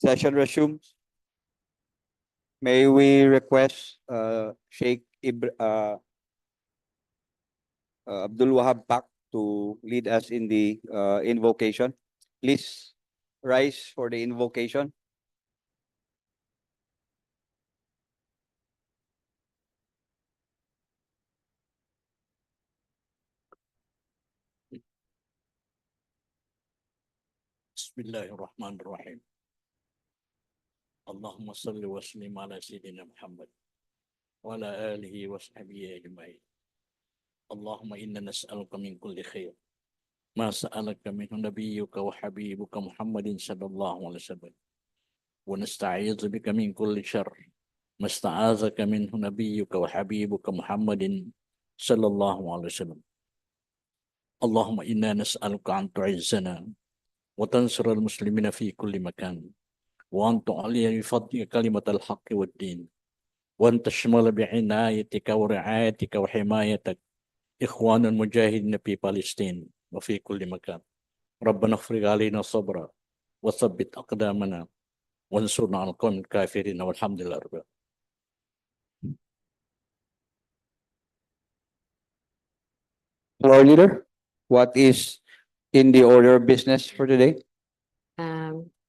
Session resumes. May we request Sheikh Abdul Wahab Pak to lead us in the invocation. Please rise for the invocation. Bismillahirrahmanirrahim. Allahumma salli wa sallim ala Sayyidina Muhammad wa ala alihi wa sahbihi ajma'in. Allahumma inna nas'aluka min kulli khair ma sa'alaka minhu nabiyyuka wa habibuka Muhammadin sallallahu alaihi wasallam wa nasta'idzu bika min kulli syarr ma sta'azaka minhu nabiyyuka wa habibuka Muhammadin sallallahu alaihi wasallam. Allahumma inna nas'aluka an tu'izzana wa tansura al-muslimina fi kulli makan wa an tu'aliya bi fadlika kalimatal haqqi wad din wa an tashmala bi inayatika wa ri'ayatika wa himayatak إخوان المجاهدين في فلسطين وفي كل مكان. ربنا افرغ علينا صبرا وثبت أقدامنا وانصرنا على القوم الكافرين والحمد لله رب العالمين. Floor leader, what is in the order of business for today?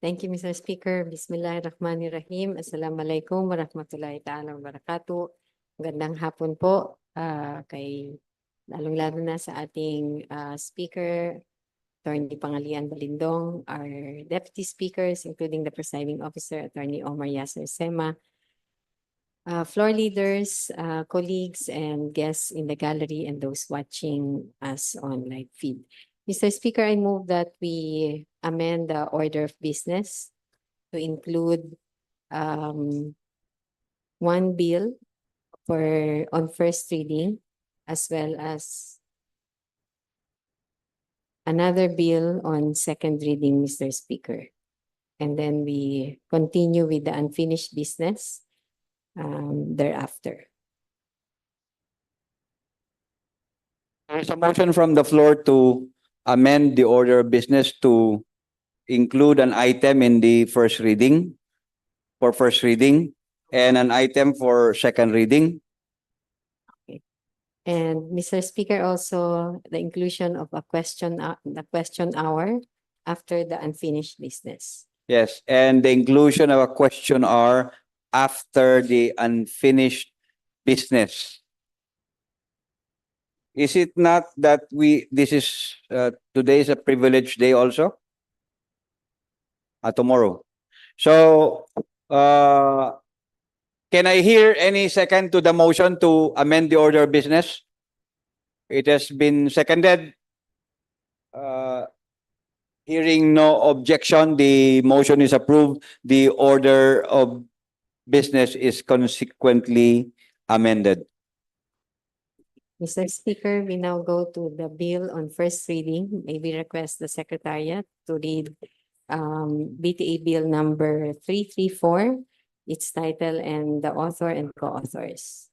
Thank you, Mr. Speaker. Bismillahirrahmanirrahim. Assalamualaikum warahmatullahi ta'ala wabarakatuh. Magandang hapon po kay lalong-lalo na sa ating Speaker, Attorney Pangalian Balindong, our Deputy Speakers, including the Presiding Officer, Attorney Omar Yasser Sema, floor leaders, colleagues, and guests in the gallery, and those watching us on live feed. Mr. Speaker, I move that we amend the order of business to include one bill on first reading, as well as another bill on second reading, Mr. Speaker. And then we continue with the unfinished business thereafter. There's a motion from the floor to amend the order of business to include an item in the first reading, for first reading, and an item for second reading. And Mr. Speaker, also the inclusion of the question hour after the unfinished business. Yes, and the inclusion of a question hour after the unfinished business. Is it not that today is a privileged day also? Tomorrow. So, can I hear any second to the motion to amend the order of business? It has been seconded. Hearing no objection, the motion is approved. The order of business is consequently amended. Mr. Speaker, we now go to the bill on first reading. May we request the Secretariat to read BTA Bill number 334, its title, and the author and co-authors.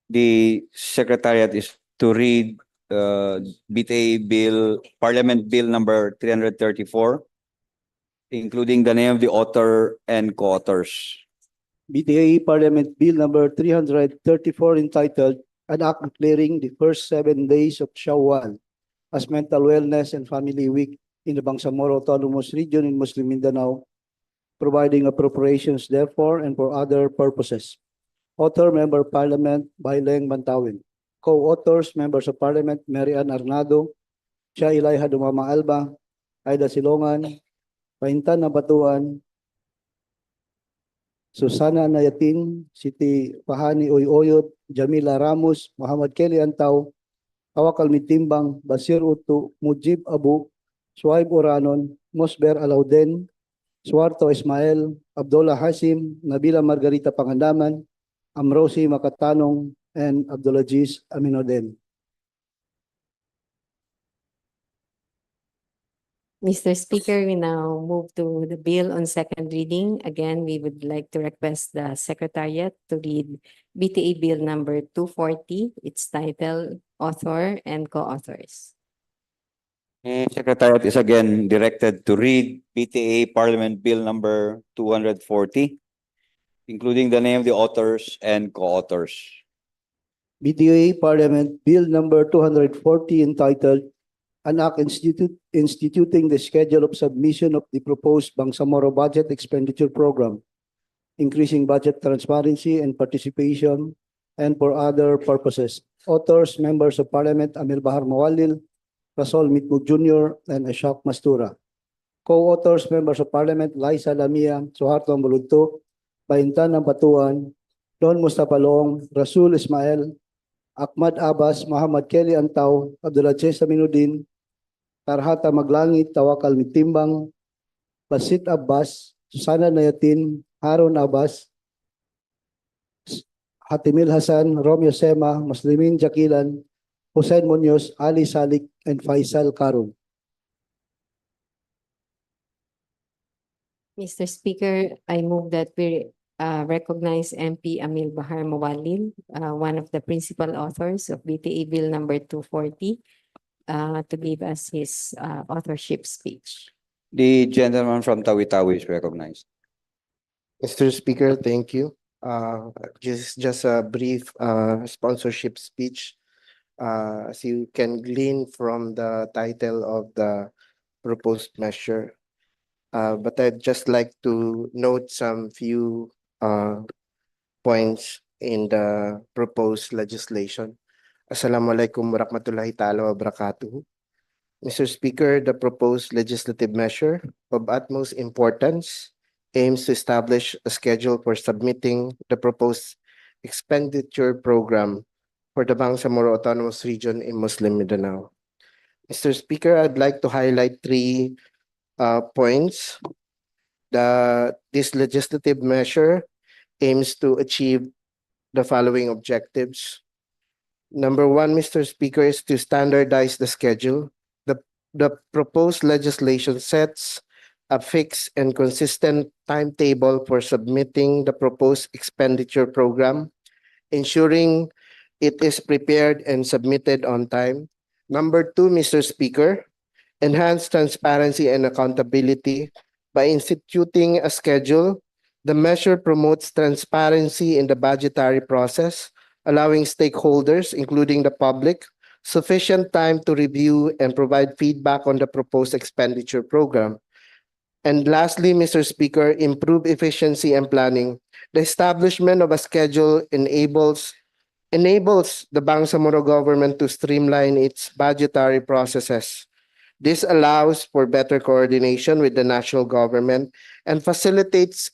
The Secretariat is to read BTA Bill, Parliament Bill number 334, including the name of the author and co-authors. BTA Parliament Bill number 334, entitled An Act Declaring the First 7 Days of Shawwal as Mental Wellness and Family Week in the Bangsamoro Autonomous Region in Muslim Mindanao, providing appropriations therefore and for other purposes. Author, Member of Parliament, Baileng Bantawin. Co-authors, Members of Parliament, Mary Ann Arnado, Shah Ilayha Dumama Alba, Aida Silongan, Paintan Nabatuan, Susana Nayatin, Siti Pahani Oyoyot, Jamila Ramos, Muhammad Kelly Antaw, Tawakal Mitimbang, Basir Utu, Mujib Abu, Suaib Oranon, Mosber Alauden, Suarto Ismael, Abdullah Hasim, Nabila Margarita Pangandaman, Amrosi Makatanong, and Abdulaziz Aminoden. Mr. Speaker, we now move to the bill on second reading. Again, we would like to request the Secretariat to read BTA Bill number 240, its title, author, and co-authors. The Secretariat is again directed to read BTA Parliament Bill number 240, including the name of the authors and co-authors. BTA Parliament Bill number 240 entitled An Act instituting the schedule of submission of the proposed Bangsamoro Budget Expenditure Program, increasing budget transparency and participation, and for other purposes. Authors, members of Parliament Amir Bahar Mawalil, Rasol Mitmug Jr., and Ashok Mastura. Co-authors, members of Parliament Liza Lamia, Suharto Ambulugto, Baintan ng Batuan, Don Mustafa Long, Rasul Ismail, Ahmad Abbas, Muhammad Kelly Antaw, Abdulaziz Aminuddin, Tarhata Maglangit, Tawakal Mitimbang, Basit Abbas, Susana Nayatin, Harun Abbas, Hatimil Hasan, Romeo Sema, Muslimin Jakilan, Hussein Munoz, Ali Salik, and Faisal Karun. Mr. Speaker, I move that we recognize MP Amil Bahar Mawalil, one of the principal authors of BTA Bill number 240, to give us his authorship speech. The gentleman from tawi-tawi is recognized. Mr. Speaker, thank you. Just a brief sponsorship speech. As you can glean from the title of the proposed measure. But I'd just like to note some few points in the proposed legislation. Assalamualaikum warahmatullahi ta'ala wabarakatuh. Mr. Speaker, the proposed legislative measure of utmost importance aims to establish a schedule for submitting the proposed expenditure program for the Bangsamoro Autonomous Region in Muslim Mindanao. Mr. Speaker, I'd like to highlight three points. This legislative measure aims to achieve the following objectives. Number one, Mr. Speaker, is to standardize the schedule. The proposed legislation sets a fixed and consistent timetable for submitting the proposed expenditure program, ensuring it is prepared and submitted on time. Number two, Mr. Speaker, enhance transparency and accountability by instituting a schedule. The measure promotes transparency in the budgetary process, allowing stakeholders, including the public, sufficient time to review and provide feedback on the proposed expenditure program. And lastly, Mr. Speaker, improve efficiency and planning. The establishment of a schedule enables the Bangsamoro government to streamline its budgetary processes. This allows for better coordination with the national government and facilitates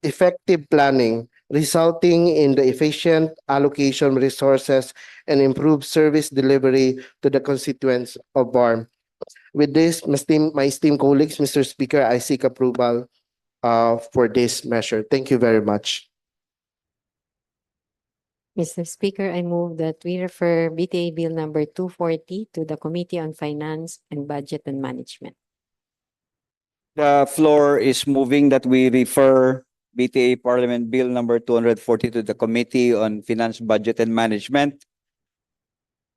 effective planning, resulting in the efficient allocation of resources and improved service delivery to the constituents of BARM. With this, my esteemed colleagues, Mr. Speaker, I seek approval for this measure. Thank you very much. Mr. Speaker, I move that we refer BTA Bill number 240 to the Committee on Finance and Budget and Management. The floor is moving that we refer BTA Parliament Bill number 240 to the Committee on Finance, Budget and Management.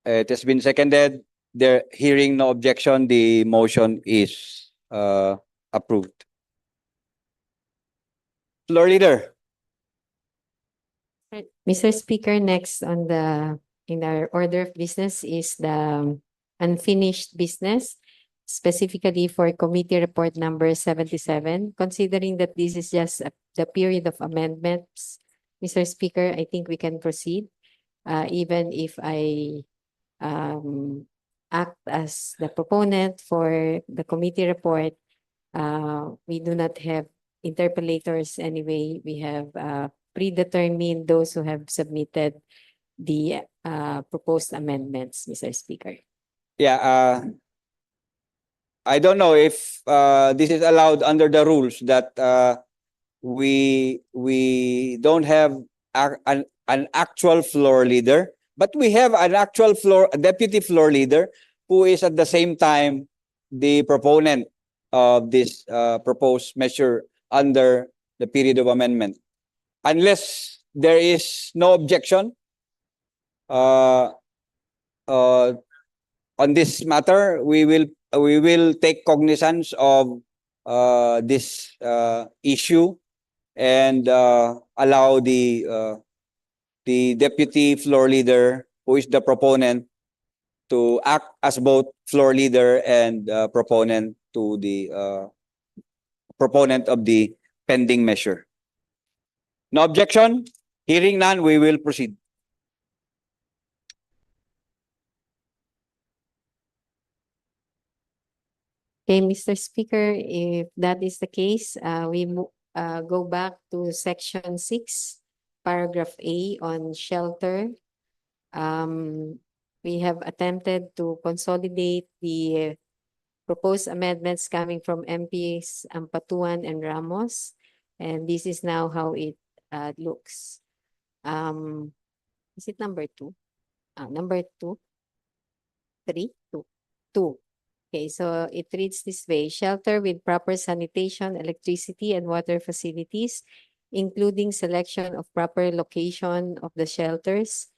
It has been seconded. There, hearing no objection, the motion is approved. Floor leader. Mr. Speaker, next in our order of business is the unfinished business, specifically for committee report number 77. Considering that this is just the period of amendments, Mr. Speaker, I think we can proceed. Even if I act as the proponent for the committee report, we do not have interpellators anyway. We have predetermined those who have submitted the proposed amendments, Mr. Speaker. Yeah, I don't know if this is allowed under the rules that we don't have an actual floor leader, but we have an actual deputy floor leader who is at the same time the proponent of this proposed measure under the period of amendment. Unless there is no objection on this matter, we will we will take cognizance of this issue and allow the deputy floor leader, who is the proponent, to act as both floor leader and proponent to the proponent of the pending measure. No objection? Hearing none, we will proceed. Okay, Mr. Speaker, if that is the case, we go back to section 6, paragraph A on shelter. We have attempted to consolidate the proposed amendments coming from MPs Ampatuan and Ramos, and this is now how it looks. Is it number 2? Number 2? 3? 2. 2. Okay, so it reads this way: shelter with proper sanitation, electricity, and water facilities, including selection of proper location of the shelters.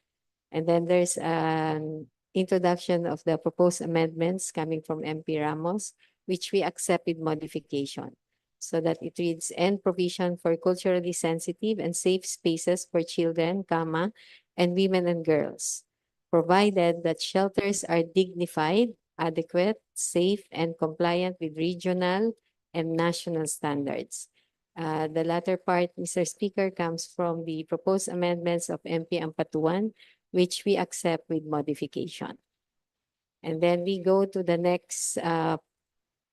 And then there's an introduction of the proposed amendments coming from MP Ramos, which we accept with modification. So that it reads, and provision for culturally sensitive and safe spaces for children, comma, and women and girls, provided that shelters are dignified, adequate, safe, and compliant with regional and national standards. The latter part, Mr. Speaker, comes from the proposed amendments of MP Ampatuan, which we accept with modification. And then we go to the next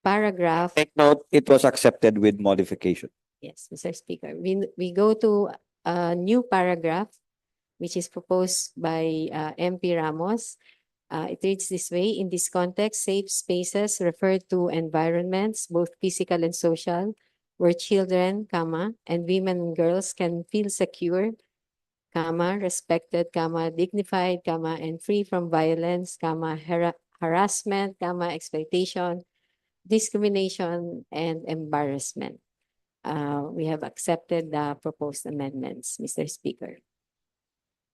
paragraph. Take note, it was accepted with modification. Yes, Mr. Speaker. We go to a new paragraph, which is proposed by MP Ramos. It reads this way: in this context, safe spaces refer to environments, both physical and social, where children, comma, and women and girls can feel secure, comma, respected, comma, dignified, comma, and free from violence, comma, harassment, comma, exploitation, discrimination, and embarrassment. We have accepted the proposed amendments, Mr. Speaker.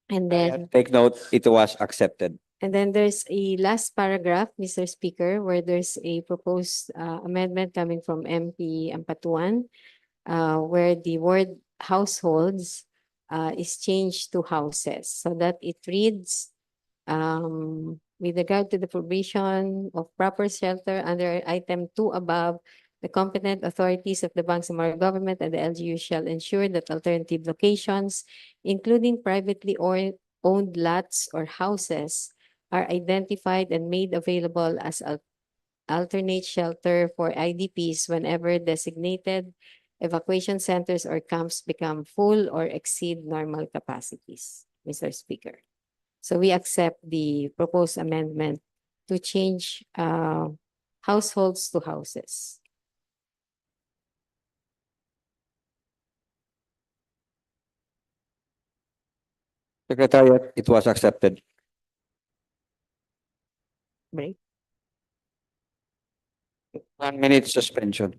And then Take note, it was accepted. And then there's a last paragraph, Mr. Speaker, where there's a proposed amendment coming from MP Ampatuan, where the word households is changed to houses, so that it reads, with regard to the provision of proper shelter under item 2 above, the competent authorities of the Bangsamoro government and the LGU shall ensure that alternative locations, including privately owned lots or houses, are identified and made available as alternate shelter for IDPs whenever designated evacuation centers or camps become full or exceed normal capacities, Mr. Speaker. So we accept the proposed amendment to change households to houses. Secretariat, it was accepted. Break. 1 minute suspension.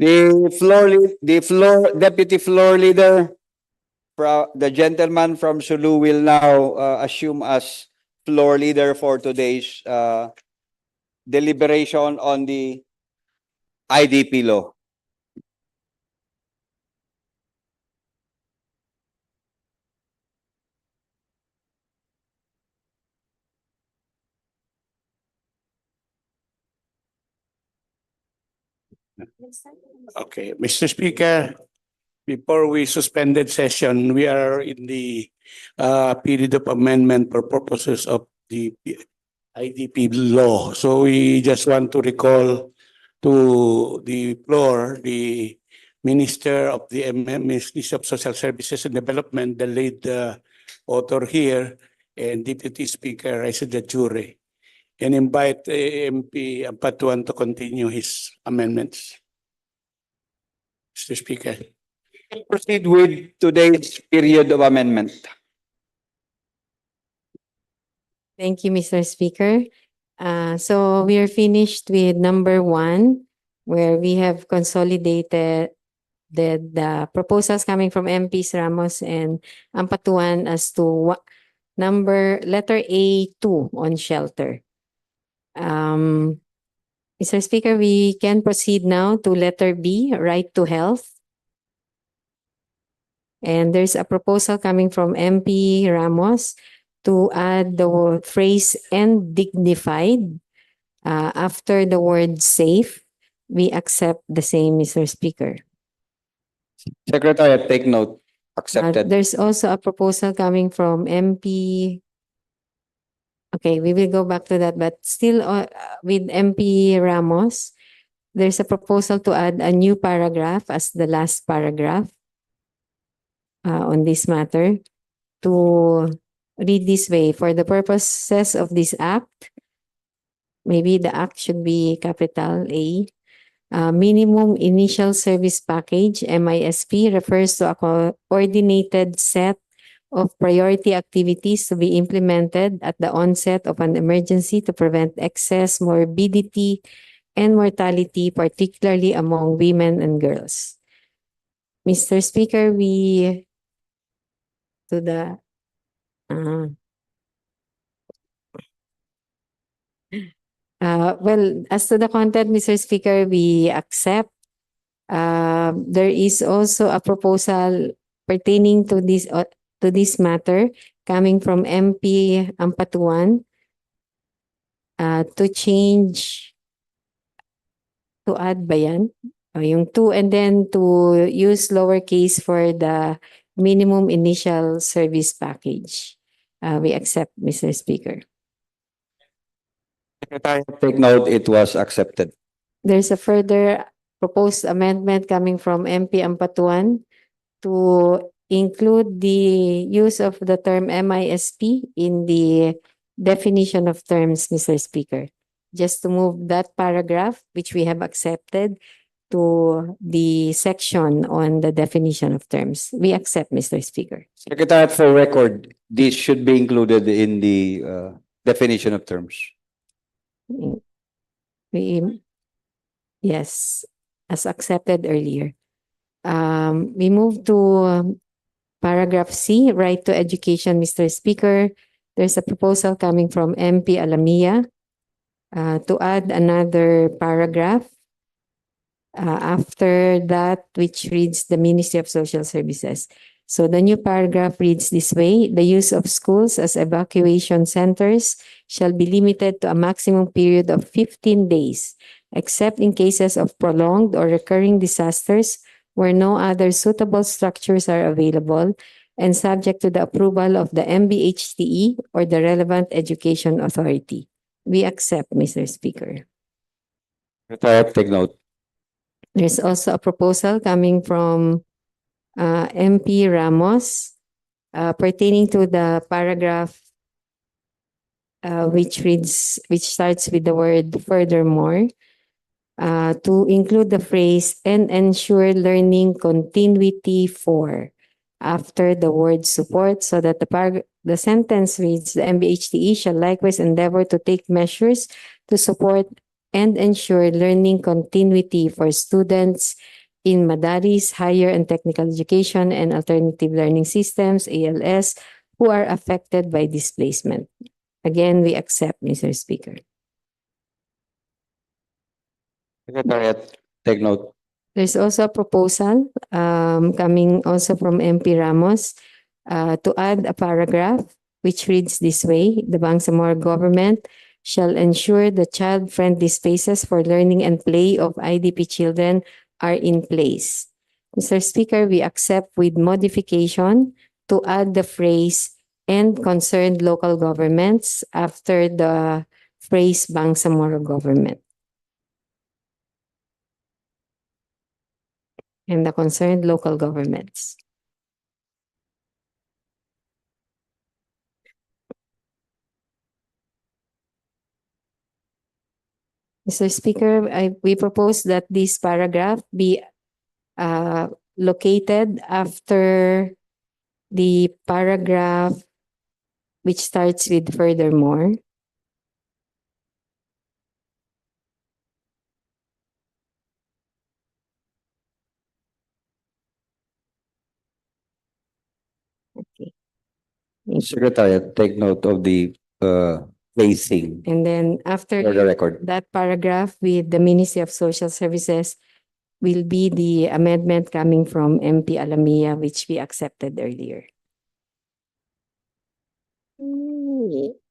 Deputy floor leader, the gentleman from Sulu will now assume as floor leader for today's deliberation on the IDP law. Okay, Mr. Speaker, before we suspended session, we are in the period of amendment for purposes of the IDP law. So we just want to recall to the floor the Minister of the Ministry of Social Services and Development, the lead author here, and Deputy Speaker Raisa Jure, and invite MP Ampatuan to continue his amendments. Mr. Speaker. Proceed with today's period of amendment. Thank you, Mr. Speaker. So we are finished with number 1, where we have consolidated the proposals coming from MPs Ramos and Ampatuan as to letter A2 on shelter. Mr. Speaker, we can proceed now to letter B, right to health. And there's a proposal coming from MP Ramos to add the phrase "and dignified" after the word "safe." We accept the same, Mr. Speaker. Secretary, take note. Accepted. There's also a proposal coming from MP. Okay, we will go back to that, but still with MP Ramos, there's a proposal to add a new paragraph as the last paragraph on this matter to read this way: for the purposes of this act, maybe the act should be capital A. Minimum Initial Service Package, MISP, refers to a coordinated set of priority activities to be implemented at the onset of an emergency to prevent excess morbidity and mortality, particularly among women and girls. Mr. Speaker, well, as to the content, Mr. Speaker, we accept. There is also a proposal pertaining to this matter coming from MP Ampatuan to change, to add ba yan? Yung 2, and then to use lowercase for the minimum initial service package. We accept, Mr. Speaker. Secretary, take note, it was accepted. There's a further proposed amendment coming from MP Ampatuan to include the use of the term MISP in the definition of terms, Mr. Speaker. Just to move that paragraph, which we have accepted, to the section on the definition of terms. We accept, Mr. Speaker. Secretary, for record, this should be included in the definition of terms. Yes, as accepted earlier. We move to paragraph C, right to education, Mr. Speaker. There's a proposal coming from MP Alamia to add another paragraph after that, which reads the Ministry of Social Services. So the new paragraph reads this way: the use of schools as evacuation centers shall be limited to a maximum period of 15 days, except in cases of prolonged or recurring disasters where no other suitable structures are available, and subject to the approval of the MBHTE or the relevant education authority. We accept, Mr. Speaker. Secretary, take note. There's also a proposal coming from MP Ramos pertaining to the paragraph which starts with the word "furthermore," to include the phrase "and ensure learning continuity for" after the word "support," so that the sentence reads: the MBHTE shall likewise endeavor to take measures to support and ensure learning continuity for students in Madaris, Higher and Technical Education and Alternative Learning Systems, ALS, who are affected by displacement. Again, we accept, Mr. Speaker. Secretariat, take note. There's also a proposal coming also from MP Ramos to add a paragraph which reads this way: the Bangsamoro government shall ensure the child-friendly spaces for learning and play of IDP children are in place. Mr. Speaker, we accept with modification to add the phrase "and concerned local governments" after the phrase Bangsamoro government. And the concerned local governments. Mr. Speaker, we propose that this paragraph be located after the paragraph which starts with furthermore. Okay. Secretariat, take note of the placing And then after for the record. that paragraph with the Ministry of Social Services will be the amendment coming from MP Alamia, which we accepted earlier.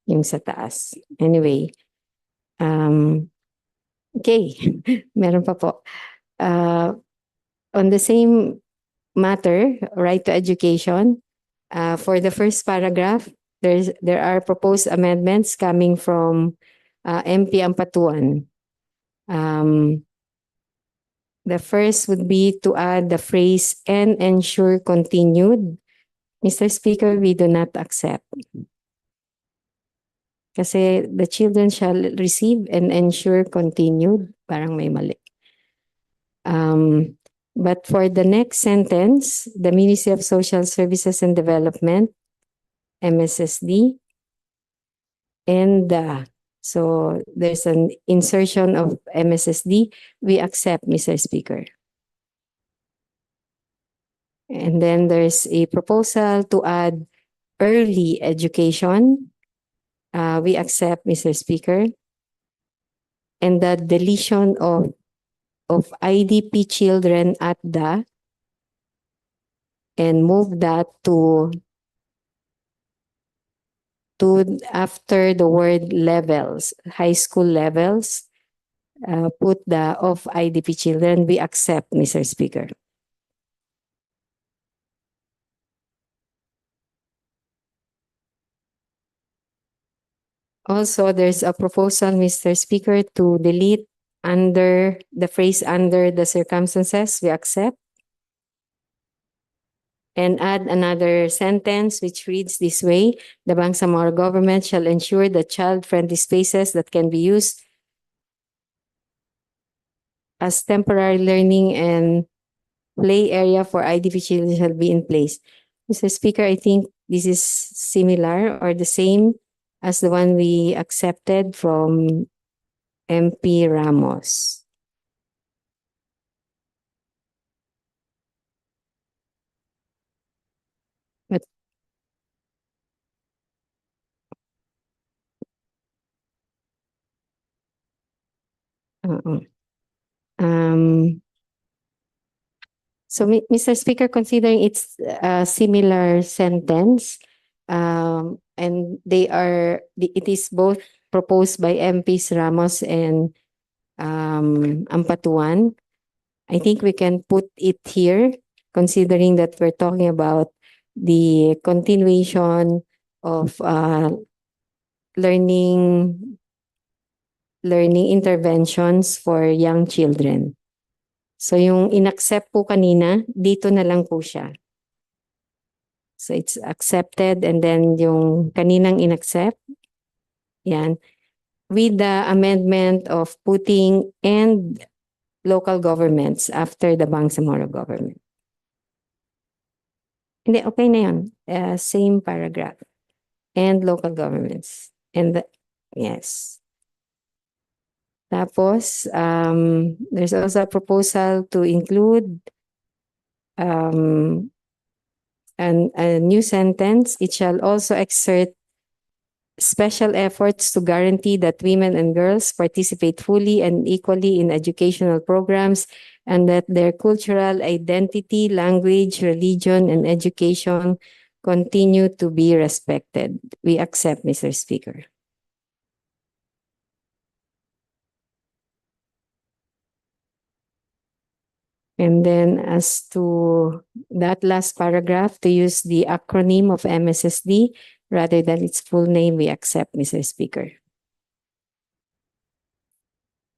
Yung sa taas. Anyway, okay, meron pa po. On the same matter, right to education, for the first paragraph, there are proposed amendments coming from MP Ampatuan. The first would be to add the phrase "and ensure continued." Mr. Speaker, we do not accept. Kasi the children shall receive and ensure continued. Parang may mali. But for the next sentence, the Ministry of Social Services and Development, MSSD, and so there's an insertion of MSSD. We accept, Mr. Speaker. And then there's a proposal to add early education. We accept, Mr. Speaker. And the deletion of IDP children at the, and move that to after the word levels, high school levels, put the of IDP children. We accept, Mr. Speaker. Also, there's a proposal, Mr. Speaker, to delete under the phrase "under the circumstances." We accept. And add another sentence which reads this way: the Bangsamoro government shall ensure that child-friendly spaces that can be used as temporary learning and play area for IDP children shall be in place. Mr. Speaker, I think this is similar or the same as the one we accepted from MP Ramos. But so, Mr. Speaker, considering it's a similar sentence, and it is both proposed by MPs Ramos and Ampatuan, I think we can put it here, considering that we're talking about the continuation of learning interventions for young children. So yung inaccept po kanina, dito na lang po siya. So it's accepted and then yung kaninang inaccept, yan, with the amendment of putting "and local governments" after the Bangsamoro government. Hindi, okay na yun. Same paragraph. "And local governments." And yes. Tapos, there's also a proposal to include a new sentence. It shall also exert special efforts to guarantee that women and girls participate fully and equally in educational programs and that their cultural identity, language, religion, and education continue to be respected. We accept, Mr. Speaker. And then as to that last paragraph, to use the acronym of MSSD rather than its full name, we accept, Mr. Speaker.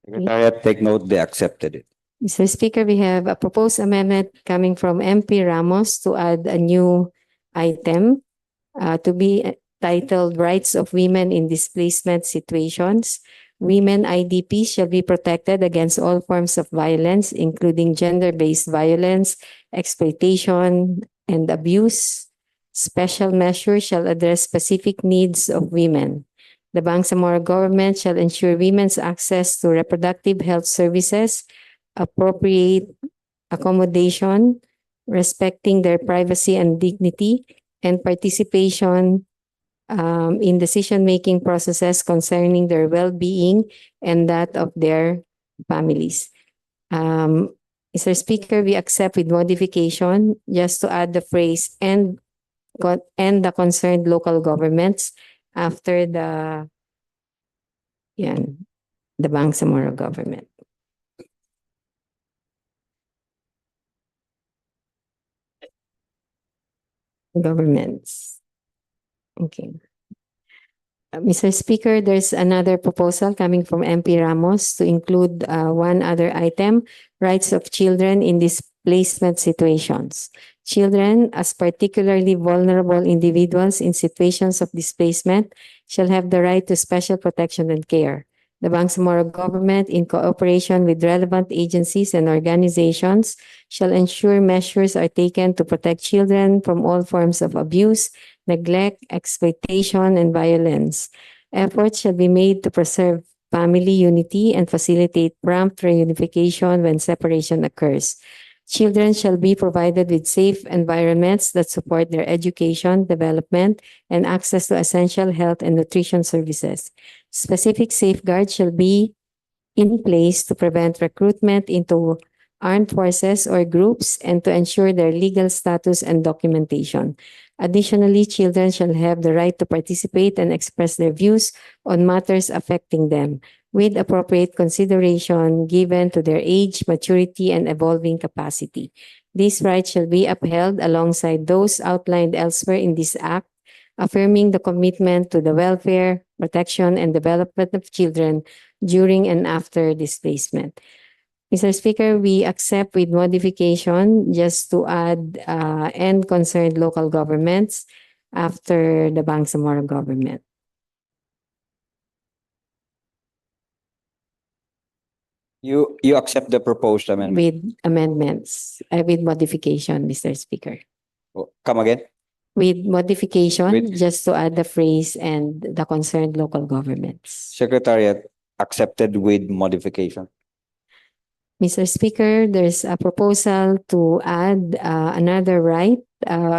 Secretariat, take note, they accepted it. Mr. Speaker, we have a proposed amendment coming from MP Ramos to add a new item to be titled Rights of Women in Displacement Situations. Women IDPs shall be protected against all forms of violence, including gender-based violence, exploitation, and abuse. Special measures shall address specific needs of women. The Bangsamoro government shall ensure women's access to reproductive health services, appropriate accommodation, respecting their privacy and dignity, and participation in decision-making processes concerning their well-being and that of their families. Mr. Speaker, we accept with modification just to add the phrase and the concerned local governments after the Bangsamoro government. Governments. Okay. Mr. Speaker, there's another proposal coming from MP Ramos to include one other item, rights of children in displacement situations. Children, as particularly vulnerable individuals in situations of displacement, shall have the right to special protection and care. The Bangsamoro government, in cooperation with relevant agencies and organizations, shall ensure measures are taken to protect children from all forms of abuse, neglect, exploitation, and violence. Efforts shall be made to preserve family unity and facilitate prompt reunification when separation occurs. Children shall be provided with safe environments that support their education, development, and access to essential health and nutrition services. Specific safeguards shall be in place to prevent recruitment into armed forces or groups and to ensure their legal status and documentation. Additionally, children shall have the right to participate and express their views on matters affecting them, with appropriate consideration given to their age, maturity, and evolving capacity. These rights shall be upheld alongside those outlined elsewhere in this Act, affirming the commitment to the welfare, protection, and development of children during and after displacement. Mr. Speaker, we accept with modification just to add and concerned local governments after the Bangsamoro government. You accept the proposed amendment? With amendments, with modification, Mr. Speaker. Come again? With modification, With- just to add the phrase and the concerned local governments. Secretariat, accepted with modification. Mr. Speaker, there's a proposal to add another right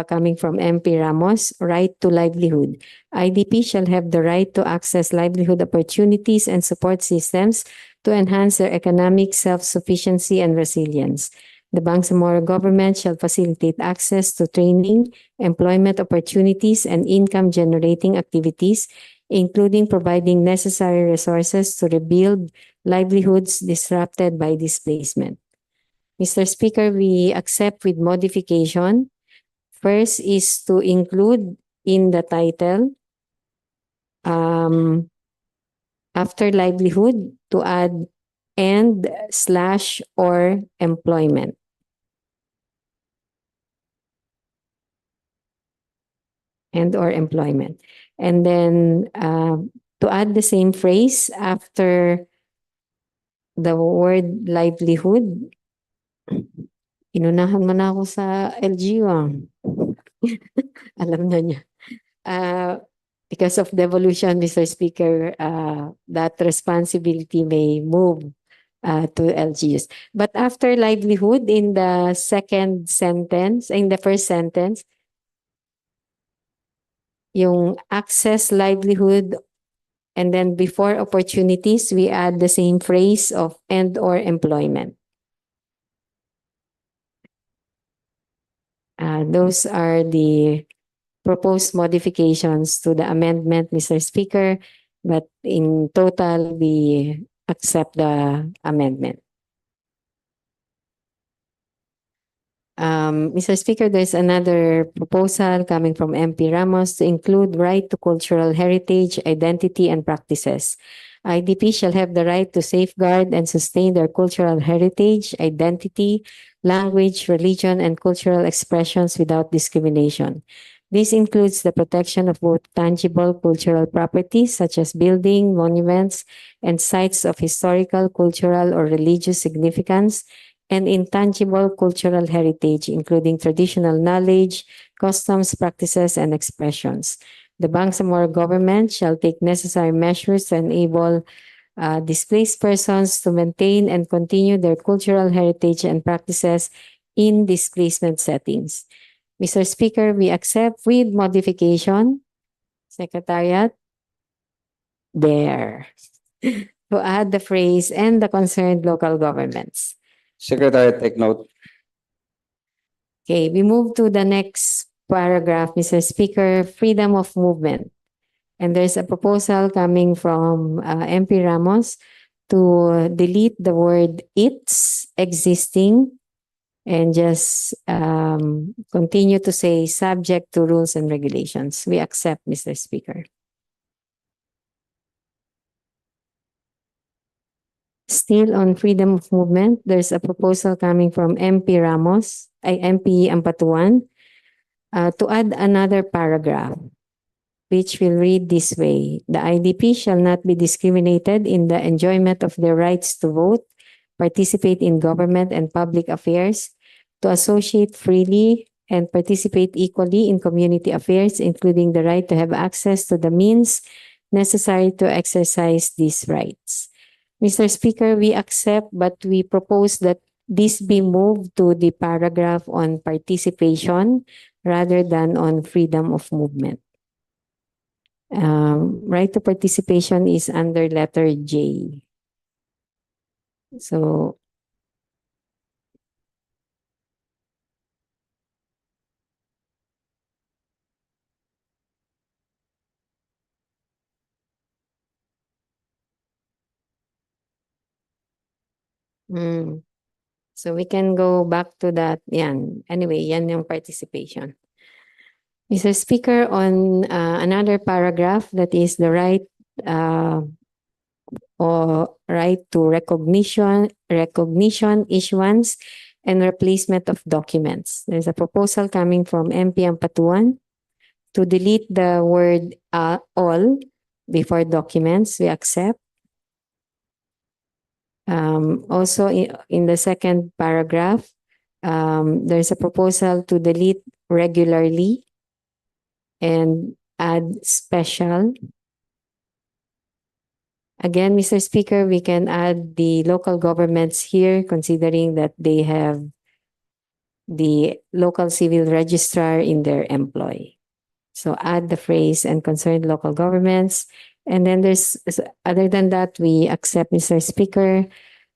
coming from MP Ramos, right to livelihood. IDP shall have the right to access livelihood opportunities and support systems to enhance their economic self-sufficiency and resilience. The Bangsamoro government shall facilitate access to training, employment opportunities, and income-generating activities, including providing necessary resources to rebuild livelihoods disrupted by displacement. Mr. Speaker, we accept with modification. First is to include in the title, after livelihood, to add and/or employment. And/or employment. And then to add the same phrase after the word livelihood. Inunahan mo na ako sa LGU. Alam na niya. because of devolution, Mr. Speaker, that responsibility may move to LGUs. But after livelihood in the second sentence, in the first sentence, yung access, livelihood, and then before opportunities, we add the same phrase of and or employment. Those are the proposed modifications to the amendment, Mr. Speaker, but in total, we accept the amendment. Mr. Speaker, there's another proposal coming from MP Ramos to include right to cultural heritage, identity, and practices. IDP shall have the right to safeguard and sustain their cultural heritage, identity, language, religion, and cultural expressions without discrimination. This includes the protection of both tangible cultural properties such as buildings, monuments, and sites of historical, cultural, or religious significance, and intangible cultural heritage, including traditional knowledge, customs, practices, and expressions. The Bangsamoro government shall take necessary measures to enable displaced persons to maintain and continue their cultural heritage and practices in displacement settings. Mr. Speaker, we accept with modification, Secretariat, there, to add the phrase and the concerned local governments. Secretary, take note. Okay, we move to the next paragraph, Mr. Speaker, freedom of movement. And there's a proposal coming from MP Ramos to delete the word it's existing and just continue to say subject to rules and regulations. We accept, Mr. Speaker. Still on freedom of movement, there's a proposal coming from MP Ramos, MP Ampatuan, to add another paragraph, which will read this way. The IDP shall not be discriminated in the enjoyment of their rights to vote, participate in government and public affairs, to associate freely and participate equally in community affairs, including the right to have access to the means necessary to exercise these rights. Mr. Speaker, we accept, but we propose that this be moved to the paragraph on participation rather than on freedom of movement. Right to participation is under letter J. So, so we can go back to that. Yan. Anyway, yan yung participation. Mr. Speaker, on another paragraph, that is the right or right to recognition, issuance, and replacement of documents. There's a proposal coming from MP Ampatuan to delete the word all before documents. We accept. Also, in the second paragraph, there's a proposal to delete regularly and add special. Again, Mr. Speaker, we can add the local governments here, considering that they have the local civil registrar in their employ. So add the phrase and concerned local governments. And then there's, other than that, we accept, Mr. Speaker.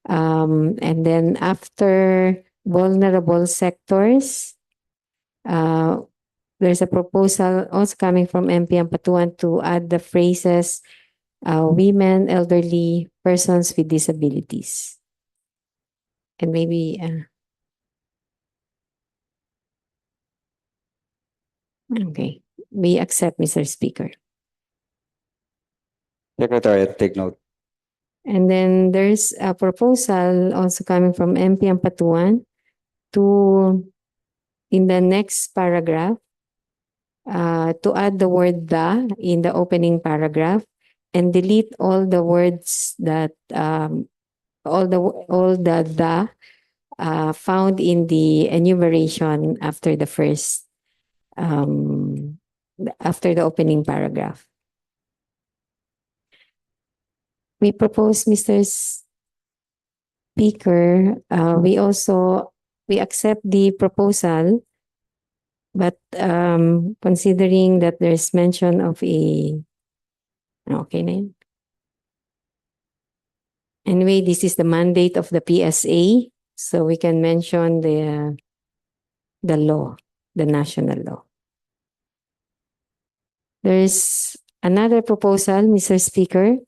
And then after vulnerable sectors, there's a proposal also coming from MP Ampatuan to add the phrases women, elderly, persons with disabilities. And maybe okay, we accept, Mr. Speaker. Secretary, take note. And then there's a proposal also coming from MP Ampatuan to, in the next paragraph, to add the word the in the opening paragraph and delete all the words that all the found in the enumeration after the first after the opening paragraph. We propose, Mr. Speaker, we accept the proposal, but considering that there's mention of okay na yun. Anyway, this is the mandate of the PSA, so we can mention the law, the national law. There's another proposal, Mr. Speaker.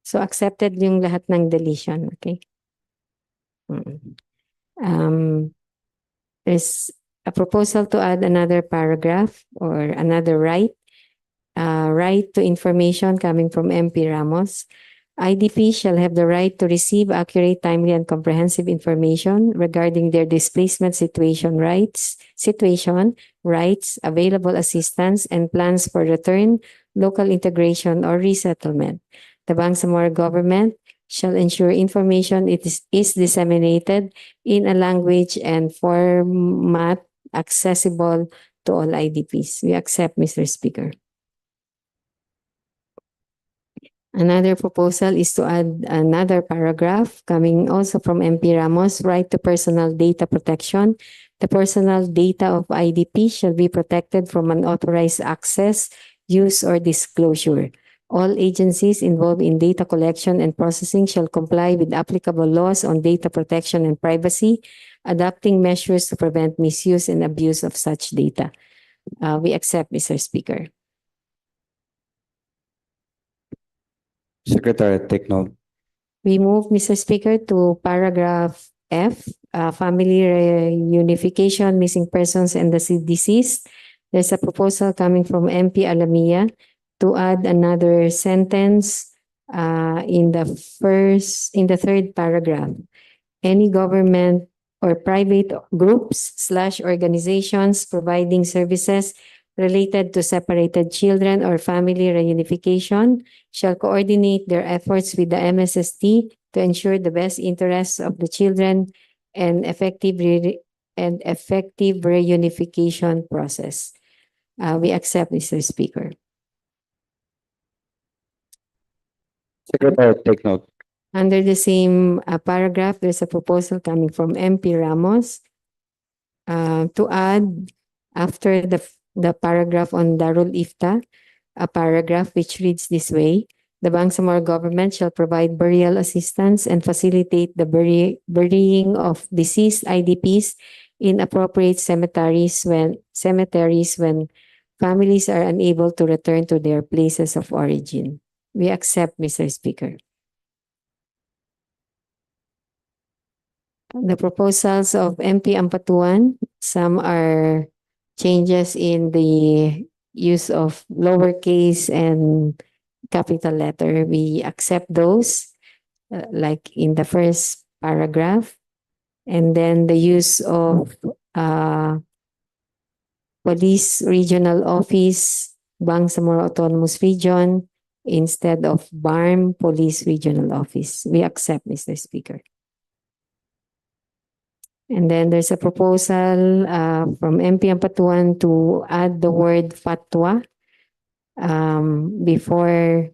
So accepted yung lahat ng deletion, okay? There's a proposal to add another paragraph or another right to information coming from MP Ramos. IDP shall have the right to receive accurate, timely, and comprehensive information regarding their displacement situation, rights, available assistance, and plans for return, local integration, or resettlement. The Bangsamoro government shall ensure information is disseminated in a language and format accessible to all IDPs. We accept, Mr. Speaker. Another proposal is to add another paragraph coming also from MP Ramos, right to personal data protection. The personal data of IDP shall be protected from unauthorized access, use, or disclosure. All agencies involved in data collection and processing shall comply with applicable laws on data protection and privacy, adopting measures to prevent misuse and abuse of such data. We accept, Mr. Speaker. Secretary, take note. We move, Mr. Speaker, to paragraph F, family reunification, missing persons, and the deceased. There's a proposal coming from MP Alamia to add another sentence in the third paragraph. Any government or private groups/organizations providing services related to separated children or family reunification shall coordinate their efforts with the MSST to ensure the best interests of the children and effective reunification process. We accept, Mr. Speaker. Secretary, take note. Under the same paragraph, there's a proposal coming from MP Ramos to add after the paragraph on Darul Ifta, a paragraph which reads this way: the Bangsamoro government shall provide burial assistance and facilitate the burying of deceased IDPs in appropriate cemeteries when families are unable to return to their places of origin. We accept, Mr. Speaker. The proposals of MP Ampatuan, some are changes in the use of lowercase and capital letter. We accept those, like in the first paragraph. And then the use of Police Regional Office, Bangsamoro Autonomous Region, instead of BARM, Police Regional Office. We accept, Mr. Speaker. And then there's a proposal from MP Ampatuan to add the word fatwa before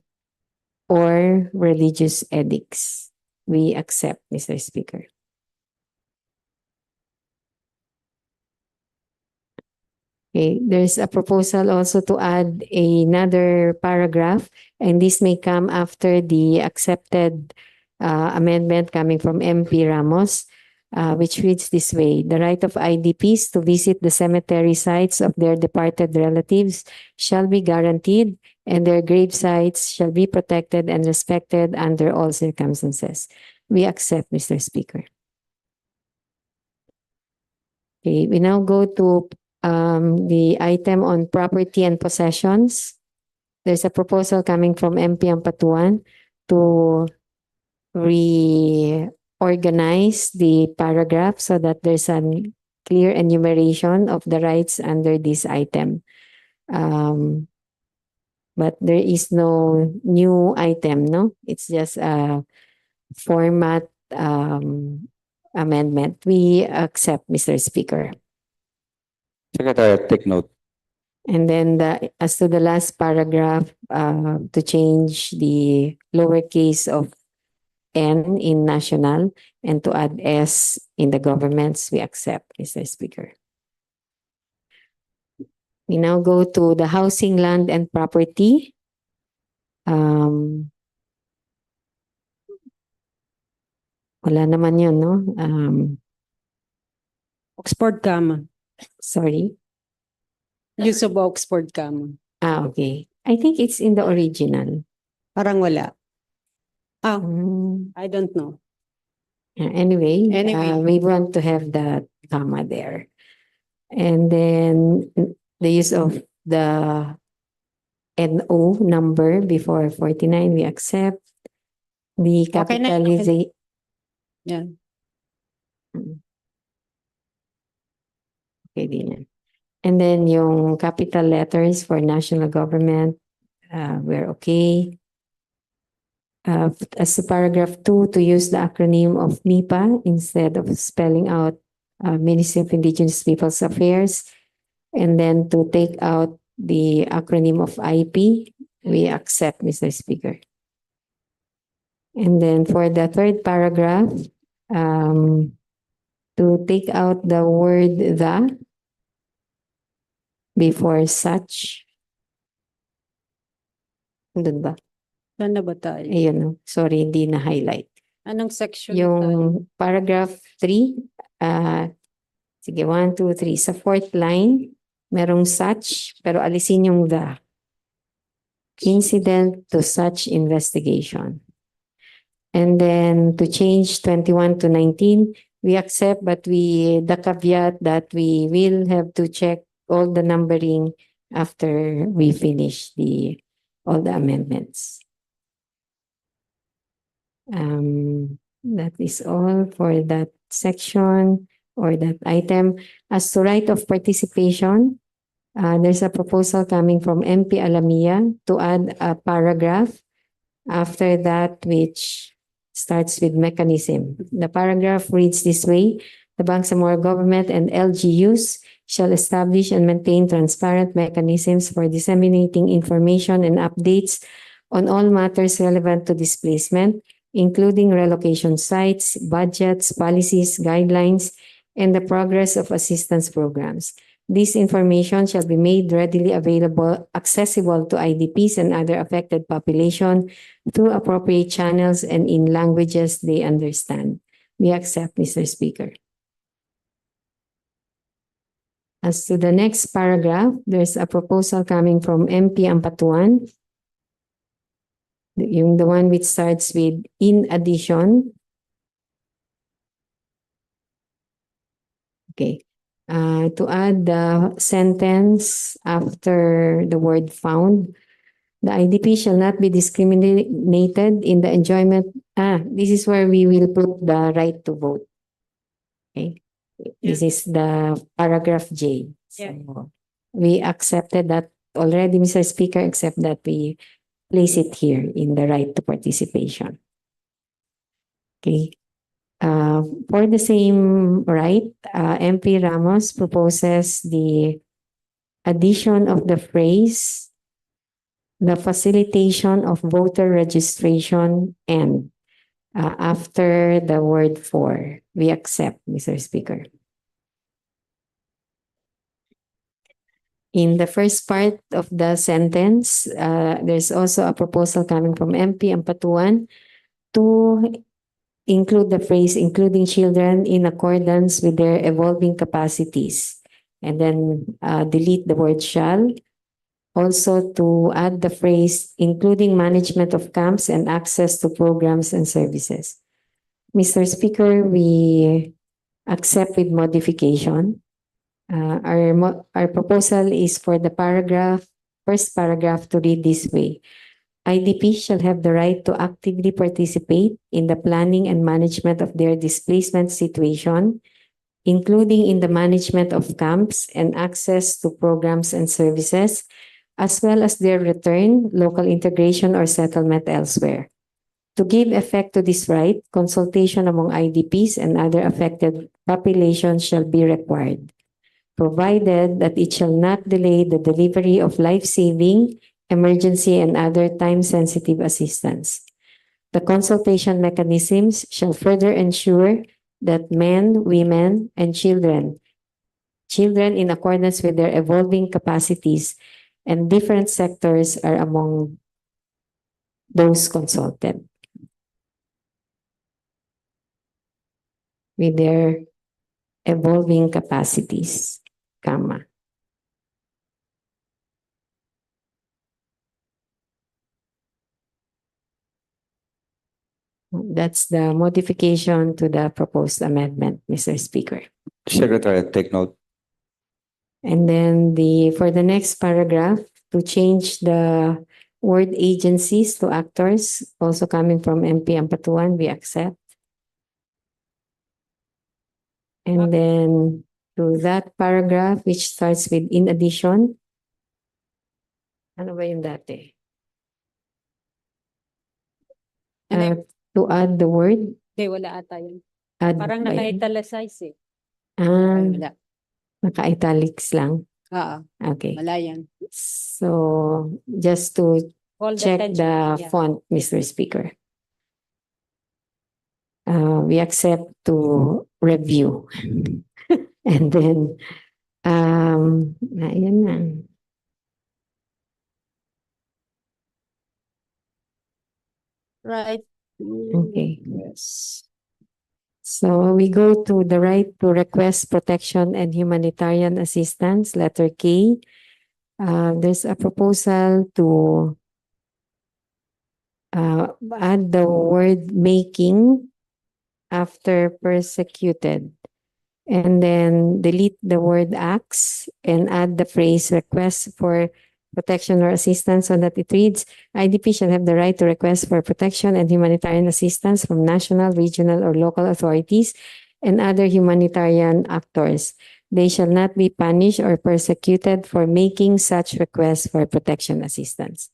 or religious edicts. We accept, Mr. Speaker. Okay, there's a proposal also to add another paragraph, and this may come after the accepted amendment coming from MP Ramos, which reads this way: the right of IDPs to visit the cemetery sites of their departed relatives shall be guaranteed, and their grave sites shall be protected and respected under all circumstances. We accept, Mr. Speaker. Okay, we now go to the item on property and possessions. There's a proposal coming from MP Ampatuan to reorganize the paragraph so that there's a clear enumeration of the rights under this item. But there is no new item, no? It's just a format amendment. We accept, Mr. Speaker. Secretary, take note. And then as to the last paragraph, to change the lowercase of N in national and to add S in the governments, we accept, Mr. Speaker. We now go to the housing, land, and property. Wala naman yun, no? Oxford Common. Sorry. Use of Oxford Common. Okay. I think it's in the original. Parang wala. Ah, Mm, I don't know. Anyway, Anyway. we want to have that comma there. And then the use of the NO number before 49, we accept. The Okay na, capitalization. Yan. Okay din yan. And then yung capital letters for national government, we're okay. As to paragraph 2, to use the acronym of MIPA instead of spelling out Ministry of Indigenous Peoples Affairs. And then to take out the acronym of IP, we accept, Mr. Speaker. And then for the third paragraph, to take out the word the before such. Doon ba? Saan na ba tayo? Ayun, no? Sorry, hindi na-highlight. Anong section Yung tayo? paragraph 3, sige, 1, 2, 3. Sa fourth line, merong such, pero alisin yung the. Incident to such investigation. And then to change 21 to 19, we accept, but the caveat that we will have to check all the numbering after we finish all the amendments. That is all for that section or that item. As to right of participation, there's a proposal coming from MP Alamia to add a paragraph after that which starts with mechanism. The paragraph reads this way: the Bangsamoro government and LGUs shall establish and maintain transparent mechanisms for disseminating information and updates on all matters relevant to displacement, including relocation sites, budgets, policies, guidelines, and the progress of assistance programs. This information shall be made readily accessible to IDPs and other affected population through appropriate channels and in languages they understand. We accept, Mr. Speaker. As to the next paragraph, there's a proposal coming from MP Ampatuan. The one which starts with in addition. Okay. To add the sentence after the word found, the IDP shall not be discriminated in the enjoyment. This is where we will put the right to vote. Okay. This is the paragraph J. Yeah. So we accepted that already, Mr. Speaker, except that we place it here in the right to participation. Okay. For the same right, MP Ramos proposes the addition of the phrase, the facilitation of voter registration and after the word for. We accept, Mr. Speaker. In the first part of the sentence, there's also a proposal coming from MP Ampatuan to include the phrase including children in accordance with their evolving capacities, and then delete the word shall. Also to add the phrase including management of camps and access to programs and services. Mr. Speaker, we accept with modification. Our proposal is for the first paragraph to read this way: IDP shall have the right to actively participate in the planning and management of their displacement situation, including in the management of camps and access to programs and services, as well as their return, local integration, or settlement elsewhere. To give effect to this right, consultation among IDPs and other affected populations shall be required. provided that it shall not delay the delivery of life-saving, emergency, and other time-sensitive assistance. The consultation mechanisms shall further ensure that men, women, and children in accordance with their evolving capacities and different sectors are among those consulted with their evolving capacities, comma. That's the modification to the proposed amendment, Mr. Speaker. Secretary, take note. And then for the next paragraph, to change the word agencies to actors, also coming from MP Ampatuan, we accept. And then to that paragraph, which starts with in addition. Ano ba yung dati? To add the word, Hindi, wala ata yun. add Parang ba yun? naka-italicize eh. Ah, Wala. naka-italics lang. Oo, Okay. wala yan. So, just to Call check attention. the Yeah. font, Mr. Speaker. We accept to review. And then, ayan na. Right. Okay. Yes. So we go to the right to request protection and humanitarian assistance, letter K. There's a proposal to add the word making after persecuted, and then delete the word acts and add the phrase request for protection or assistance so that it reads, IDP shall have the right to request for protection and humanitarian assistance from national, regional, or local authorities and other humanitarian actors. They shall not be punished or persecuted for making such requests for protection assistance.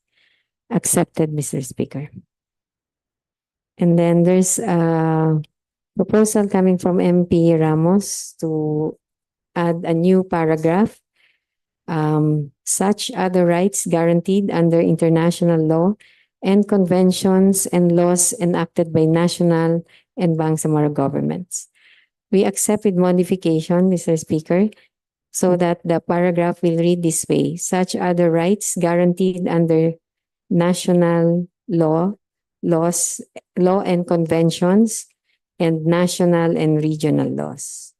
Accepted, Mr. Speaker. And then there's a proposal coming from MP Ramos to add a new paragraph. Such other rights guaranteed under international law and conventions and laws enacted by national and Bangsamoro governments. We accept with modification, Mr. Speaker, so that the paragraph will read this way. Such other rights guaranteed under national law and conventions and national and regional laws.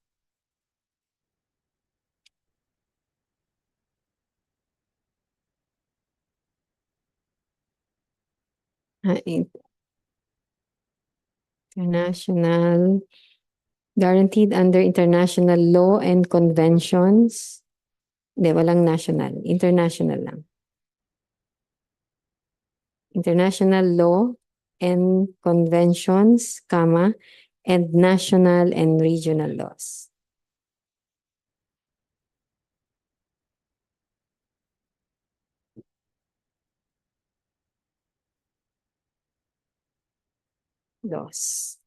International, guaranteed under international law and conventions. Hindi, walang national. International lang. International law and conventions, comma, and national and regional laws. Laws.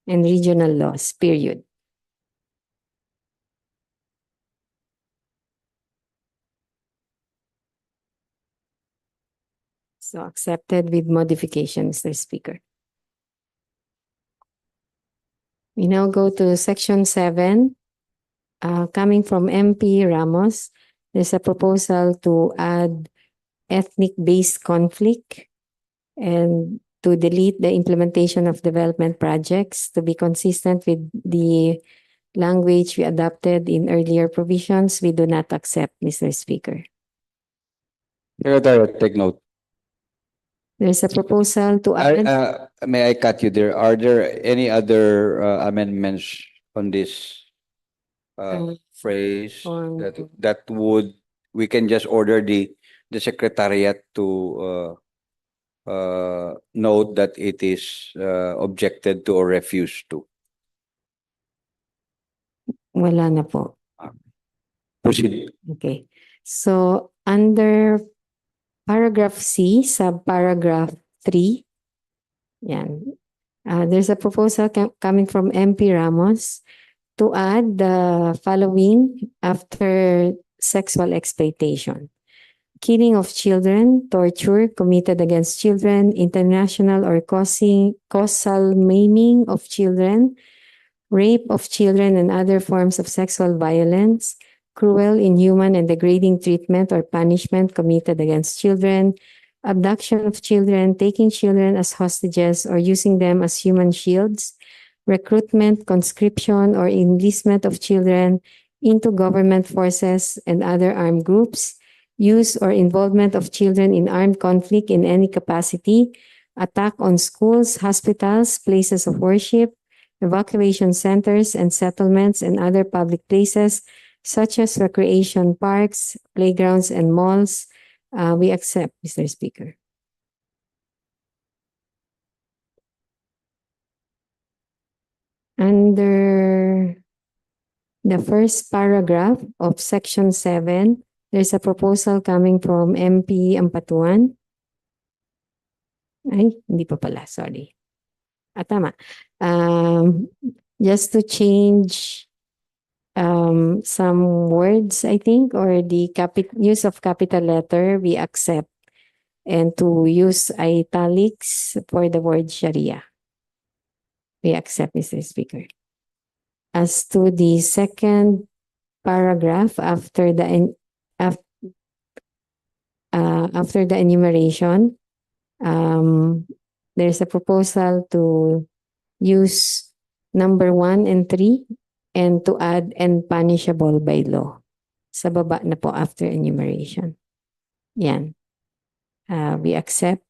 And regional laws, period. So accepted with modification, Mr. Speaker. We now go to section 7. Coming from MP Ramos, there's a proposal to add ethnic-based conflict and to delete the implementation of development projects to be consistent with the language we adopted in earlier provisions. We do not accept, Mr. Speaker. Secretary, take note. There's a proposal to amend. May I cut you there? Are there any other amendments on this phrase on- that would, we can just order the secretariat to note that it is objected to or refused to? Wala na po. Proceed. Okay. So under paragraph C, subparagraph 3, yan. There's a proposal coming from MP Ramos to add the following after sexual exploitation: killing of children, torture committed against children, international or causal maiming of children, rape of children and other forms of sexual violence, cruel, inhuman, and degrading treatment or punishment committed against children, abduction of children, taking children as hostages or using them as human shields, recruitment, conscription, or enlistment of children into government forces and other armed groups, use or involvement of children in armed conflict in any capacity, attack on schools, hospitals, places of worship, evacuation centers and settlements and other public places such as recreation parks, playgrounds, and malls. We accept, Mr. Speaker. Under the first paragraph of Section 7, there's a proposal coming from MP Ampatuan. Ay, hindi pa pala, sorry. Tama. Just to change some words, I think, or the use of capital letter, we accept, and to use italics for the word Sharia. We accept, Mr. Speaker. As to the second paragraph after the enumeration, there's a proposal to use number 1 and 3 and to add and punishable by law. Sa baba na po after enumeration. Yan. We accept.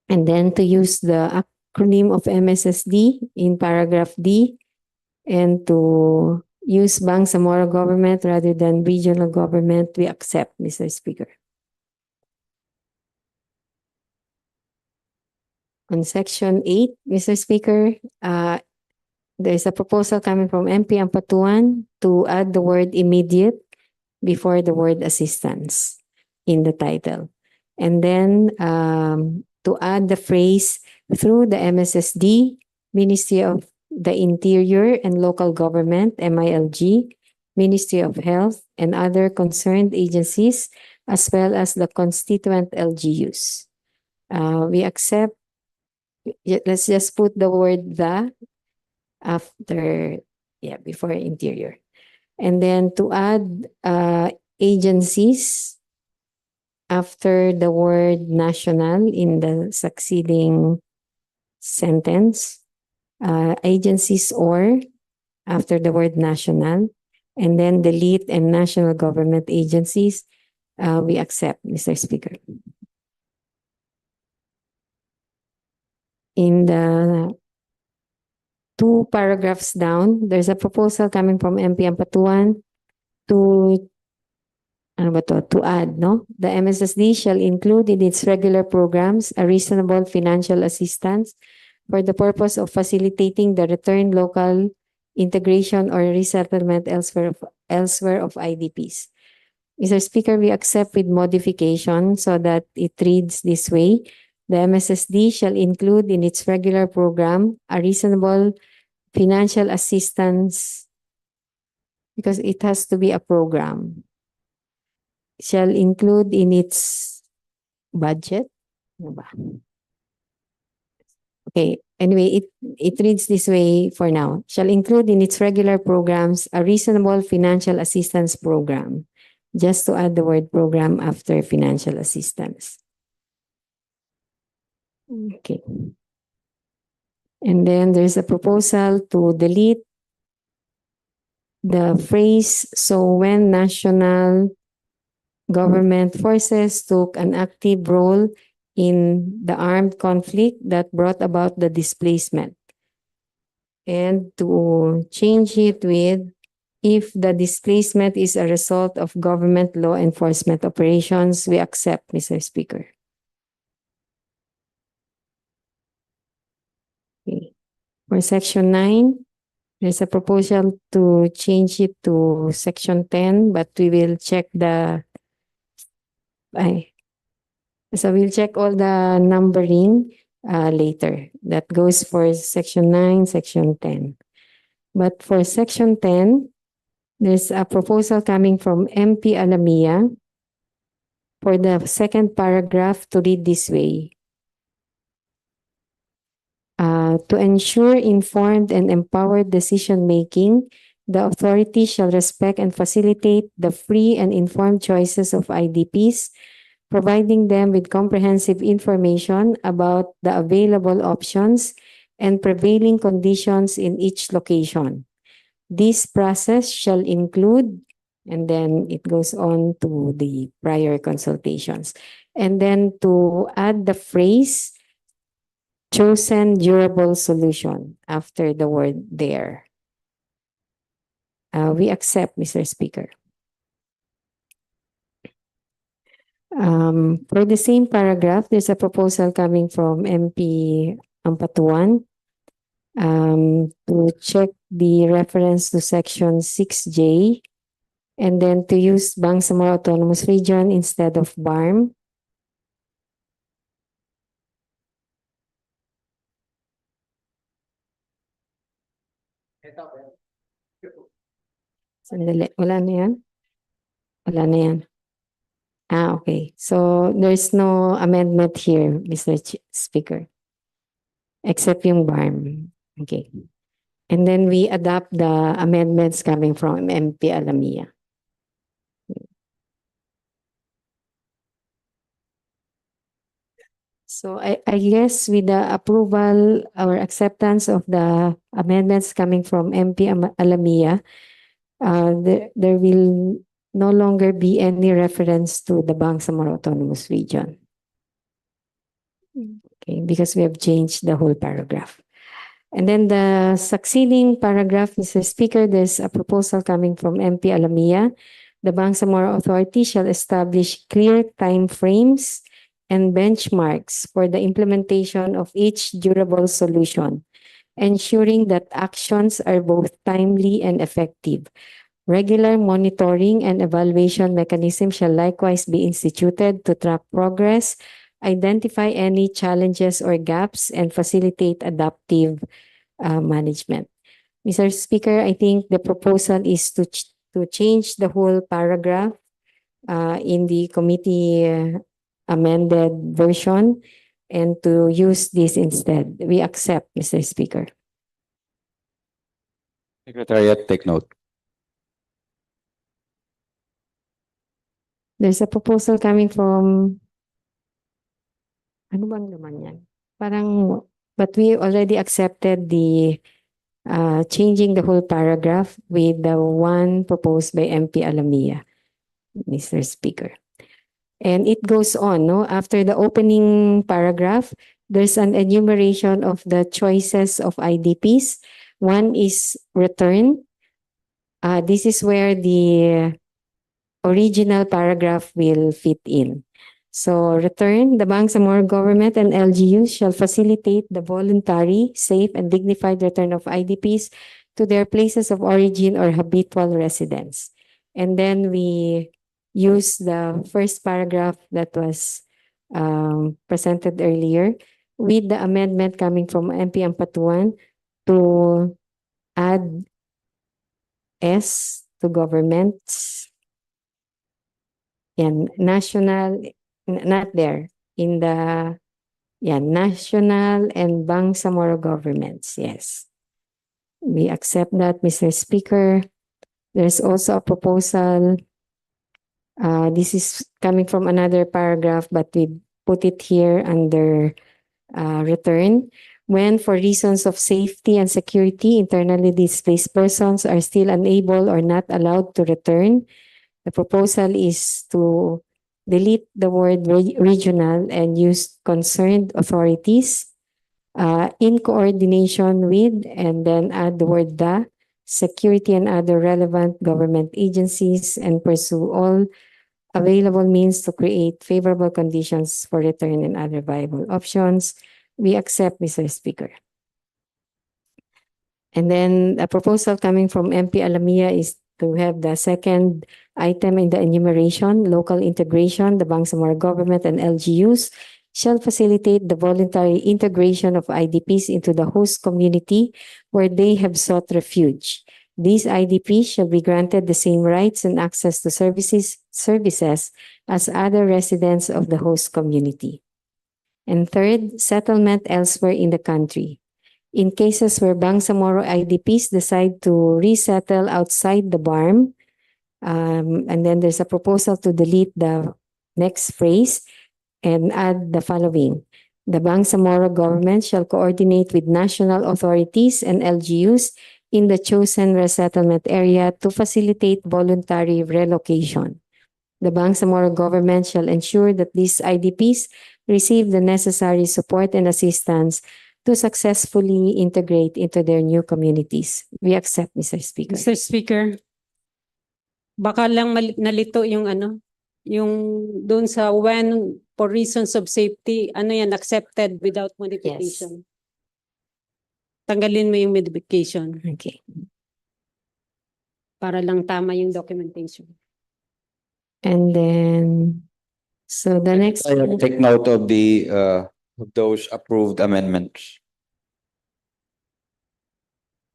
And then to use the acronym of MSSD in paragraph D and to use Bangsamoro government rather than regional government, we accept, Mr. Speaker. On Section 8, Mr. Speaker, there's a proposal coming from MP Ampatuan to add the word immediate before the word assistance in the title. And then to add the phrase through the MSSD, Ministry of the Interior and Local Government, MILG, Ministry of Health, and other concerned agencies, as well as the constituent LGUs. We accept. Let's just put the word the after, before interior. And then to add agencies after the word national in the succeeding sentence, agencies or after the word national, and then delete and national government agencies. We accept, Mr. Speaker. In the 2 paragraphs down, there's a proposal coming from MP Ampatuan to add, no? The MSSD shall include in its regular programs a reasonable financial assistance for the purpose of facilitating the return, local integration, or resettlement elsewhere of IDPs. Mr. Speaker, we accept with modification so that it reads this way. The MSSD shall include in its regular program a reasonable financial assistance, because it has to be a program, shall include in its budget. Okay, anyway, it reads this way for now. Shall include in its regular programs a reasonable financial assistance program. Just to add the word program after financial assistance. Okay. And then there's a proposal to delete the phrase, so when national government forces took an active role in the armed conflict that brought about the displacement. And to change it with, if the displacement is a result of government law enforcement operations, we accept, Mr. Speaker. Okay. For Section 9, there's a proposal to change it to Section 10, but we will check so we'll check all the numbering. later. That goes for section 9, section 10. But for section 10, there's a proposal coming from MP Alamia for the second paragraph to read this way. To ensure informed and empowered decision-making, the authority shall respect and facilitate the free and informed choices of IDPs, providing them with comprehensive information about the available options and prevailing conditions in each location. This process shall include, and then it goes on to the prior consultations. And then to add the phrase, chosen durable solution after the word there. We accept, Mr. Speaker. For the same paragraph, there's a proposal coming from MP Ampatuan to check the reference to section 6J and then to use Bangsamoro Autonomous Region instead of BARM. Sandali, wala na yan? Wala na yan. Okay. So there's no amendment here, Mr. Speaker, except yung BARM. Okay. And then we adopt the amendments coming from MP Alamia. So I guess with the approval or acceptance of the amendments coming from MP Alamia, there will no longer be any reference to the Bangsamoro Autonomous Region. Okay, because we have changed the whole paragraph. And then the succeeding paragraph, Mr. Speaker, there's a proposal coming from MP Alamia. The Bangsamoro Authority shall establish clear time frames and benchmarks for the implementation of each durable solution, ensuring that actions are both timely and effective. Regular monitoring and evaluation mechanisms shall likewise be instituted to track progress, identify any challenges or gaps, and facilitate adaptive management. Mr. Speaker, I think the proposal is to change the whole paragraph in the committee amended version and to use this instead. We accept, Mr. Speaker. Secretariat, take note. There's a proposal coming from, ano bang naman yan? Parang, but we already accepted the changing the whole paragraph with the one proposed by MP Alamia, Mr. Speaker. And it goes on, no? After the opening paragraph, there's an enumeration of the choices of IDPs. One is return. This is where the original paragraph will fit in. So return, the Bangsamoro government and LGUs shall facilitate the voluntary, safe, and dignified return of IDPs to their places of origin or habitual residence. And then we use the first paragraph that was presented earlier with the amendment coming from MP Ampatuan to add S to governments. And national, not there, in the national and Bangsamoro governments, yes. We accept that, Mr. Speaker. There's also a proposal. This is coming from another paragraph, but we put it here under return. When, for reasons of safety and security, internally displaced persons are still unable or not allowed to return, the proposal is to delete the word regional and use concerned authorities in coordination with, and then add the word the security and other relevant government agencies, and pursue all available means to create favorable conditions for return and other viable options. We accept, Mr. Speaker. And then a proposal coming from MP Alamia is to have the second item in the enumeration, local integration, the Bangsamoro government and LGUs shall facilitate the voluntary integration of IDPs into the host community where they have sought refuge. These IDPs shall be granted the same rights and access to services as other residents of the host community. And third, settlement elsewhere in the country. In cases where Bangsamoro IDPs decide to resettle outside the BARM, and then there's a proposal to delete the next phrase and add the following. The Bangsamoro government shall coordinate with national authorities and LGUs in the chosen resettlement area to facilitate voluntary relocation. The Bangsamoro government shall ensure that these IDPs receive the necessary support and assistance to successfully integrate into their new communities. We accept, Mr. Speaker. Mr. Speaker, baka lang nalito yung yung doon sa when for reasons of safety, yan, accepted without modification. Tanggalin mo yung modification Okay. para lang tama yung documentation. And then, so the next. Take note of the of those approved amendments.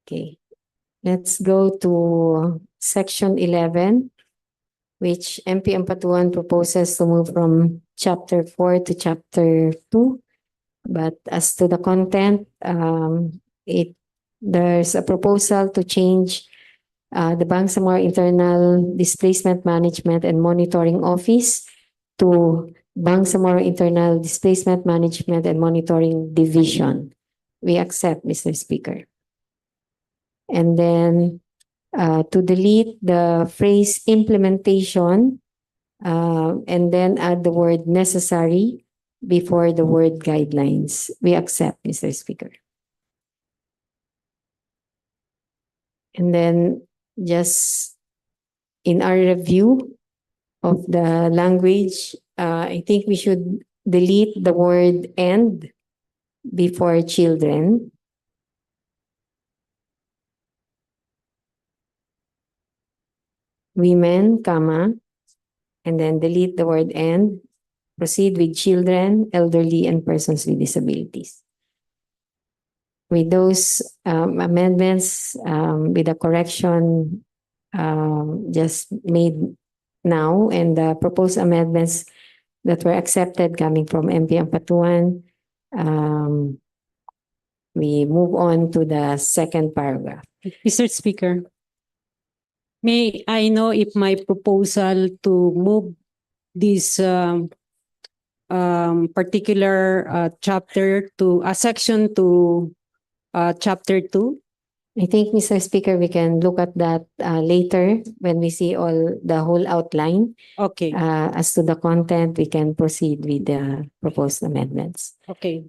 Okay. Let's go to section 11, which MP Ampatuan proposes to move from chapter 4 to chapter 2. But as to the content, there's a proposal to change the Bangsamoro Internal Displacement Management and Monitoring Office to Bangsamoro Internal Displacement Management and Monitoring Division. We accept, Mr. Speaker. And then to delete the phrase implementation and then add the word necessary before the word guidelines. We accept, Mr. Speaker. And then just in our review of the language, I think we should delete the word "and" before children. Women, comma, and then delete the word "and." Proceed with children, elderly, and persons with disabilities. With those amendments, with the correction just made now and the proposed amendments that were accepted coming from MP Ampatuan, we move on to the second paragraph. Mr. Speaker, may I know if my proposal to move this particular chapter to a section to chapter 2? I think, Mr. Speaker, we can look at that later when we see the whole outline. Okay, As to the content, we can proceed with the proposed amendments. okay.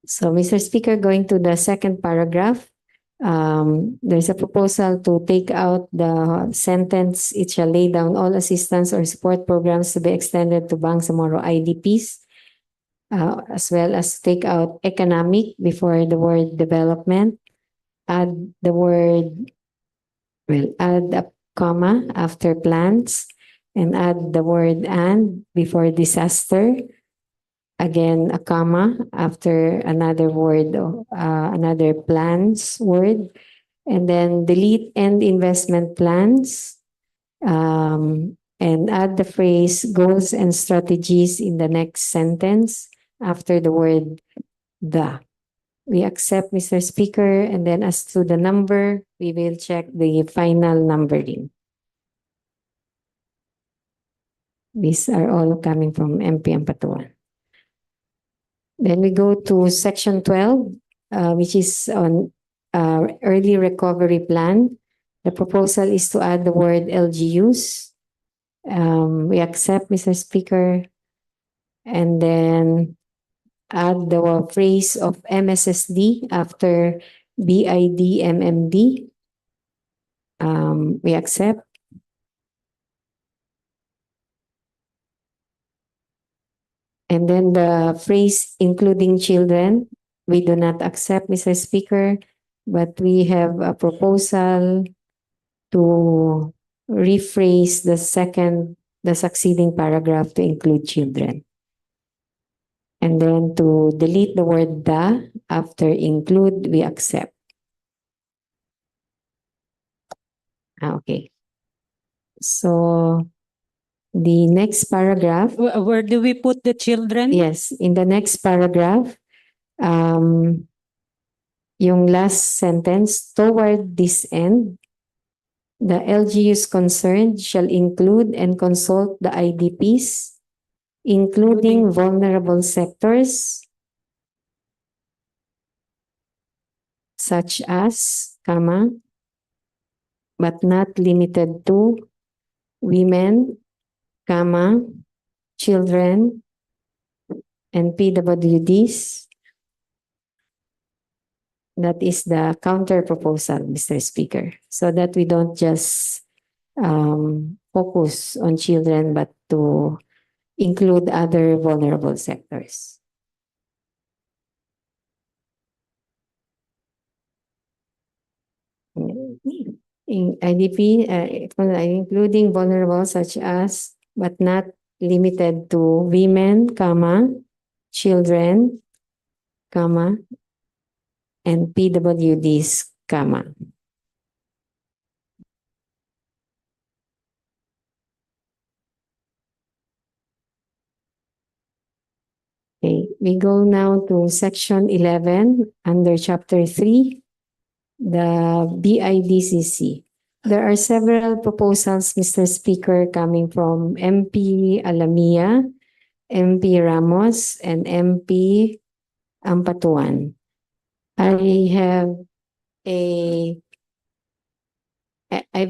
So, Mr. Speaker, going to the second paragraph, there's a proposal to take out the sentence, "It shall lay down all assistance or support programs to be extended to Bangsamoro IDPs," as well as take out economic before the word development. Add the word, add a comma after plans and add the word "and" before disaster. Again, a comma after another word, another plans word, and then delete "and investment plans," and add the phrase "goals and strategies" in the next sentence after the word "the." We accept, Mr. Speaker, and then as to the number, we will check the final numbering. These are all coming from MP Ampatuan. Then we go to section 12, which is on early recovery plan. The proposal is to add the word LGUs. We accept, Mr. Speaker. And then add the phrase of MSSD after BIDMMD. We accept. And then the phrase "including children," we do not accept, Mr. Speaker, but we have a proposal to rephrase the succeeding paragraph to include children. And then to delete the word the after include, we accept. Okay. So the next paragraph, Where do we put the children? yes, in the next paragraph, yung last sentence, toward this end, the LGUs concerned shall include and consult the IDPs, including vulnerable sectors such as, comma, but not limited to women, comma, children, and PWDs. That is the counter proposal, Mr. Speaker, so that we don't just focus on children, but to include other vulnerable sectors. In IDP, including vulnerable such as, but not limited to women, comma, children, comma, and PWDs, comma. Okay, we go now to section 11 under chapter 3, the BIDCC. There are several proposals, Mr. Speaker, coming from MP Alamia, MP Ramos, and MP Ampatuan. I've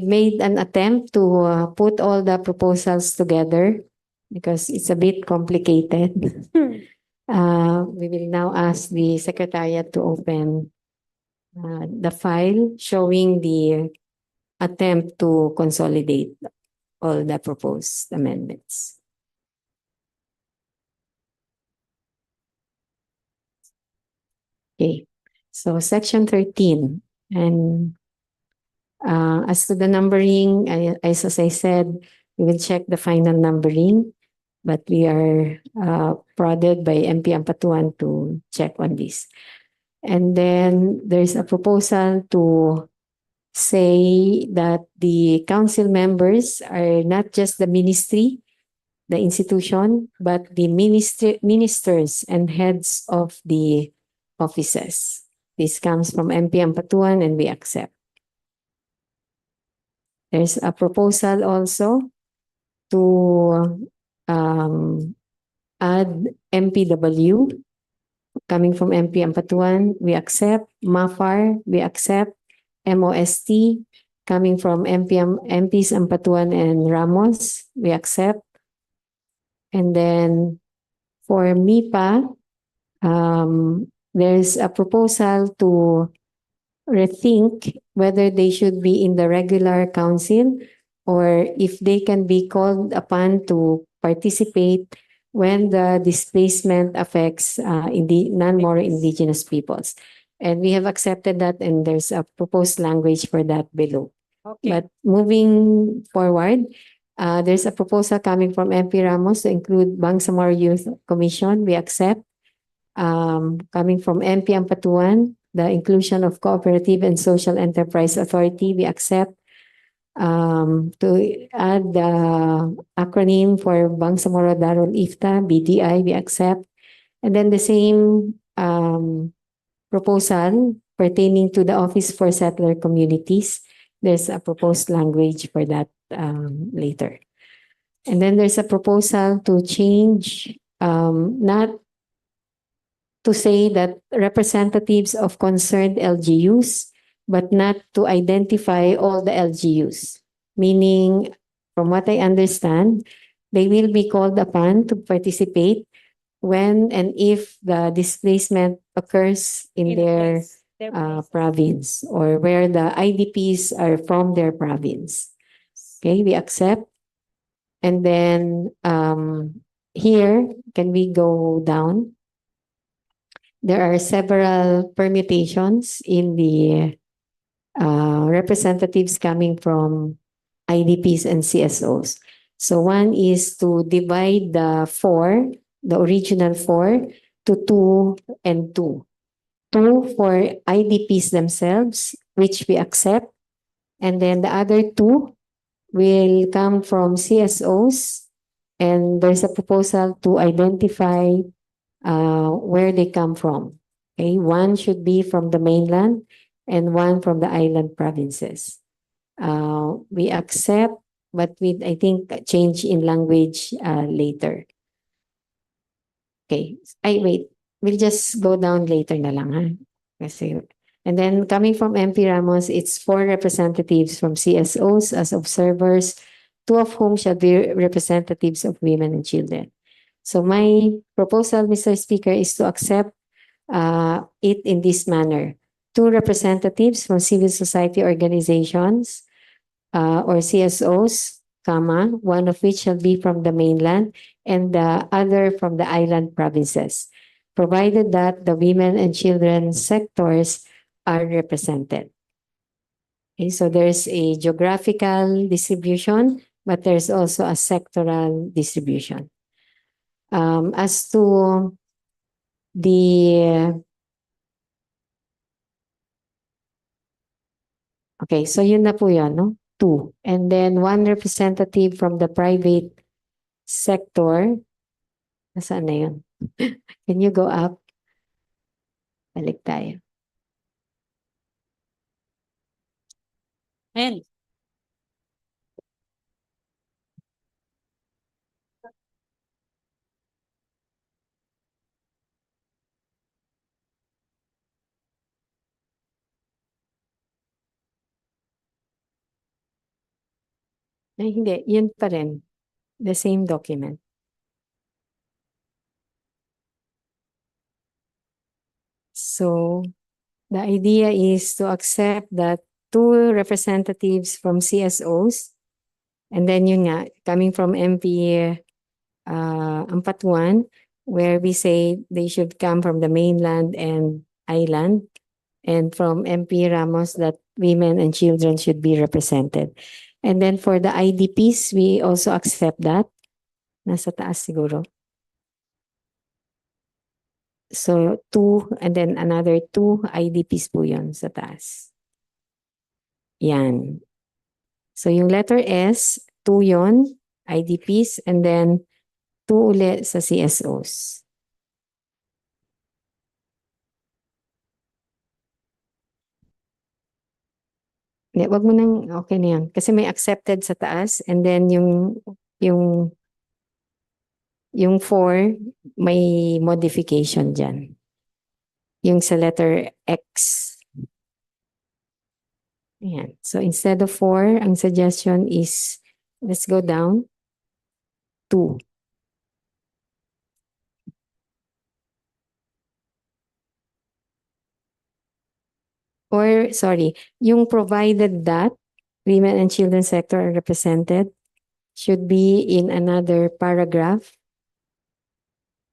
made an attempt to put all the proposals together because it's a bit complicated. We will now ask the Secretariat to open the file showing the attempt to consolidate all the proposed amendments. Okay, so section 13, and as to the numbering, as I said, we will check the final numbering, but we are prodded by MP Ampatuan to check on this. And then there's a proposal to say that the council members are not just the ministry, the institution, but the ministers and heads of the offices. This comes from MP Ampatuan and we accept. There's a proposal also to add MPW coming from MP Ampatuan, we accept. MAFAR, we accept. MOST coming from MPs Ampatuan and Ramos, we accept. And then for MIPA, there's a proposal to rethink whether they should be in the regular council or if they can be called upon to participate when the displacement affects non-Moro indigenous peoples. And we have accepted that, and there's a proposed language for that below. Okay. But moving forward, there's a proposal coming from MP Ramos to include Bangsamoro Youth Commission. We accept. Coming from MP Ampatuan, the inclusion of Cooperative and Social Enterprise Authority, we accept. To add the acronym for Bangsamoro Darul Ifta, BDI, we accept. And then the same proposal pertaining to the Office for Settler Communities, there's a proposed language for that later. And then there's a proposal to change, not to say that representatives of concerned LGUs, but not to identify all the LGUs. Meaning, from what I understand, they will be called upon to participate when and if the displacement occurs in their province or where the IDPs are from their province. Okay, we accept. And then here, can we go down? There are several permutations in the representatives coming from IDPs and CSOs. So one is to divide the original four to 2 and 2. 2 for IDPs themselves, which we accept. And then the other 2 will come from CSOs. And there's a proposal to identify where they come from. Okay, 1 should be from the mainland and 1 from the island provinces. We accept, but with, I think, a change in language later. Okay, wait. We'll just go down later na lang, ha? Kasi, and then coming from MP Ramos, it's 4 representatives from CSOs as observers, 2 of whom shall be representatives of women and children. So my proposal, Mr. Speaker, is to accept it in this manner. 2 representatives from civil society organizations or CSOs, 1 of which shall be from the mainland and the other from the island provinces, provided that the women and children sectors are represented. Okay, so there's a geographical distribution, but there's also a sectoral distribution. As to the okay, so yun na po yun, no? 2. And then 1 representative from the private sector. Nasaan na yun? Can you go up? Balik tayo. And Ay, hindi. Yun pa rin. The same document. So, the idea is to accept that 2 representatives from CSOs, and then yun nga, coming from MP Ampatuan, where we say they should come from the mainland and island, and from MP Ramos that women and children should be represented. And then for the IDPs, we also accept that. Nasa taas siguro. So 2 and then another 2 IDPs po yun sa taas. Yan. So yung letter S, 2 yun, IDPs, and then 2 ulit sa CSOs. Hindi, wag mo nang, okay na yan. Kasi may accepted sa taas, and then yung 4, may modification dyan. Yung sa letter X. Ayan. So instead of 4, ang suggestion is, let's go down, 2. Or, sorry, yung provided that women and children sector are represented should be in another paragraph.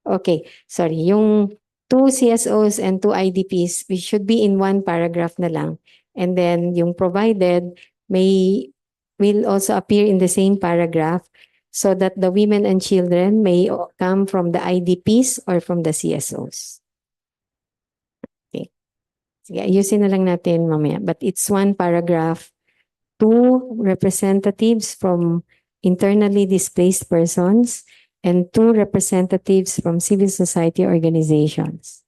Okay, sorry, yung 2 CSOs and 2 IDPs, we should be in 1 paragraph na lang. And then yung provided will also appear in the same paragraph so that the women and children may come from the IDPs or from the CSOs. Okay. Sige, ayusin na lang natin mamaya. But it's 1 paragraph, 2 representatives from internally displaced persons and 2 representatives from civil society organizations,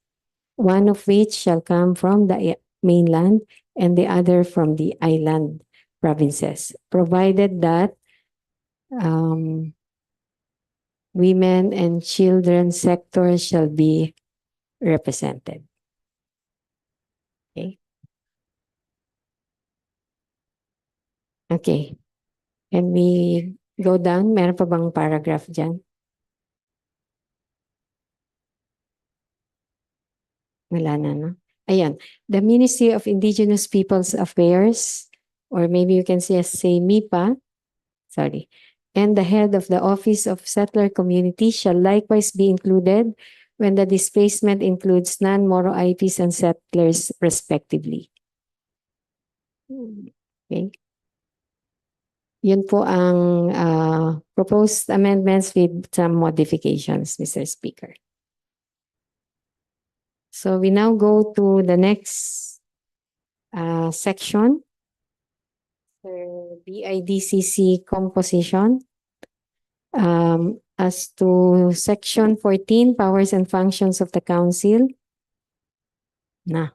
1 of which shall come from the mainland and the other from the island provinces, provided that women and children sectors shall be represented. Okay. Okay. Can we go down? Meron pa bang paragraph dyan? Wala na, no? Ayan. The Ministry of Indigenous Peoples Affairs, or maybe you can say MIPA, sorry, and the head of the Office of Settler Community shall likewise be included when the displacement includes non-Moro IPs and settlers respectively. Okay. Yun po ang proposed amendments with some modifications, Mr. Speaker. So we now go to the next section. BIDCC composition. As to section 14, powers and functions of the council. Nga.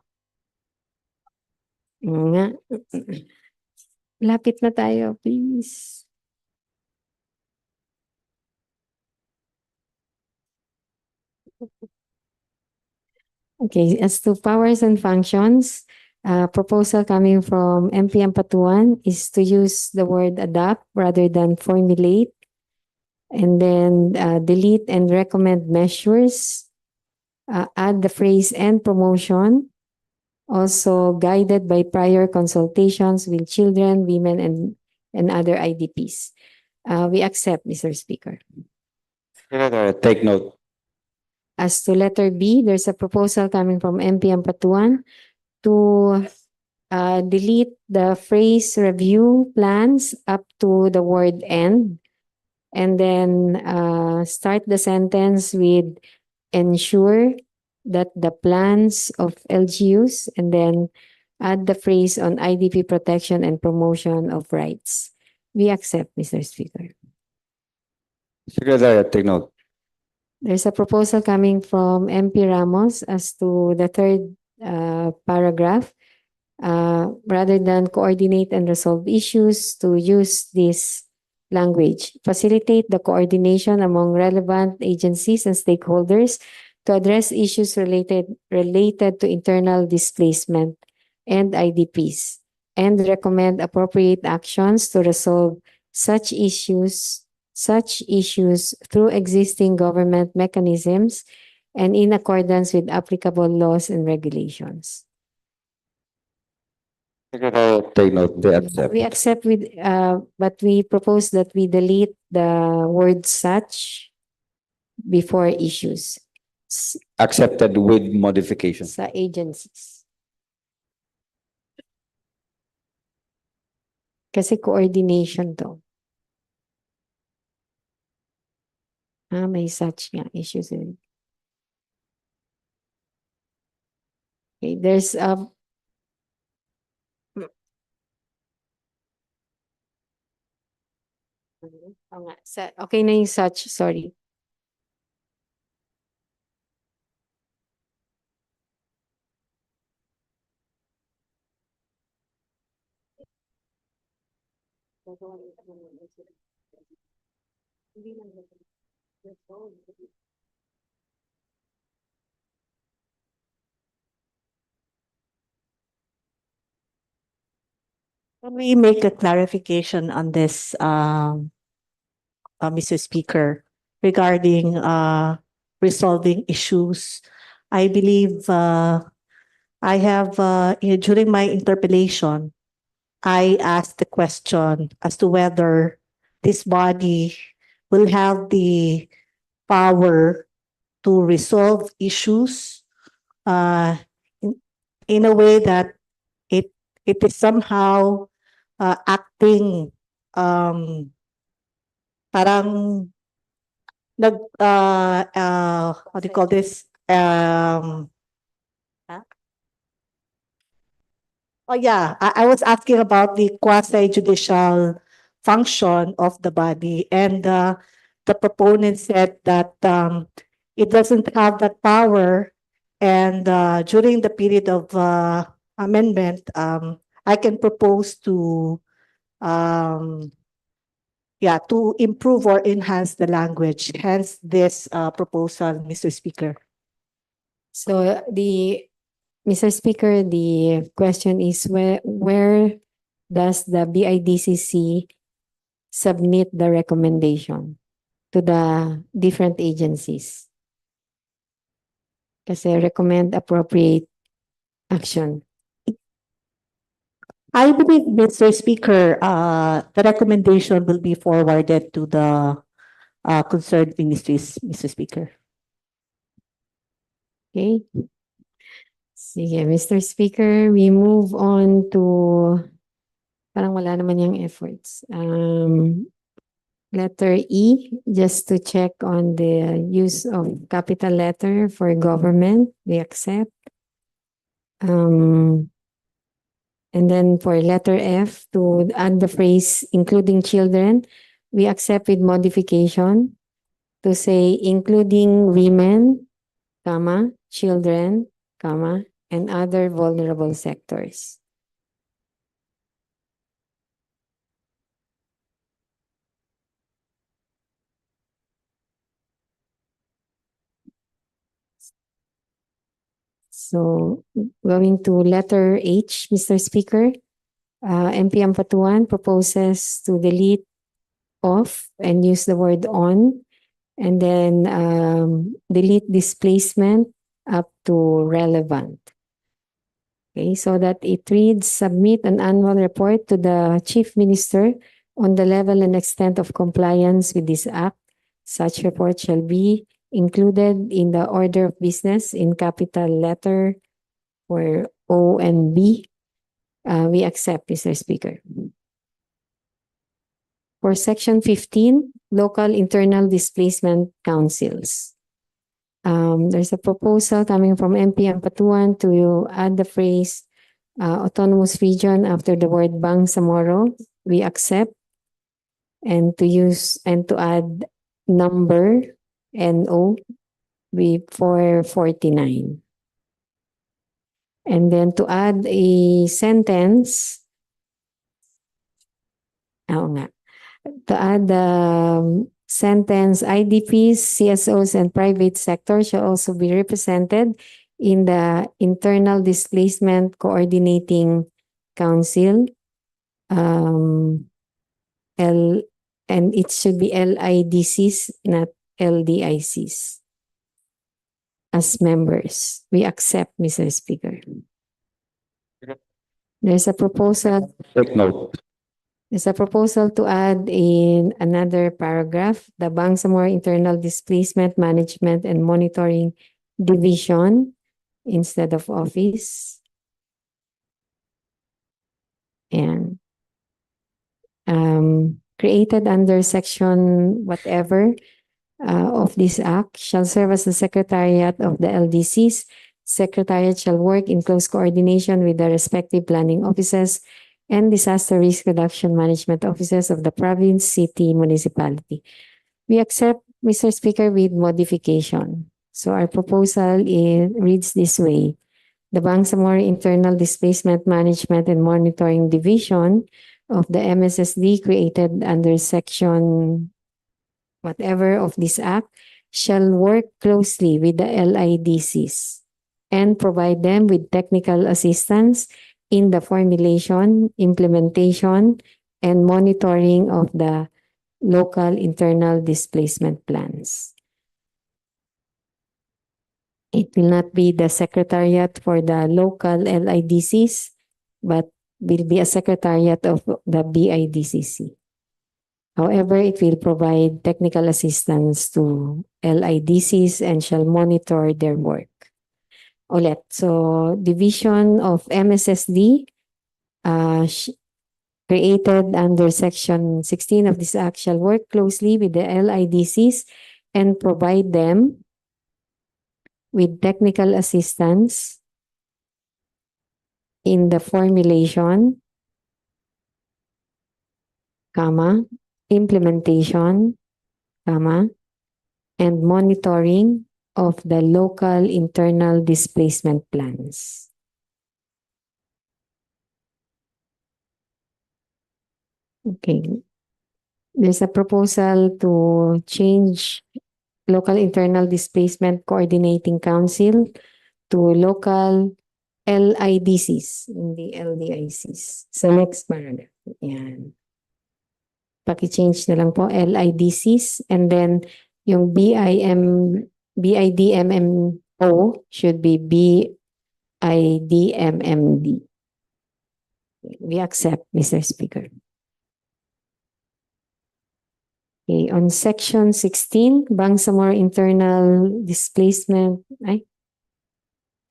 Lapit na tayo, please. Okay, as to powers and functions, proposal coming from MP Ampatuan is to use the word adopt rather than formulate. And then delete and recommend measures. Add the phrase and promotion. Also guided by prior consultations with children, women, and other IDPs. We accept, Mr. Speaker. Secretary, take note. As to letter B, there's a proposal coming from MP Ampatuan to delete the phrase review plans up to the word end, and then start the sentence with ensure that the plans of LGUs, and then add the phrase on IDP protection and promotion of rights. We accept, Mr. Speaker. Secretary, take note. There's a proposal coming from MP Ramos as to the third paragraph. Rather than coordinate and resolve issues, to use this language. Facilitate the coordination among relevant agencies and stakeholders to address issues related to internal displacement and IDPs, and recommend appropriate actions to resolve such issues through existing government mechanisms and in accordance with applicable laws and regulations. Secretary, take note. We accept. We accept with, but we propose that we delete the word such before issues Accepted with modification. sa agencies. Kasi coordination to. May such nga issues. Okay, there's a okay na yung such, sorry. Can we make a clarification on this, Mr. Speaker, regarding resolving issues? I believe I have, during my interpellation, I asked the question as to whether this body will have the power to resolve issues in a way that it is somehow acting parang what do you call this? Oh yeah, I was asking about the quasi-judicial function of the body, and the proponent said that it doesn't have that power, and during the period of amendment, I can propose to to improve or enhance the language, hence this proposal, Mr. Speaker. So Mr. Speaker, the question is where does the BIDCC submit the recommendation to the different agencies? Kasi recommend appropriate action. I believe, Mr. Speaker, the recommendation will be forwarded to the concerned ministries, Mr. Speaker. Okay. Sige, Mr. Speaker, we move on to parang wala naman yung efforts. Letter E, just to check on the use of capital letter for government, we accept. And then for letter F, to add the phrase including children, we accept with modification to say including women, comma, children, comma, and other vulnerable sectors. So going to letter H, Mr. Speaker, MP Ampatuan proposes to delete off and use the word on, and then delete displacement up to relevant. Okay, so that it reads, submit an annual report to the Chief Minister on the level and extent of compliance with this act. Such report shall be included in the order of business in capital letter for O and B. We accept, Mr. Speaker. For section 15, local internal displacement councils. There's a proposal coming from MP Ampatuan to add the phrase autonomous region after the word Bangsamoro. We accept, and to use and to add number NO for 49. And then to add a sentence, to add the sentence, IDPs, CSOs, and private sector shall also be represented in the Internal Displacement Coordinating Council. And it should be LIDCs, not LDICs, as members. We accept, Mr. Speaker. There's a proposal. Take note. There's a proposal to add in another paragraph, the Bangsamoro Internal Displacement Management and Monitoring Division instead of office. And created under section whatever of this act shall serve as the secretariat of the LDCs. Secretariat shall work in close coordination with the respective planning offices and disaster risk reduction management offices of the province, city, municipality. We accept, Mr. Speaker, with modification. So our proposal reads this way. The Bangsamoro Internal Displacement Management and Monitoring Division of the MSSD created under section whatever of this act shall work closely with the LIDCs and provide them with technical assistance in the formulation, implementation, and monitoring of the local internal displacement plans. It will not be the secretariat for the local LIDCs, but will be a secretariat of the BIDCC. However, it will provide technical assistance to LIDCs and shall monitor their work. Ulit, so division of MSSD created under section 16 of this act shall work closely with the LIDCs and provide them with technical assistance in the formulation, implementation, and monitoring of the local internal displacement plans. Okay. There's a proposal to change Local Internal Displacement Coordinating Council to local LIDCs, hindi LDICs. Sa next paragraph. Yan. Paki-change na lang po, LIDCs, and then yung BIDMMO should be BIDMMD. We accept, Mr. Speaker. Okay, on section 16, Bangsamoro Internal Displacement, ito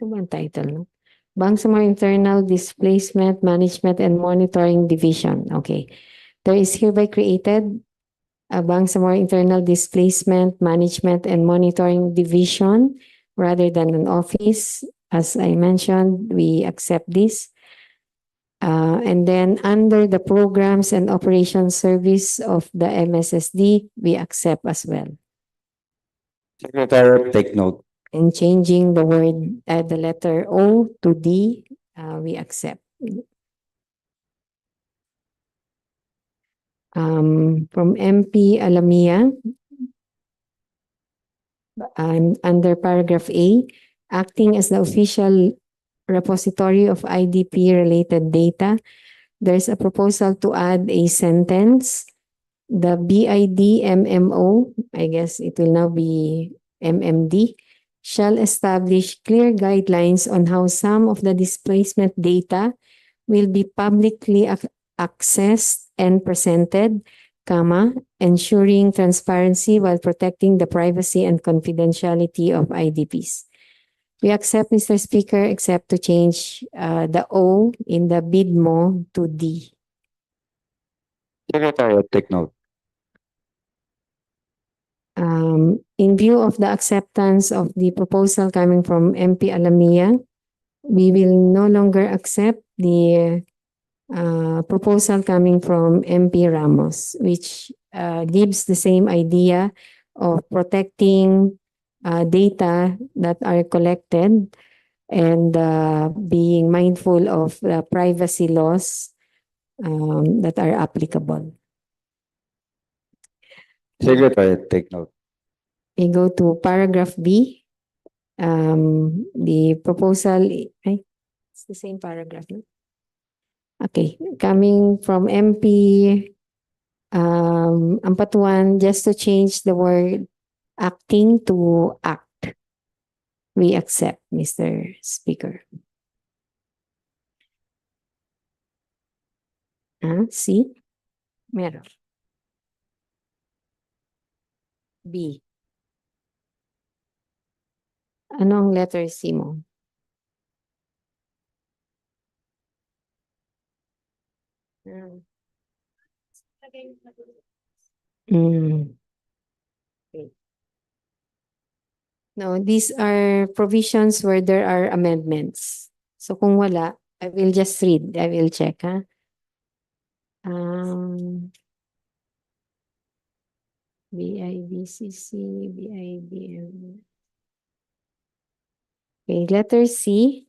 ba ang title, no? Bangsamoro Internal Displacement Management and Monitoring Division. Okay. There is hereby created a Bangsamoro Internal Displacement Management and Monitoring Division rather than an office. As I mentioned, we accept this. And then under the programs and operations service of the MSSD, we accept as well. Secretary, take note. And changing the word, the letter O to D, we accept. From MP Alamia, under paragraph A, acting as the official repository of IDP related data, there's a proposal to add a sentence. The BID MMO, I guess it will now be MMD, shall establish clear guidelines on how some of the displacement data will be publicly accessed and presented, ensuring transparency while protecting the privacy and confidentiality of IDPs. We accept, Mr. Speaker, except to change the O in the BIDMO to D. Secretary, take note. In view of the acceptance of the proposal coming from MP Alamia, we will no longer accept the proposal coming from MP Ramos, which gives the same idea of protecting data that are collected and being mindful of the privacy laws that are applicable. Secretary, take note. We go to paragraph B. The proposal, it's the same paragraph. No? Okay, coming from MP Ampatuan, just to change the word acting to act. We accept, Mr. Speaker. C? Meron. B. Ano ang letter C mo? Okay. No, these are provisions where there are amendments. So kung wala, I will just read. I will check, ha? BIDCC, BIDM. Okay, letter C.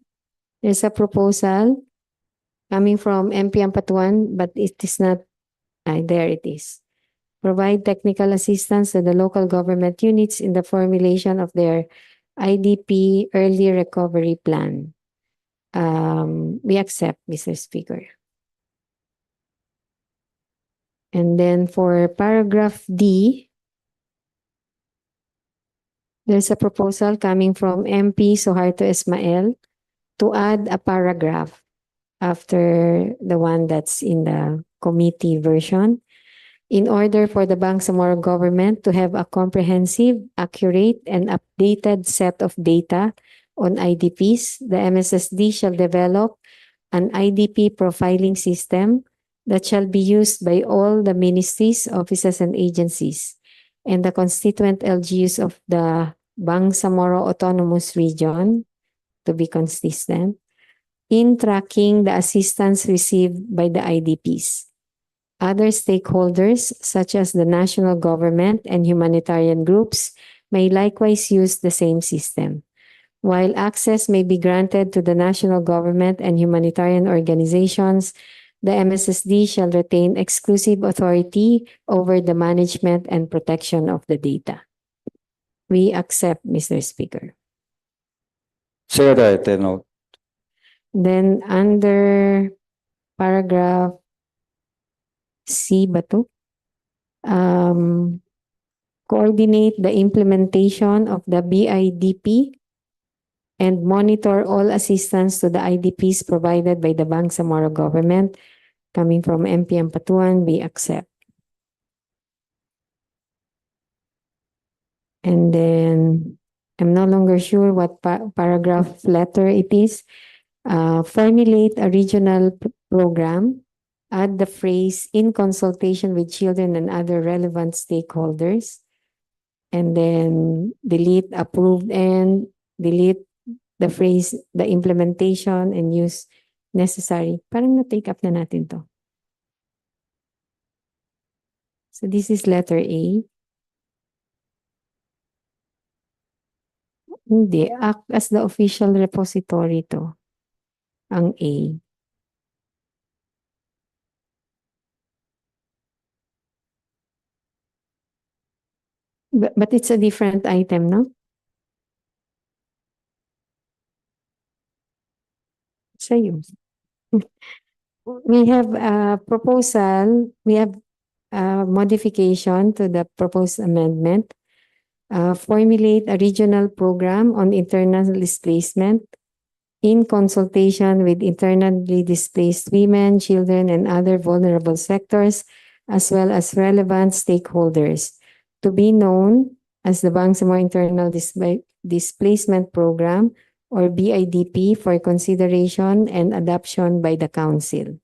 There's a proposal coming from MP Ampatuan, but it is not, there it is. Provide technical assistance to the local government units in the formulation of their IDP early recovery plan. We accept, Mr. Speaker. And then for paragraph D, there's a proposal coming from MP Suharto Ismael to add a paragraph after the one that's in the committee version. In order for the Bangsamoro government to have a comprehensive, accurate, and updated set of data on IDPs, the MSSD shall develop an IDP profiling system that shall be used by all the ministries, offices, and agencies, and the constituent LGUs of the Bangsamoro Autonomous Region, to be consistent, in tracking the assistance received by the IDPs. Other stakeholders, such as the national government and humanitarian groups, may likewise use the same system. While access may be granted to the national government and humanitarian organizations, the MSSD shall retain exclusive authority over the management and protection of the data. We accept, Mr. Speaker. Secretary, take note. Then under paragraph C ba to? Coordinate the implementation of the BIDP and monitor all assistance to the IDPs provided by the Bangsamoro government. Coming from MP Ampatuan, we accept. And then I'm no longer sure what paragraph letter it is. Formulate a regional program add the phrase "in consultation with children and other relevant stakeholders," and then delete approved and delete the phrase "the implementation and use necessary." Parang na-take up na natin to. So this is letter A. Hindi, act as the official repository to. Ang A. But it's a different item, no? Sa'yo. We have a proposal, we have a modification to the proposed amendment. Formulate a regional program on internal displacement in consultation with internally displaced women, children, and other vulnerable sectors, as well as relevant stakeholders, to be known as the Bangsamoro Internal Displacement Program, or BIDP, for consideration and adoption by the Council.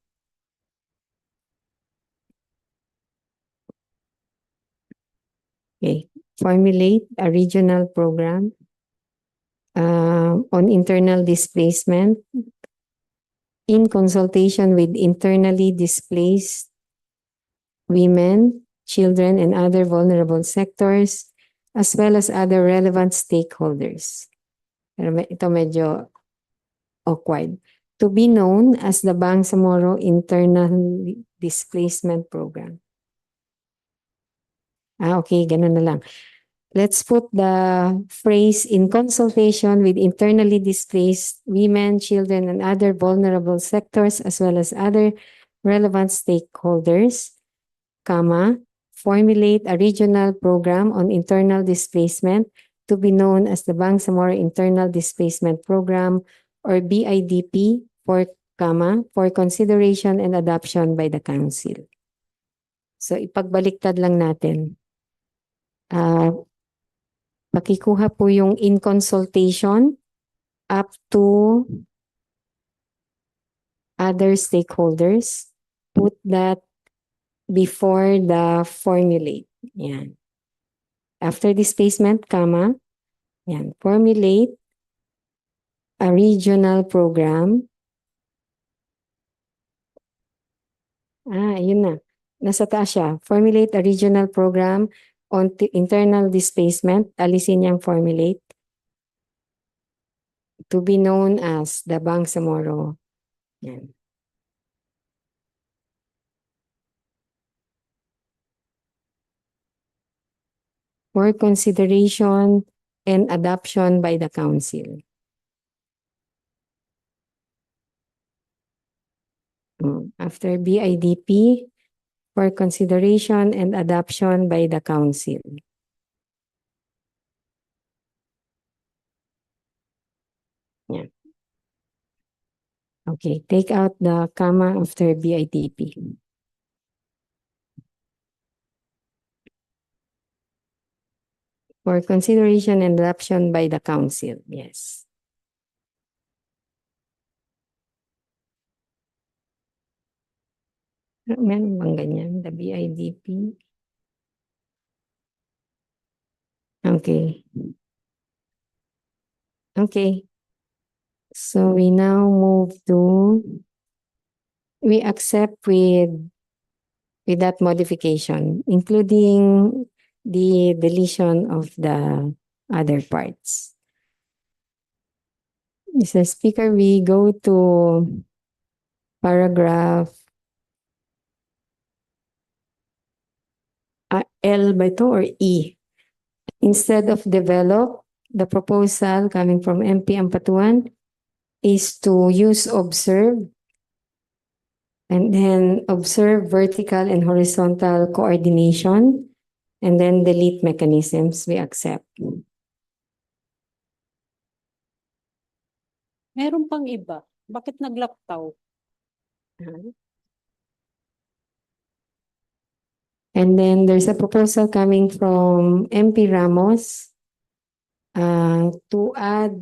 Okay, formulate a regional program on internal displacement in consultation with internally displaced women, children, and other vulnerable sectors, as well as other relevant stakeholders. Pero ito medyo awkward. To be known as the Bangsamoro Internal Displacement Program. Okay, ganun na lang. Let's put the phrase "in consultation with internally displaced women, children, and other vulnerable sectors, as well as other relevant stakeholders, comma, formulate a regional program on internal displacement to be known as the Bangsamoro Internal Displacement Program, or BIDP, for consideration and adoption by the Council." So ipagbaliktad lang natin. Pakikuha po yung "in consultation" up to other stakeholders. Put that before the formulate. Yan. After displacement, comma. Yan. Formulate a regional program. Yun na. Nasa taas siya. Formulate a regional program on internal displacement. Alisin niyang formulate. To be known as the Bangsamoro. Yan. For consideration and adoption by the Council. After BIDP, for consideration and adoption by the Council. Yeah. Okay, take out the comma after BIDP. For consideration and adoption by the Council. Yes. Meron bang ganyan? The BIDP? Okay. Okay. So we now move to, we accept with that modification, including the deletion of the other parts. Mr. Speaker, we go to paragraph L by to or E. Instead of develop, the proposal coming from MP Ampatuan is to use observe, and then observe vertical and horizontal coordination, and then delete mechanisms. We accept. Meron pang iba. Bakit naglaptaw? And then there's a proposal coming from MP Ramos to add,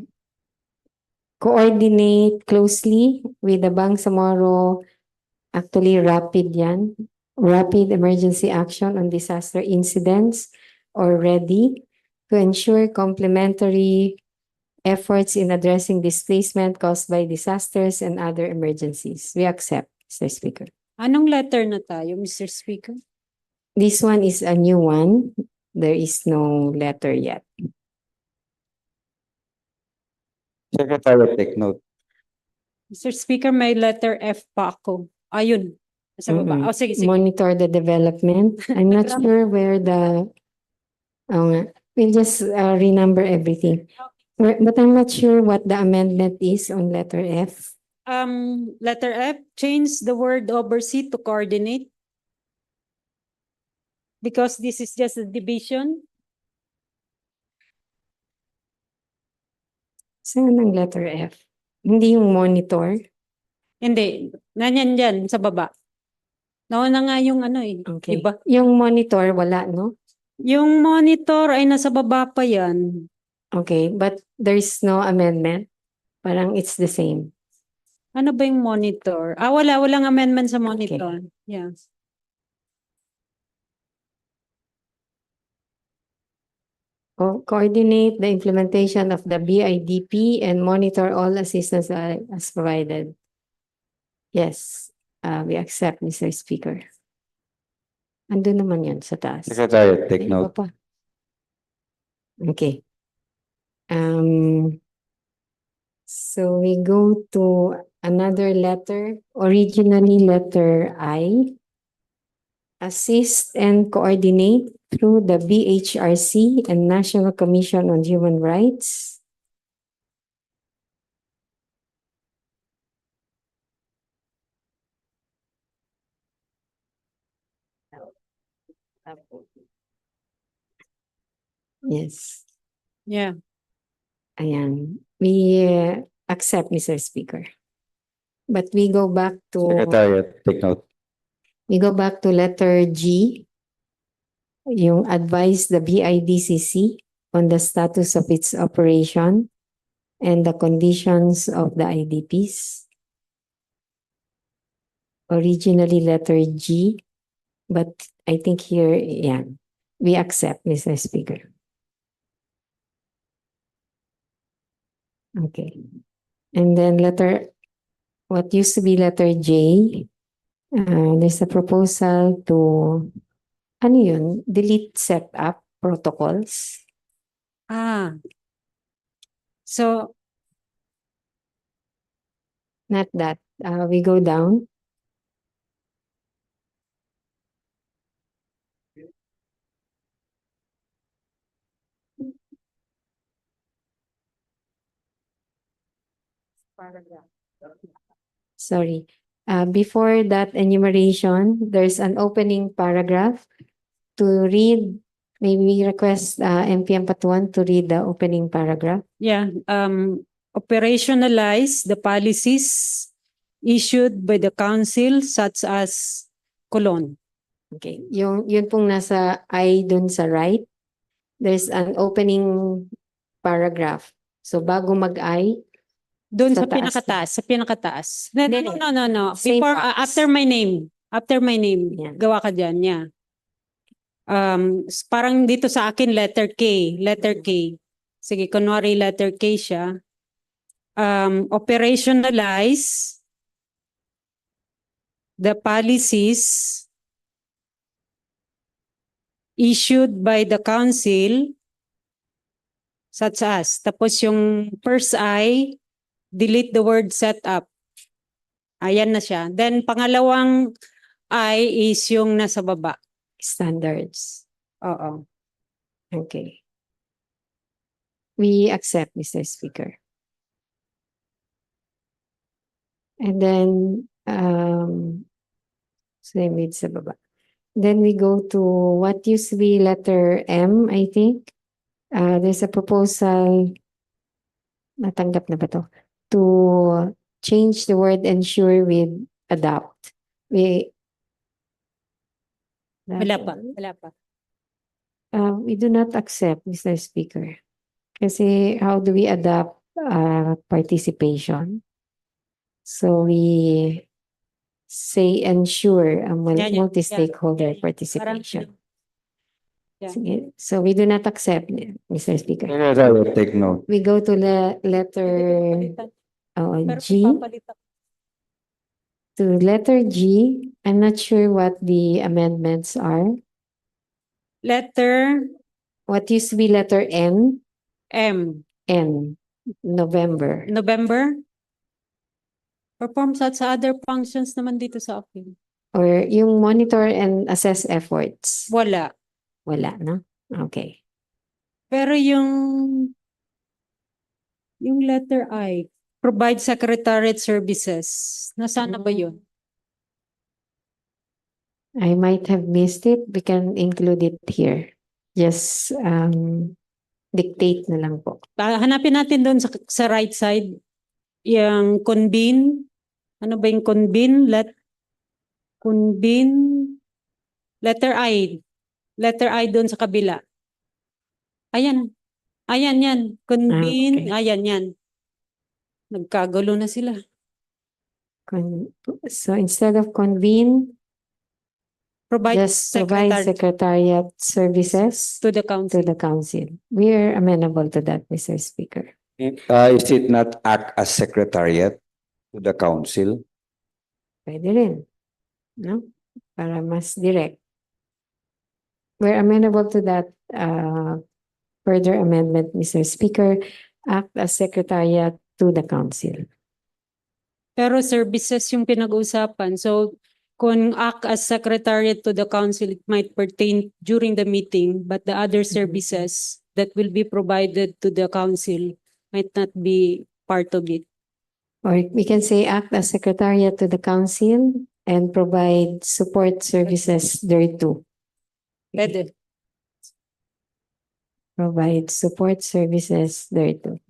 coordinate closely with the Bangsamoro Actually, rapid yan. Rapid emergency action on disaster incidents or ready to ensure complementary efforts in addressing displacement caused by disasters and other emergencies. We accept, Mr. Speaker. Anong letter na tayo, Mr. Speaker? This one is a new one. There is no letter yet. Secretary, take note. Mr. Speaker, may letter F pa ako. Ayun. Sa baba. Mm-mm. Oh, sige, sige. Monitor the development. I'm not sure where the, we'll just renumber everything. But I'm not sure what the amendment is on letter F. Letter F, change the word oversee to coordinate. Because this is just a division. Saan ang letter F? Hindi yung monitor. Hindi. Nanyan dyan sa baba. Nauna nga yung ano eh. Okay. Diba? Yung monitor, wala, no? Yung monitor ay nasa baba pa yan. Okay, but there's no amendment. Parang it's the same. Ano ba yung monitor? Wala. Walang amendment sa monitor. Yeah. Coordinate the implementation of the BIDP and monitor all assistance as provided. Yes, we accept, Mr. Speaker. Andun naman yun sa taas. Secretary, take Ay, iba note. pa. Okay. So we go to another letter, originally letter I. Assist and coordinate through the BHRC and National Commission on Human Rights. Yes. Yeah. Ayan. We accept, Mr. Speaker. But we go back to Secretary, take note. we go back to letter G. Yung advise the BIDCC on the status of its operation and the conditions of the IDPs. Originally letter G, but I think here, yeah, we accept, Mr. Speaker. Okay. And then what used to be letter J, there's a proposal to, ano yun, delete setup protocols. So, Not that. We go down. Sorry. Before that enumeration, there's an opening paragraph to read. Maybe we request MP Ampatuan to read the opening paragraph. yeah, operationalize the policies issued by the council such as colon. Okay. Yun pong nasa I dun sa right. There's an opening paragraph. So bago mag-I, Doon Sa sa taas. pinakataas, sa pinakataas. Hindi, No. Same Before, box. after my name. After my name. Yan. Gawa ka dyan, yeah. Parang dito sa akin, letter K. Letter K. Sige, kunwari letter K siya. Operationalize the policies issued by the council such as. Tapos yung first I, delete the word setup. Ayan na siya. Then pangalawang I is yung nasa baba. standards. Oo. Okay. We accept, Mr. Speaker. And then, same with sa baba. Then we go to what used to be letter M, I think. There's a proposal, natanggap na ba to? To change the word ensure with adopt. Wala pa. We do not accept, Mr. Speaker. Kasi how do we adopt participation? So we say ensure Yan, yan. multi-stakeholder Yeah. participation. Yeah. Sige. So we do not accept, Mr. Speaker. Yes, I will take note. We go to the letter Pero G. papalitan. To letter G, I'm not sure what the amendments are. Letter What used to be letter M, November. November. Performs at sa other functions naman dito sa akin. Or yung monitor and assess efforts. Wala. Wala, no? Okay. Pero yung letter I, provide secretariat services. Nasaan na ba yun? I might have missed it. We can include it here. Just dictate na lang po. Hanapin natin doon sa right side. Yung convene. Ano ba yung convene? Convene. Letter I. Letter I doon sa kabila. Ayan. Ayan yan. Convene. Okay. Ayan yan. Nagkagulo na sila. So instead of convene, Provide just provide secretariat services to the to council. the council. We are amenable to that, Mr. Speaker. Is it not act as secretariat to the council? Pwede rin. No? Para mas direct. We're amenable to that further amendment, Mr. Speaker. Act as secretariat to the council. Pero services yung pinag-uusapan. So, kung act as secretariat to the council, it might pertain during the meeting, but the other services that will be provided to the council might not be part of it. Or we can say act as secretariat to the council and provide support services thereto. Pwede. Provide support services thereto.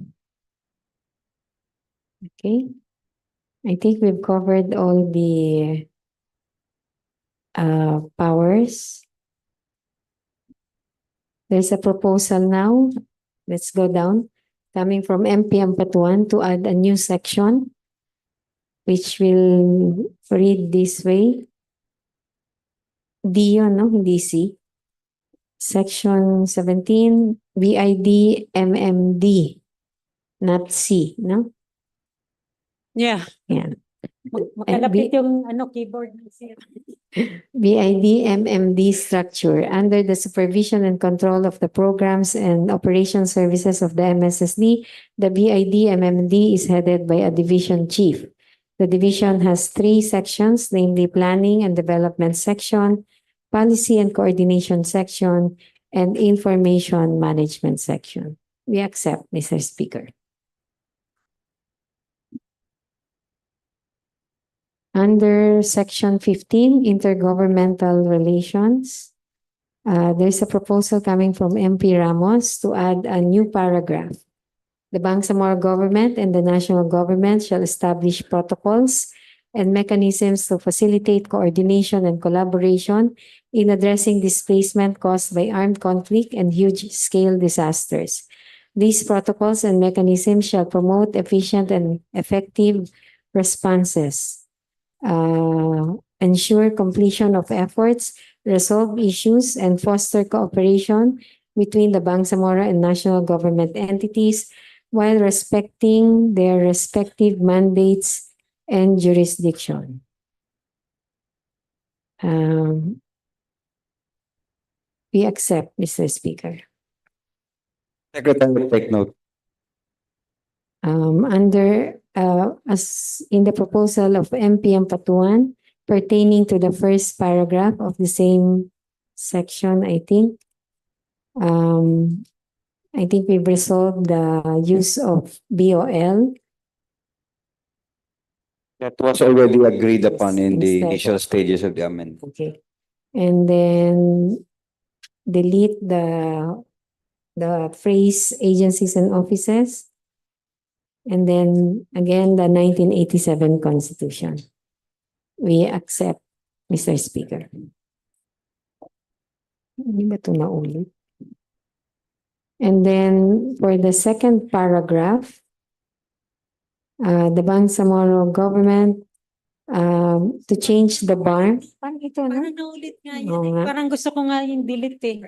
Okay. I think we've covered all the powers. There's a proposal now. Let's go down. Coming from MP Ampatuan to add a new section, which will read this way. D yun, no? Hindi C. Section 17, BID, MMD, not C, no? Yeah. Yan. Makalapit yung keyboard. BID MMD structure under the supervision and control of the programs and operation services of the MSSD. The BID MMD is headed by a division chief. The division has 3 sections, namely planning and development section, policy and coordination section, and information management section. We accept, Mr. Speaker. Under section 15, intergovernmental relations, there's a proposal coming from MP Ramos to add a new paragraph. The Bangsamoro government and the national government shall establish protocols and mechanisms to facilitate coordination and collaboration in addressing displacement caused by armed conflict and huge-scale disasters. These protocols and mechanisms shall promote efficient and effective responses, ensure completion of efforts, resolve issues, and foster cooperation between the Bangsamoro and national government entities while respecting their respective mandates and jurisdiction. We accept, Mr. Speaker. Secretary, take note. Under as in the proposal of MP Ampatuan pertaining to the first paragraph of the same section, I think we've resolved the use of BOL. That was already agreed upon in the Instead initial of- stages of the amendment. Okay. And then delete the phrase agencies and offices. And then again, the 1987 Constitution. We accept, Mr. Speaker. Hindi ba ito naulit? And then for the second paragraph, the Bangsamoro government To change the barn. Parang ito, no? Parang naulit nga Oo yan. nga. Parang gusto ko nga yung delete eh.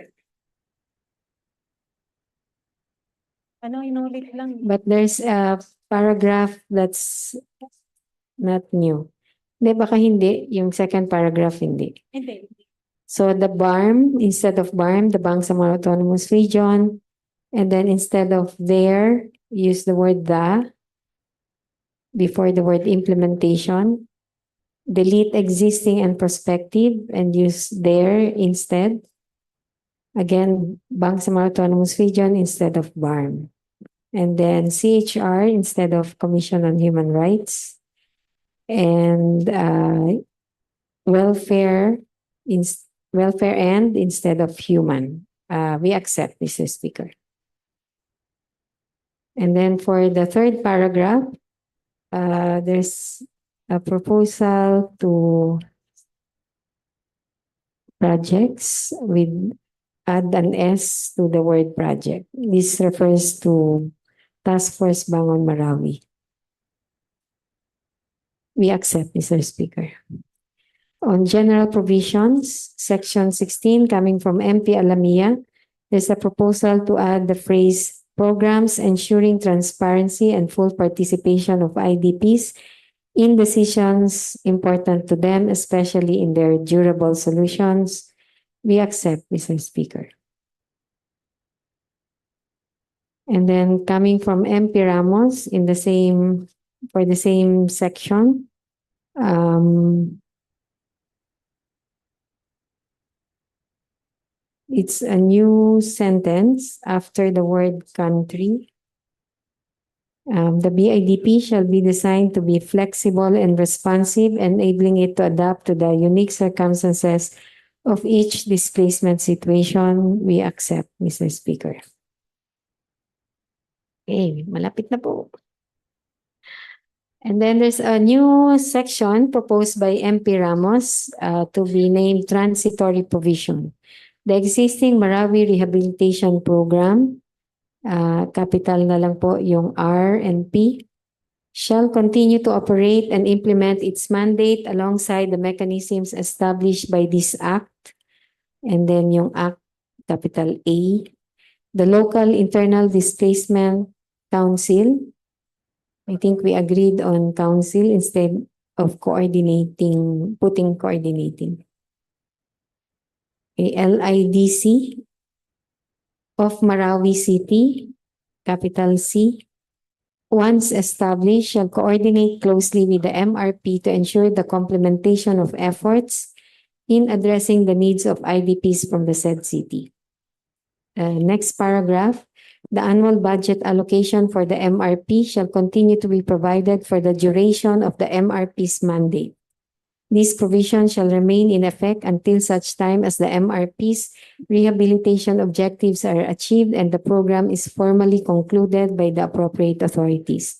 Ano, inulit lang. But there's a paragraph that's not new. Hindi, baka hindi. Yung second paragraph, hindi. Hindi. So the BARM, instead of BARM, the Bangsamoro Autonomous Region, and then instead of there, use the word the before the word implementation. Delete existing and prospective and use there instead. Again, Bangsamoro Autonomous Region instead of BARM. And then CHR instead of Commission on Human Rights. And welfare welfare and instead of human. We accept, Mr. Speaker. And then for the third paragraph, there's a proposal to projects with add an S to the word project. This refers to Task Force Bangon Marawi. We accept, Mr. Speaker. On general provisions, section 16 coming from MP Alamia, there's a proposal to add the phrase programs ensuring transparency and full participation of IDPs in decisions important to them, especially in their durable solutions. We accept, Mr. Speaker. And then coming from MP Ramos in the same, for the same section, it's a new sentence after the word country. The BIDP shall be designed to be flexible and responsive, enabling it to adapt to the unique circumstances of each displacement situation. We accept, Mr. Speaker. Okay, malapit na po. And then there's a new section proposed by MP Ramos to be named Transitory Provision. The existing Marawi Rehabilitation Program, capital na lang po yung R and P, shall continue to operate and implement its mandate alongside the mechanisms established by this Act. And then yung Act, capital A, the Local Internal Displacement Council. I think we agreed on council instead of coordinating, putting coordinating. A LIDC of Marawi City, capital C, once established, shall coordinate closely with the MRP to ensure the complementation of efforts in addressing the needs of IDPs from the said city. Next paragraph, the annual budget allocation for the MRP shall continue to be provided for the duration of the MRP's mandate. These provisions shall remain in effect until such time as the MRP's rehabilitation objectives are achieved and the program is formally concluded by the appropriate authorities.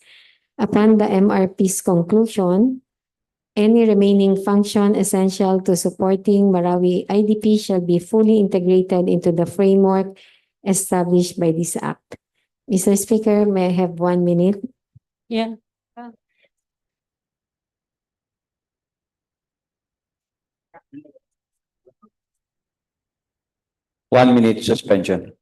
Upon the MRP's conclusion, any remaining function essential to supporting Marawi IDP shall be fully integrated into the framework established by this Act. Mr. Speaker, may I have 1 minute? Yeah. 1 minute suspension.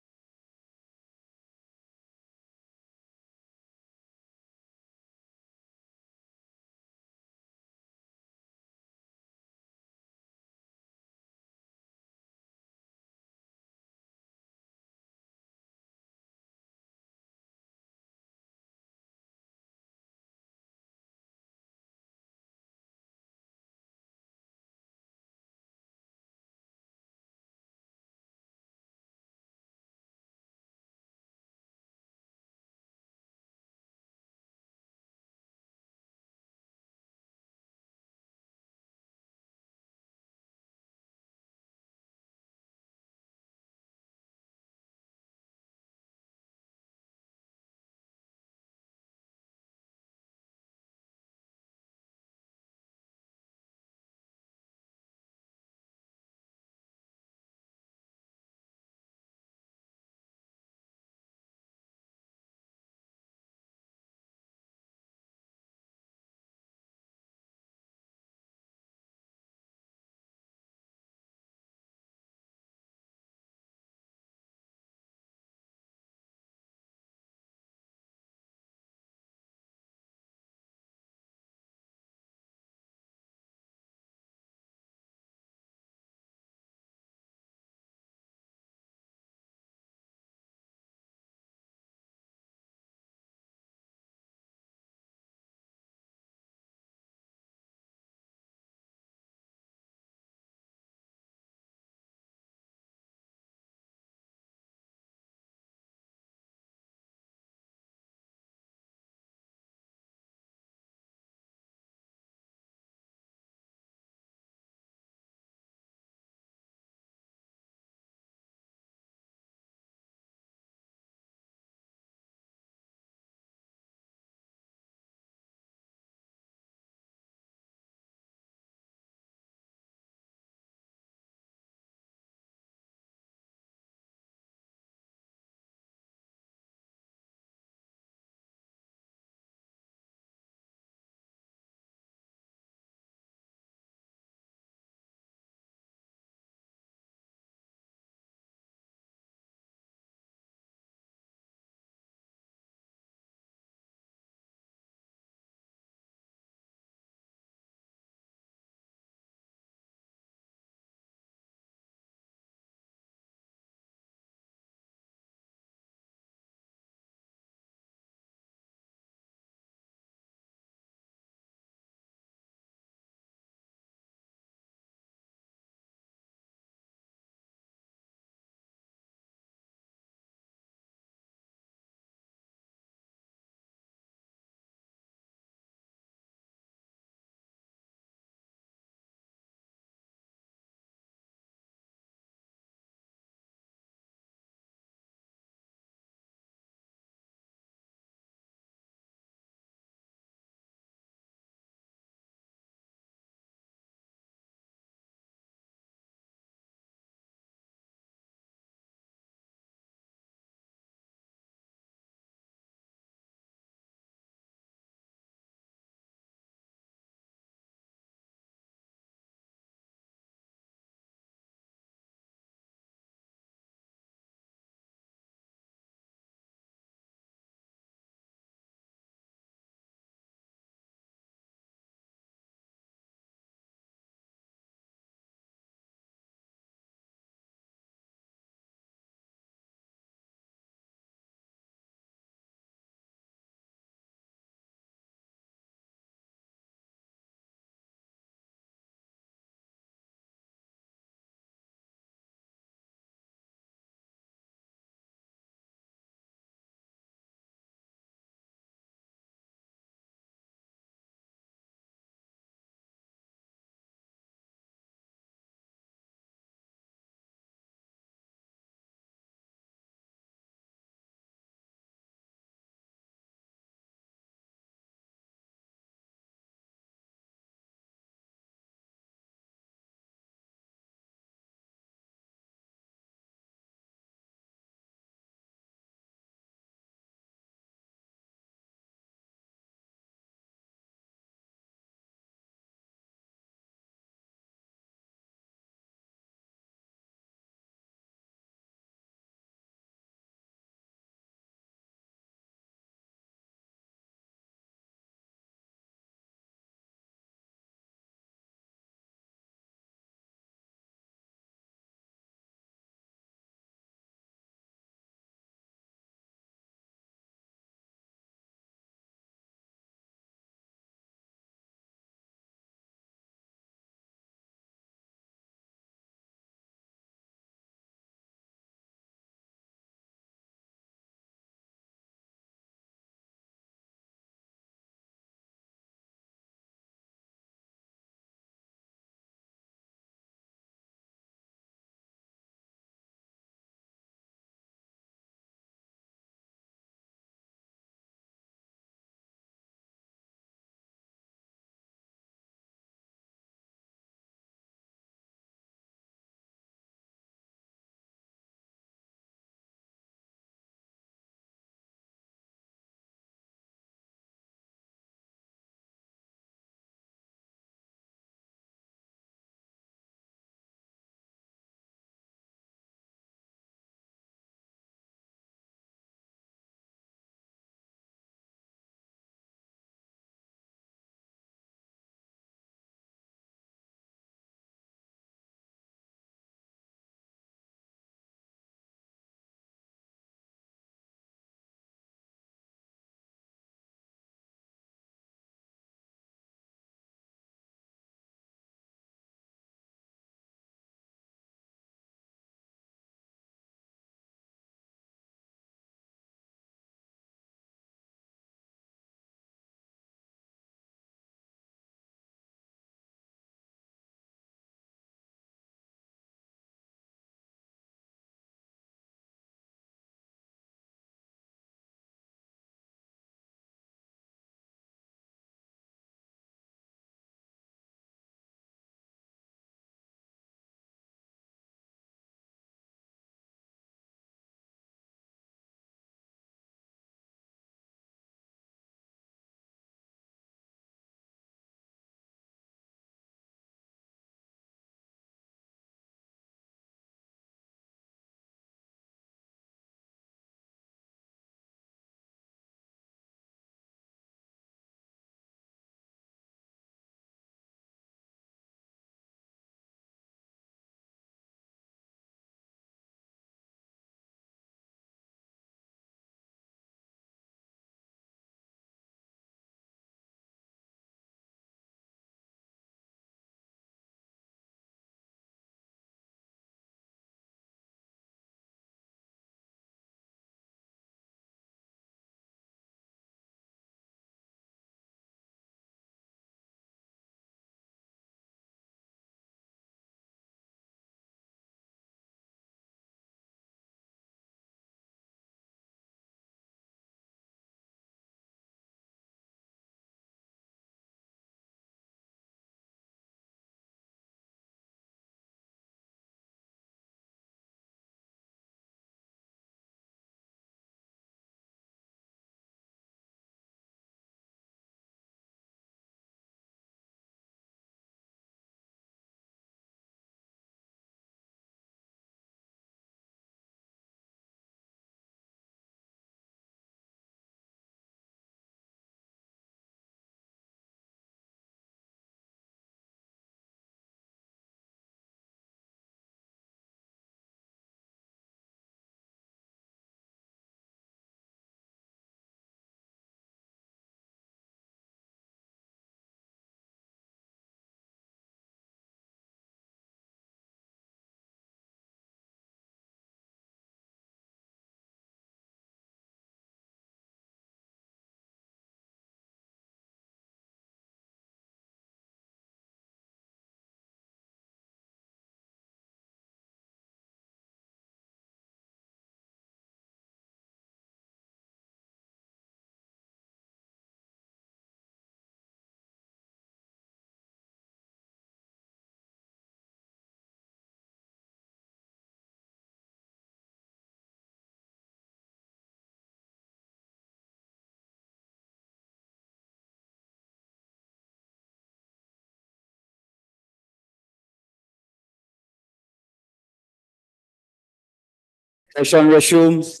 Session resumes.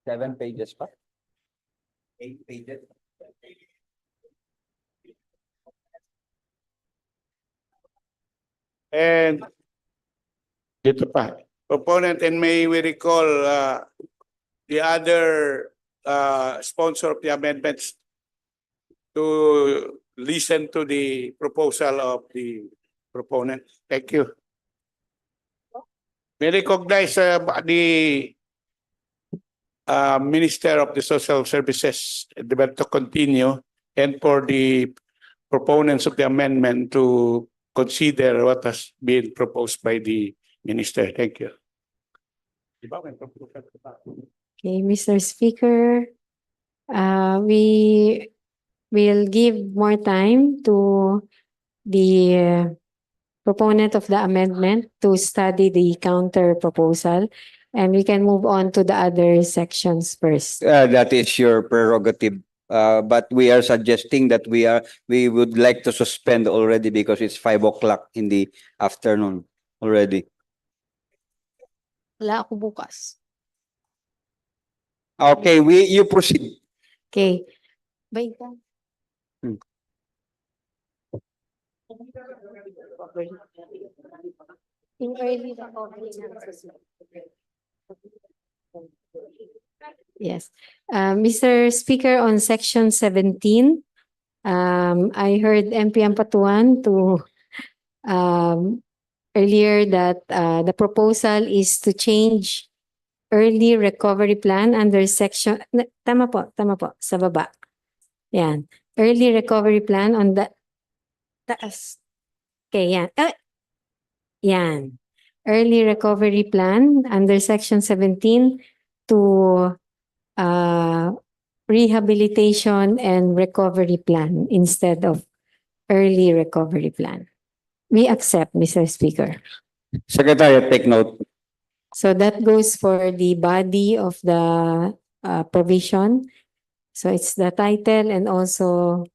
7 pages pa? 8 pages. And dito pa. Proponent, and may we recall the other sponsor of the amendments to listen to the proposal of the proponent. Thank you. May recognize the Minister of the Social Services and Development to continue, and for the proponents of the amendment to consider what has been proposed by the Minister. Thank you. Okay, Mr. Speaker, we will give more time to the proponent of the amendment to study the counter proposal, and we can move on to the other sections first. That is your prerogative. But we are suggesting that we would like to suspend already because it's 5 o'clock in the afternoon already. Wala ako bukas. Okay, you proceed. Okay. Bye ka. Yung early recovery Yes. Mr. Speaker, on section 17, I heard MP Ampatuan to earlier that the proposal is to change early recovery plan under section, tama po, sa baba. Yan. Early recovery plan on the taas. Okay, yan. Yan. Early recovery plan under section 17 to rehabilitation and recovery plan instead of early recovery plan. We accept, Mr. Speaker. Secretary, take note. So that goes for the body of the provision. So it's the title and also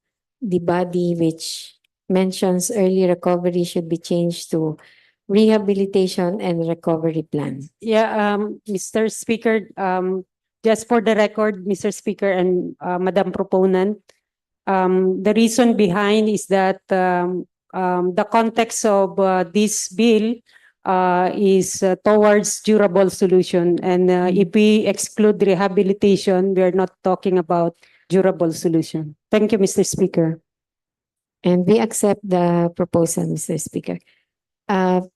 the body which mentions early recovery should be changed to rehabilitation and recovery plan. Yeah, Mr. Speaker, just for the record, Mr. Speaker and Madam Proponent, the reason behind is that the context of this bill is towards durable solution. And if we exclude rehabilitation, we are not talking about durable solution. Thank you, Mr. Speaker. And we accept the proposal, Mr. Speaker. In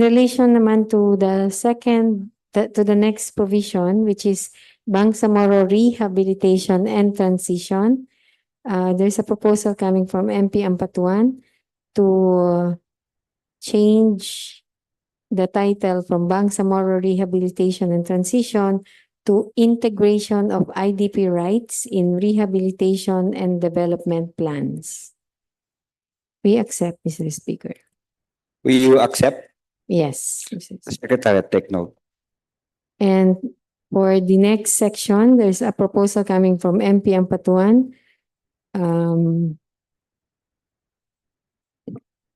relation naman to the to the next provision, which is Bangsamoro rehabilitation and transition, there's a proposal coming from MP Ampatuan to change the title from Bangsamoro rehabilitation and transition to integration of IDP rights in rehabilitation and development plans. We accept, Mr. Speaker. Will you accept? Yes, Mr. Speaker. Secretary, take note. And for the next section, there's a proposal coming from MP Ampatuan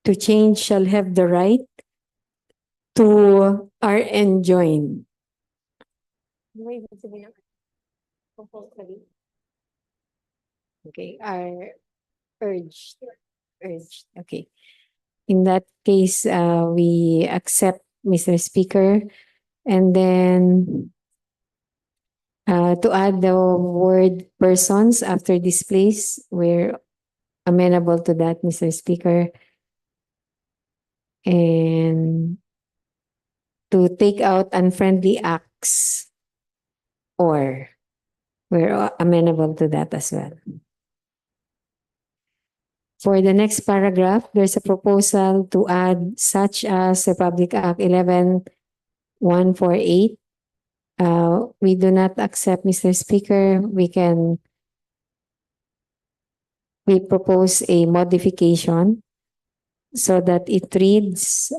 to change shall have the right to are enjoined. Okay, are urged. Okay. In that case, we accept, Mr. Speaker. And then to add the word persons after this place, we're amenable to that, Mr. Speaker. And to take out unfriendly acts, or we're amenable to that as well. For the next paragraph, there's a proposal to add such as Republic Act 11-148. We do not accept, Mr. Speaker. We propose a modification so that it reads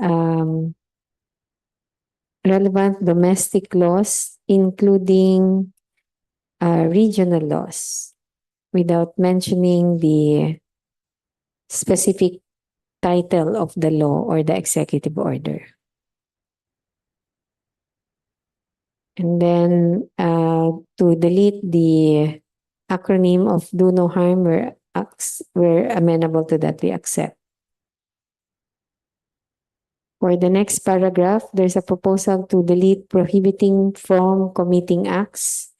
relevant domestic laws, including regional laws, without mentioning the specific title of the law or the executive order. And then to delete the acronym of do no harm, we're amenable to that, we accept. For the next paragraph, there's a proposal to delete prohibiting from committing acts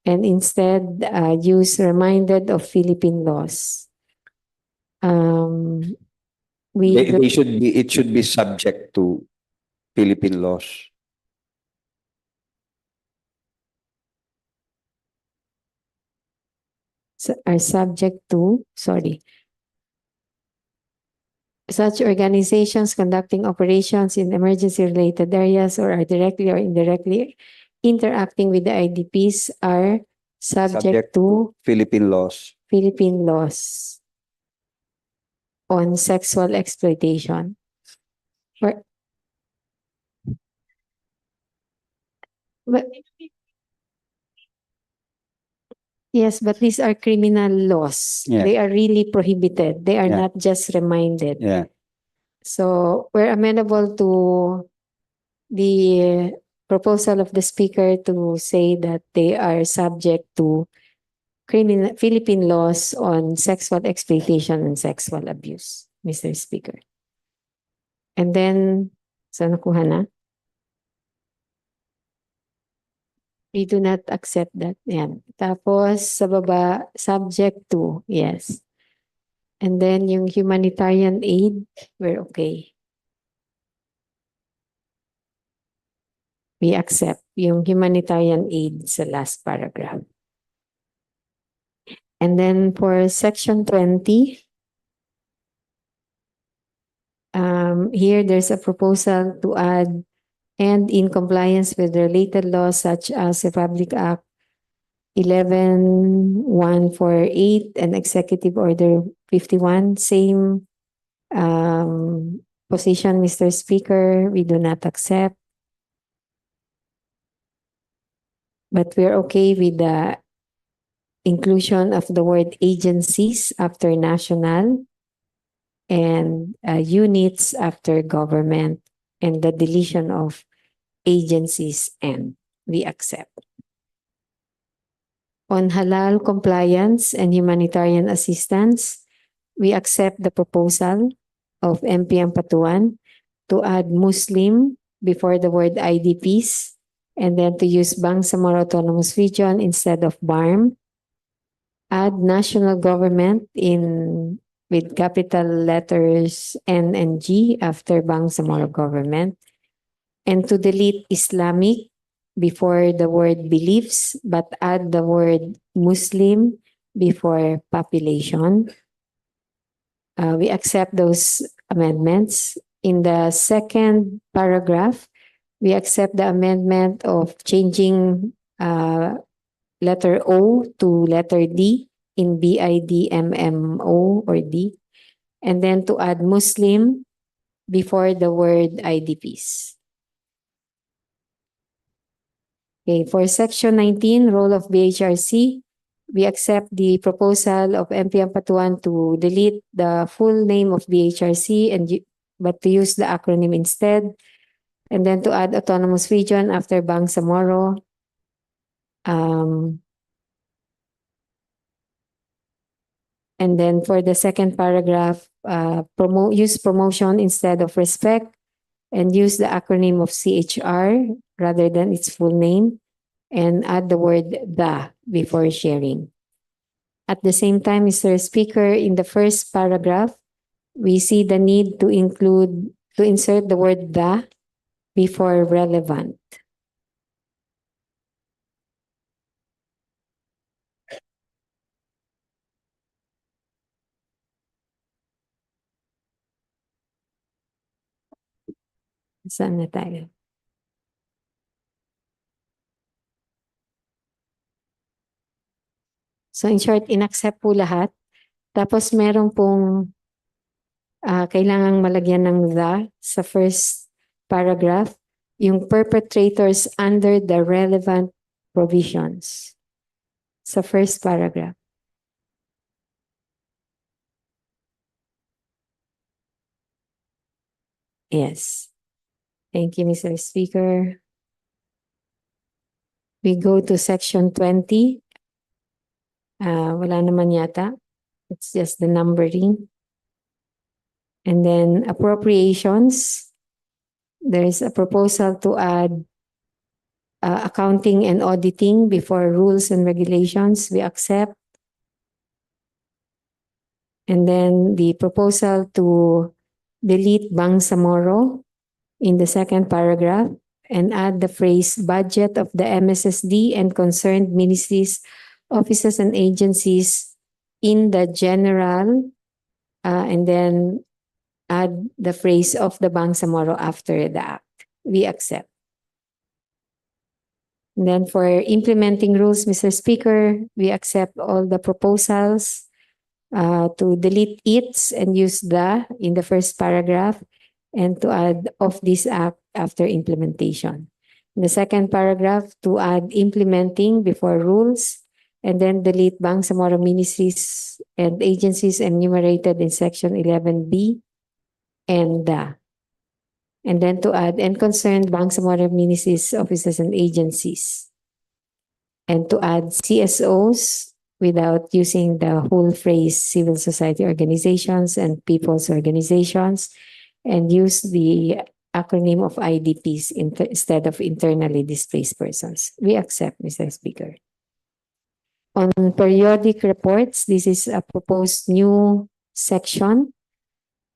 and instead use reminded of Philippine laws. They should be, it should be subject to Philippine laws. Are subject to, such organizations conducting operations in emergency-related areas or are directly or indirectly interacting with the IDPs are subject to Philippine laws. Philippine laws on sexual exploitation. But yes, but these are criminal laws. Yeah. They are really prohibited. They are Yeah. not just reminded. Yeah. So we're amenable to the proposal of the speaker to say that they are subject to Philippine laws on sexual exploitation and sexual abuse, Mr. Speaker. And then, saan nakuha na? We do not accept that. Yan. Tapos, sa baba, subject to, yes. And then, yung humanitarian aid, we're okay. We accept yung humanitarian aid sa last paragraph. And then for section 20, here there's a proposal to add and in compliance with related laws such as Republic Act 11148 and Executive Order 51, same position, Mr. Speaker, we do not accept. But we're okay with the inclusion of the word agencies after national and units after government and the deletion of agencies and we accept. On halal compliance and humanitarian assistance, we accept the proposal of MP Ampatuan to add Muslim before the word IDPs and then to use Bangsamoro Autonomous Region instead of BARM. Add national government with capital letters N and G after Bangsamoro government. And to delete Islamic before the word beliefs, but add the word Muslim before population. We accept those amendments. In the second paragraph, we accept the amendment of changing letter O to letter D in BIDMMO or D, and then to add Muslim before the word IDPs. Okay, for section 19, role of BHRC, we accept the proposal of MP Ampatuan to delete the full name of BHRC but to use the acronym instead, and then to add autonomous region after Bangsamoro. And then for the second paragraph, use promotion instead of respect and use the acronym of CHR rather than its full name and add the word the before sharing. At the same time, Mr. Speaker, in the first paragraph, we see the need to insert the word the before relevant. Saan na tayo? So in short, inaccept po lahat. Tapos meron pong kailangang malagyan ng the sa first paragraph, yung perpetrators under the relevant provisions. Sa first paragraph. Yes. Thank you, Mr. Speaker. We go to section 20. Wala naman yata. It's just the numbering. And then appropriations. There is a proposal to add accounting and auditing before rules and regulations. We accept. And then the proposal to delete Bangsamoro in the second paragraph and add the phrase budget of the MSSD and concerned ministries, offices, and agencies in the general, and then add the phrase of the Bangsamoro after the act. We accept. And then for implementing rules, Mr. Speaker, we accept all the proposals to delete its and use the in the first paragraph and to add of this act after implementation. In the second paragraph, to add implementing before rules and then delete Bangsamoro ministries and agencies enumerated in section 11B and then to add and concerned Bangsamoro ministries, offices, and agencies. And to add CSOs without using the whole phrase civil society organizations and people's organizations, and use the acronym of IDPs instead of internally displaced persons. We accept, Mr. Speaker. On periodic reports, this is a proposed new section,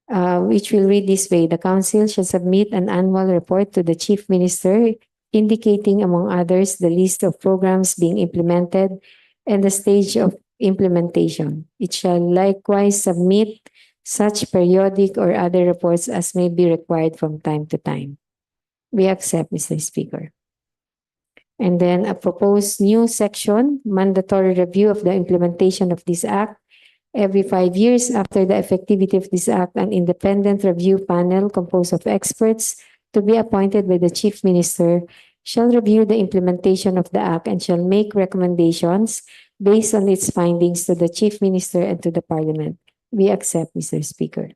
which will read this way. The Council shall submit an annual report to the Chief Minister indicating, among others, the list of programs being implemented and the stage of implementation. It shall likewise submit such periodic or other reports as may be required from time to time. We accept, Mr. Speaker. And then a proposed new section, mandatory review of the implementation of this act. Every 5 years after the effectivity of this act, an independent review panel composed of experts to be appointed by the Chief Minister shall review the implementation of the act and shall make recommendations based on its findings to the Chief Minister and to the Parliament. We accept, Mr. Speaker.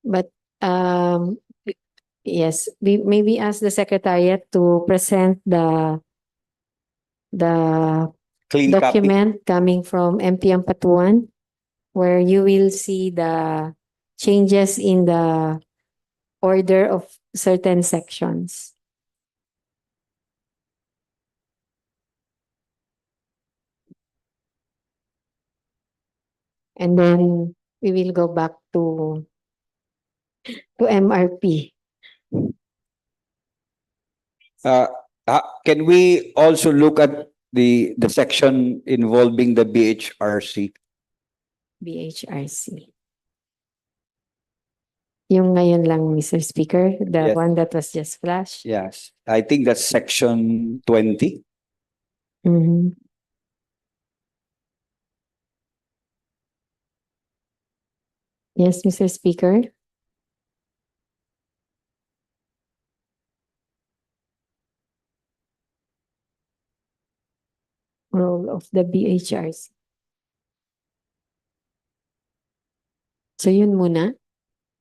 But yes, we maybe ask the Secretariat to present the Clean copy. document coming from MP Ampatuan, where you will see the changes in the order of certain sections. And then we will go back to MRP. Can we also look at the section involving the BHRC? BHRC. Yung ngayon lang, Mr. Speaker, the Yes. one that was just flashed. Yes, I think that's section 20. Mhm. Yes, Mr. Speaker. Role of the BHRC. So yun muna,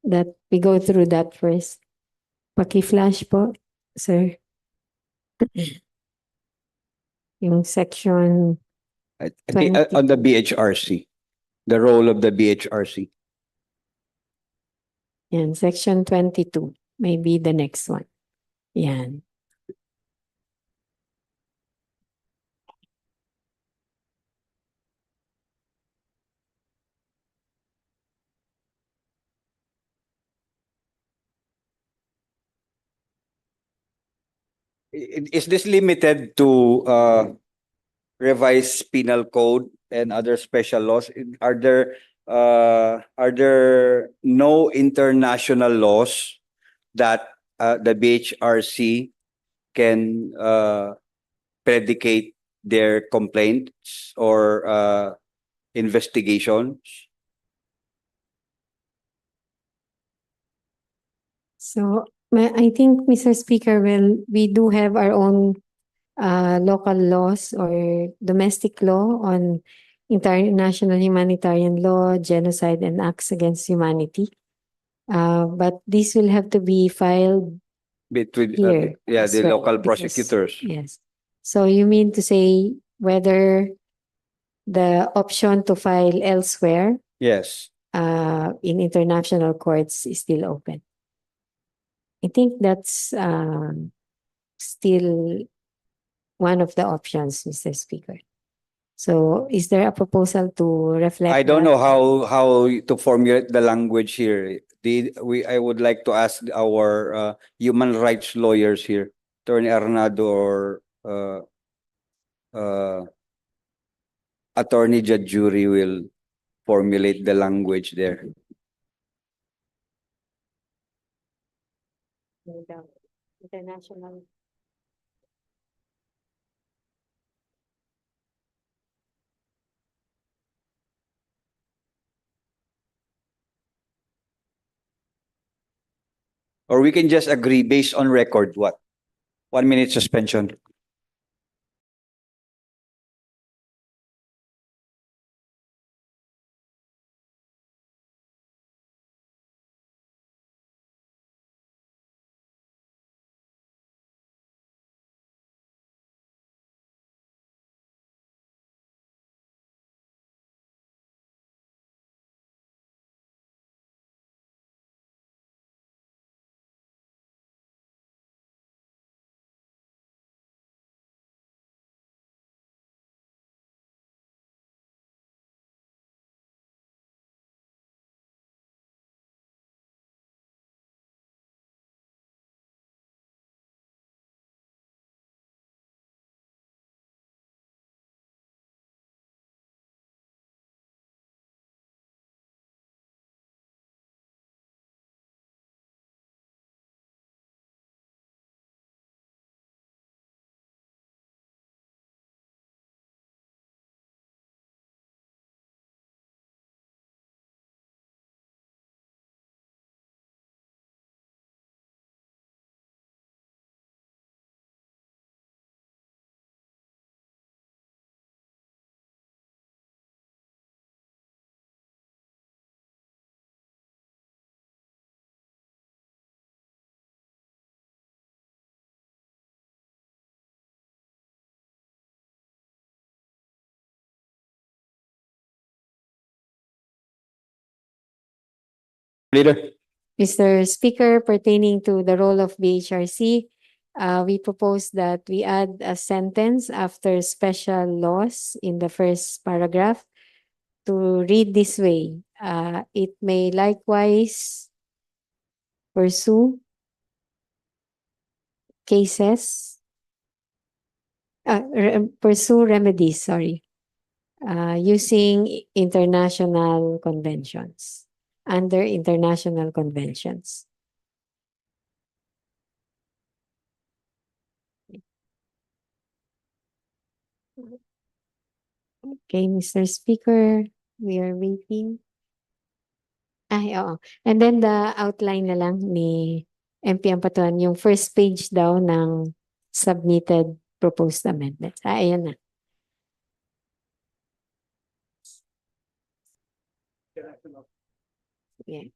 that we go through that first. Paki-flash po, sir. Yung section, I think on the BHRC, the role of the BHRC. yan, section 22, maybe the next one. Yan. Is this limited to revised penal code and other special laws? Are there no international laws that the BHRC can predicate their complaints or investigations? So I think, Mr. Speaker, we do have our own local laws or domestic law on international humanitarian law, genocide, and acts against humanity. But this will have to be filed between, here. yeah, as the well, local because- prosecutors. Yes. So you mean to say whether the option to file elsewhere Yes. in international courts is still open? I think that's still one of the options, Mr. Speaker. So is there a proposal to reflect? I don't that? know how to formulate the language here. I would like to ask our human rights lawyers here, Attorney Arnado or Attorney Jury will formulate the language there. International. Or we can just agree based on record, what? 1 minute suspension. Leader. Mr. Speaker, pertaining to the role of BHRC, we propose that we add a sentence after special laws in the first paragraph to read this way. It may likewise pursue cases, pursue remedies, sorry, using international conventions, under international conventions. Okay, Mr. Speaker, we are waiting. Ay, oo. And then the outline na lang ni MP Ampatuan, yung first page daw ng submitted proposed amendments. Ayan na. Yeah.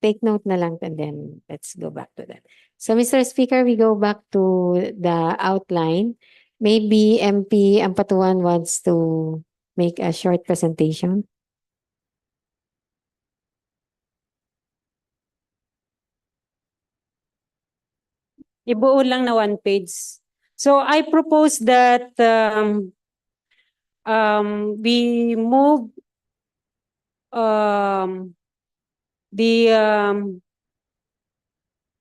Take note na lang and then let's go back to that. So Mr. Speaker, we go back to the outline. Maybe MP Ampatuan wants to make a short presentation. Ibuo lang na 1 page. So I propose that we move the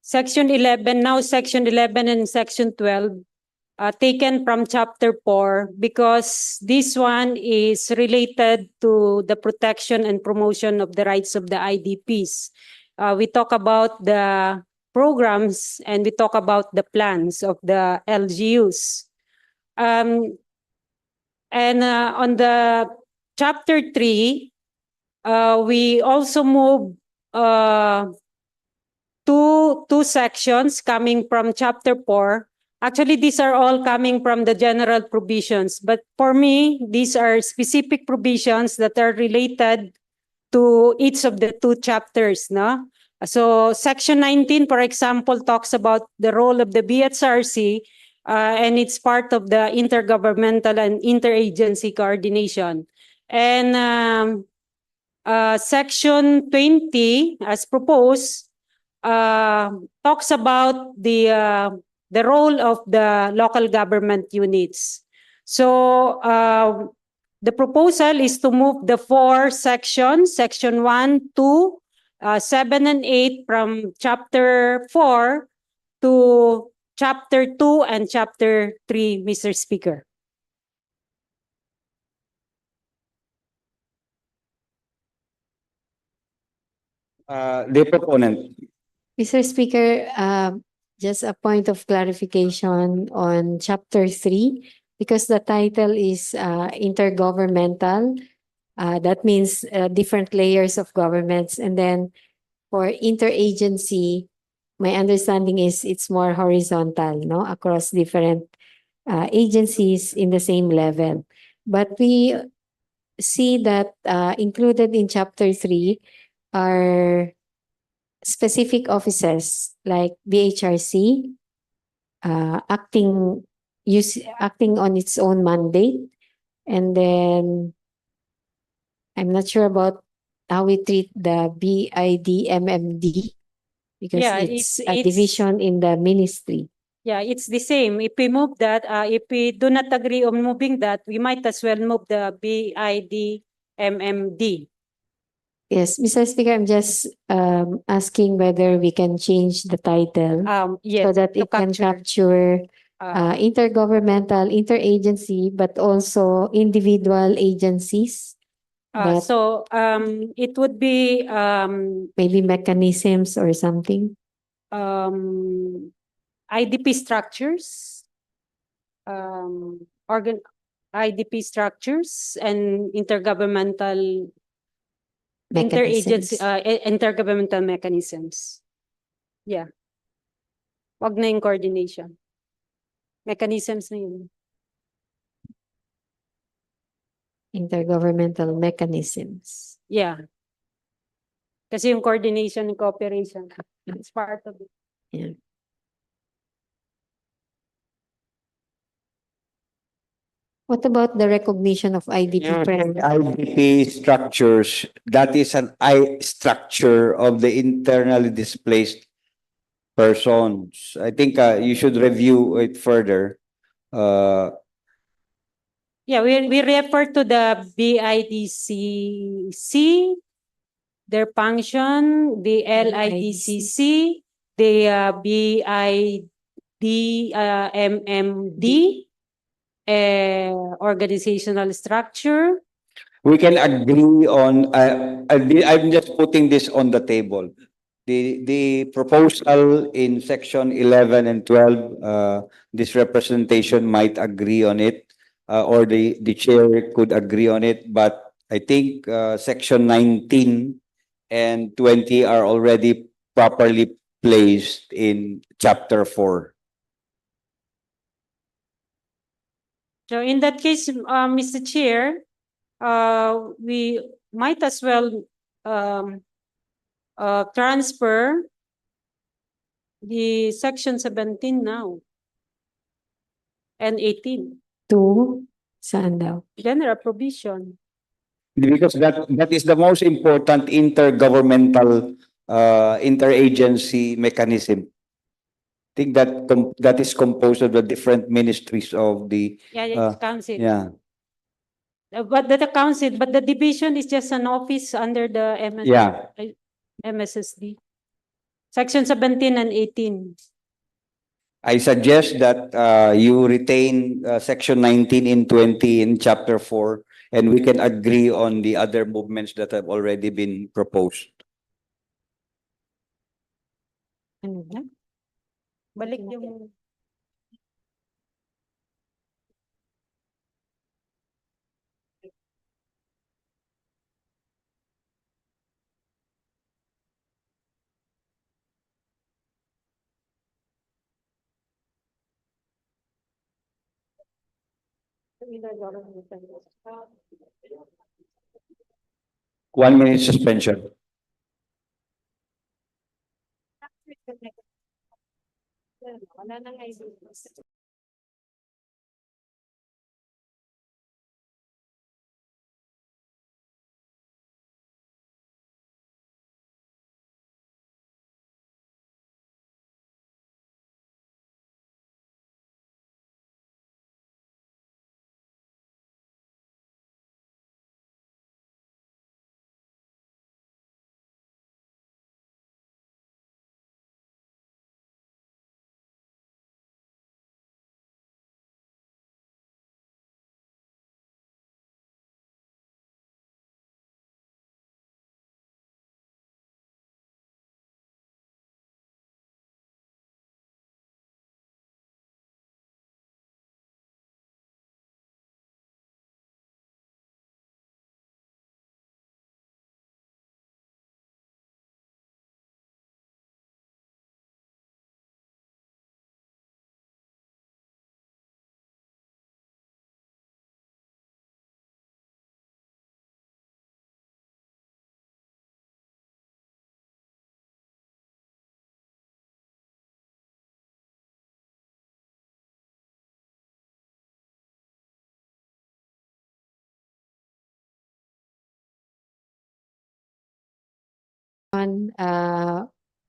Section 11, now Section 11 and Section 12, taken from Chapter 4 because this one is related to the protection and promotion of the rights of the IDPs. We talk about the programs and we talk about the plans of the LGUs. And on the Chapter 3, we also move two sections coming from Chapter 4. Actually, these are all coming from the general provisions. But for me, these are specific provisions that are related to each of the 2 chapters. No? So Section 19, for example, talks about the role of the BHRC, and it's part of the intergovernmental and interagency coordination. And Section 20, as proposed, talks about the role of the local government units. So the proposal is to move the 4 sections, Section 1, 2, 7, and 8 from Chapter 4 to Chapter 2 and Chapter 3, Mr. Speaker. The proponent. Mr. Speaker, just a point of clarification on Chapter 3, because the title is intergovernmental. That means different layers of governments. And then for interagency, my understanding is it's more horizontal, no, across different agencies in the same level. But we see that included in Chapter 3 are specific offices like BHRC acting on its own mandate. And then I'm not sure about how we treat the BIDMMD because Yeah, it's a it's- division in the ministry. Yeah, it's the same. If we move that, if we do not agree on moving that, we might as well move the BIDMMD. Yes, Mr. Speaker, I'm just asking whether we can change the title Yes, so that to it can capture intergovernmental, interagency, but also individual agencies. But so it would be maybe mechanisms or something. IDP structures, IDP structures and intergovernmental interagency, Mechanisms. intergovernmental mechanisms. Yeah. Wag na yung coordination. Mechanisms na yun. Intergovernmental mechanisms. Yeah. Kasi yung coordination and cooperation, it's part of it. Yeah. What about the recognition of IDP presence? IDP structures, that is an I structure of the internally displaced persons. I think you should review it further. Yeah, we refer to the BIDCC, their function, the LIDCC, the BIDMMD, organizational structure. We can agree on, I'm just putting this on the table. The proposal in section 11 and 12, this representation might agree on it, or the chair could agree on it, but I think section 19 and 20 are already properly placed in chapter 4. So in that case, Mr. Chair, we might as well transfer the section 17 now and 18. To saan daw? General provision. Because that is the most important intergovernmental interagency mechanism. I think that is composed of the different ministries of the Yeah, it's council. yeah. But the council, but the division is just an office under the MSSD. Section 17 and 18. I suggest that you retain section 19 in 20 in chapter 4, and we can agree on the other movements that have already been proposed. Ano na? Balik yung... One minute suspension. Wala nang idea.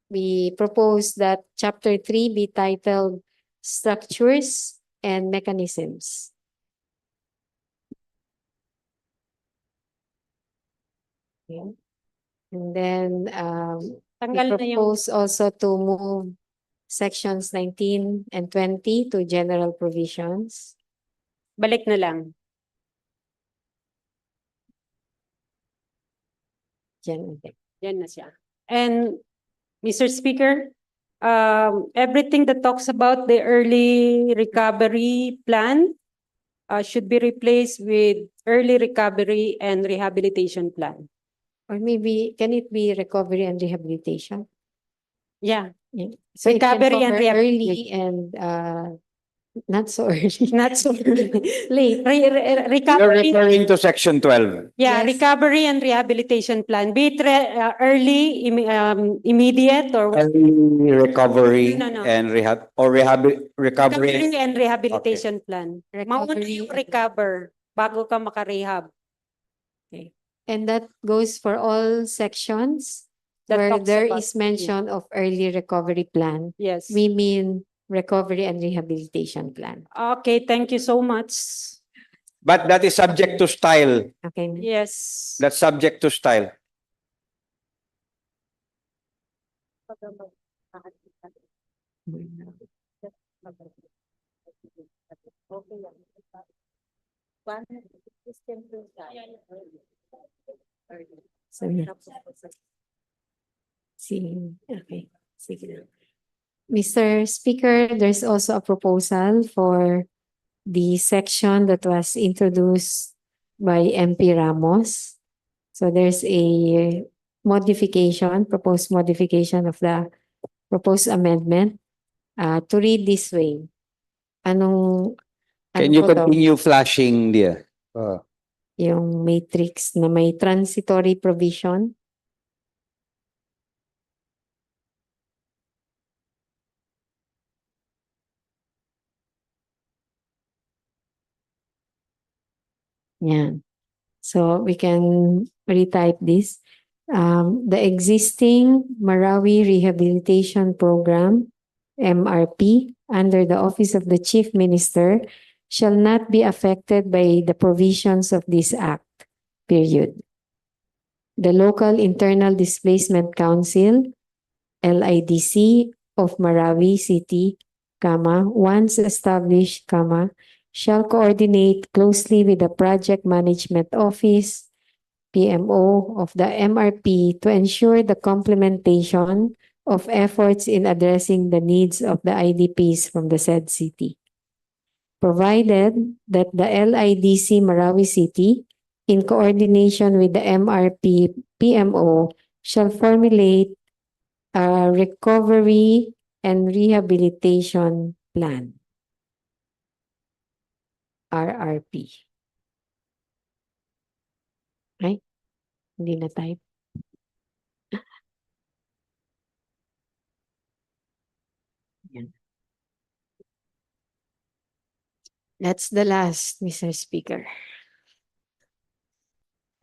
We propose that chapter 3 be titled Structures and Mechanisms. Okay. And then we Tanggal na yung propose also to move sections 19 and 20 to general provisions. balik na lang. Yan na siya. And Mr. Speaker, everything that talks about the early recovery plan should be replaced with early recovery and rehabilitation plan. Or maybe, can it be recovery and rehabilitation? Yeah, Yeah. So it can Recovery and cover early rehabilitation. and not so early. Not so Late. You're recovery. referring to section 12. Yeah, Yes. recovery and rehabilitation plan, be it early, immediate, or Early recovery No, no. and rehab or recovery. recovery and rehabilitation plan. Mauna Recovery yung recover bago ka makarehab. And that goes for all sections That where talks there about- is mention of early recovery plan. Yes. We mean recovery and rehabilitation plan. Okay, thank you so much. But that is subject to style. Okay. Yes. That's subject to style. Okay. Sige na. Mr. Speaker, there's also a proposal for the section that was introduced by MP Ramos. So there's a modification, proposed modification of the proposed amendment to read this way. Anong Can ano you po to? continue flashing there? Yung matrix na may transitory provision. Yan. So we can retype this. The existing Marawi Rehabilitation Program, MRP, under the Office of the Chief Minister shall not be affected by the provisions of this act, period. The Local Internal Displacement Council, LIDC of Marawi City, once established, shall coordinate closely with the Project Management Office, PMO of the MRP to ensure the complementation of efforts in addressing the needs of the IDPs from the said city. Provided that the LIDC Marawi City, in coordination with the MRP PMO, shall formulate a recovery and rehabilitation plan. RRP. Ay, hindi na type. That's the last, Mr. Speaker.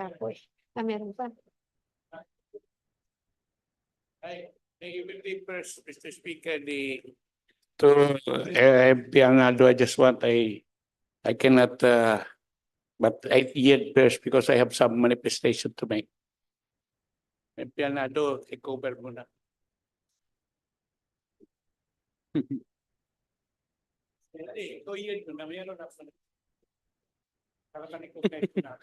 Apoy. Meron pa. First, Mr. Speaker, to MP Anado, I cannot, but I yield first because I have some manifestation to make. MP Anado, take over muna. Ikaw yun, meron na. Para ka-recognize na.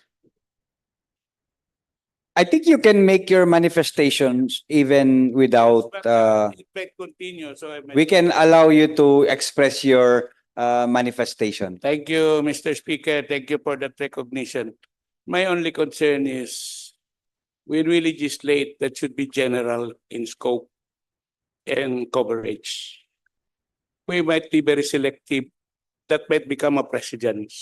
I think you can make your manifestations even without, It might continue, so I might. we can allow you to express your manifestation. Thank you, Mr. Speaker. Thank you for that recognition. My only concern is when we legislate, that should be general in scope and coverage. We might be very selective. That might become a precedent.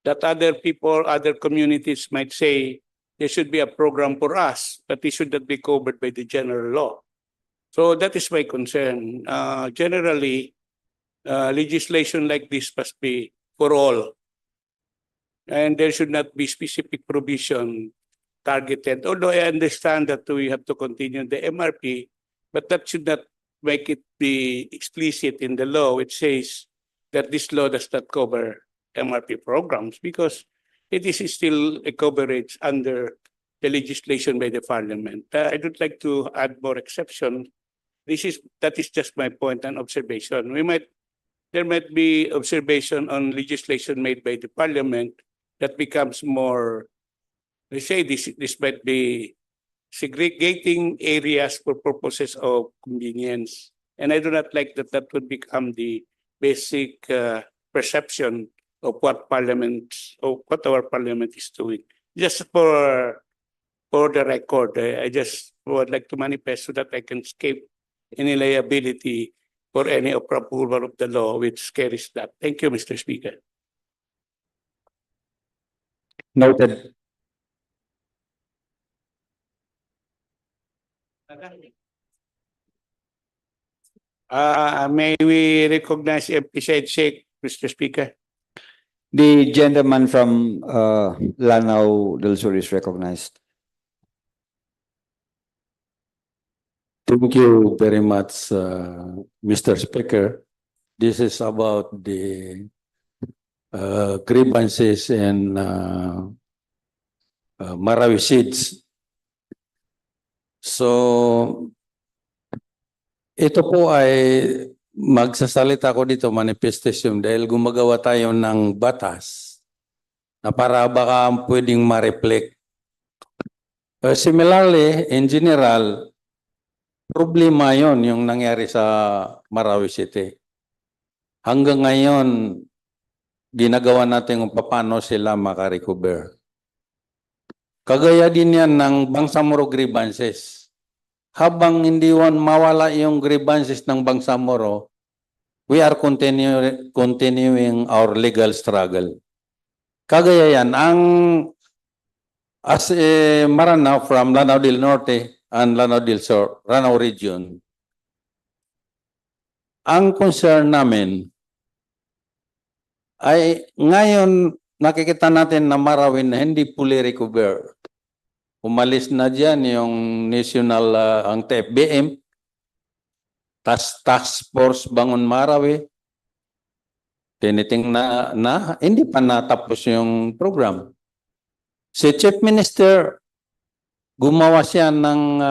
That other people, other communities might say there should be a program for us, but it should not be covered by the general law. So that is my concern. Generally, legislation like this must be for all. And there should not be specific provision targeted. Although I understand that we have to continue the MRP, but that should not make it be explicit in the law, which says that this law does not cover MRP programs because it is still a coverage under the legislation by the Parliament. I would like to add more exception. That is just my point and observation. There might be observation on legislation made by the Parliament that becomes more, let's say this might be segregating areas for purposes of convenience. And I do not like that would become the basic perception of what our Parliament is doing. Just for the record, I just would like to manifest so that I can escape any liability for any approval of the law which carries that. Thank you, Mr. Speaker. Noted. May we recognize MP Said Sheikh, Mr. Speaker? The gentleman from Lanao del Sur is recognized. Thank you very much, Mr. Speaker. This is about the grievances and Marawi seeds. So, ito po ay magsasalita ko dito, manifestation, dahil gumagawa tayo ng batas na para baka pwedeng ma-reflect. Similarly, in general, problema yon yung nangyari sa Marawi City. Hanggang ngayon, ginagawa natin kung paano sila makarecover. Kagaya din yan ng Bangsamoro grievances. Habang hindi mawala yung grievances ng Bangsamoro, we are continuing our legal struggle. Kagaya yan, as a Maranao from Lanao del Norte and Lanao del Sur, Lanao region, ang concern namin ay ngayon nakikita natin na Marawi na hindi fully recover. Umalis na dyan yung national, ang TFBM, Task Force Bangon Marawi. Tiniting na hindi pa natapos yung program. Si Chief Minister, gumawa siya ng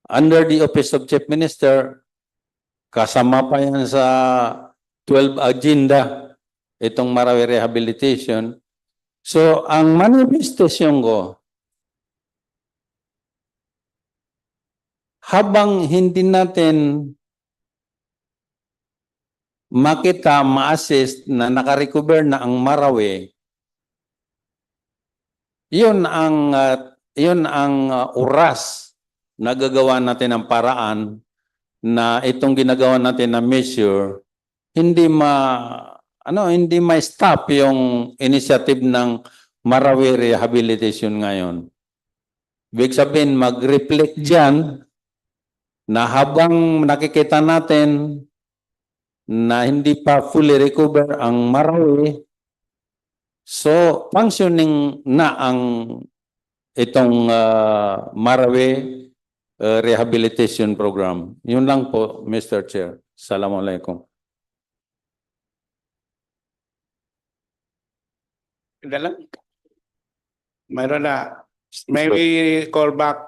under the Office of Chief Minister, kasama pa yan sa 12 agenda, itong Marawi Rehabilitation. So, ang manifestation ko, habang hindi natin makita, ma-assist na nakarecover na ang Marawi, yun ang oras na gagawa natin ng paraan na itong ginagawa natin na measure, hindi ma-stop yung initiative ng Marawi Rehabilitation ngayon. Ibig sabihin, mag-reflect dyan na habang nakikita natin na hindi pa fully recover ang Marawi, so functioning na ang itong Marawi Rehabilitation Program. Yun lang po, Mr. Chair. Assalamualaikum. Yun na lang. Mayroon na. May we call back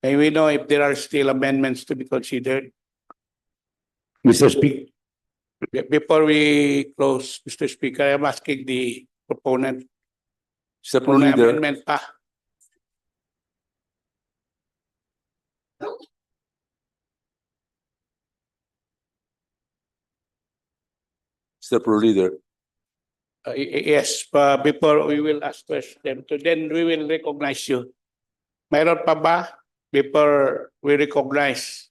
may we know if there are still amendments to be considered? Mr. Speaker, Before we close, Mr. Speaker, I'm asking the proponent. Mr. Kung may Leader, amendment pa. Mr. Leader, Yes, before we will ask them to, then we will recognize you. Mayroon pa ba before we recognize?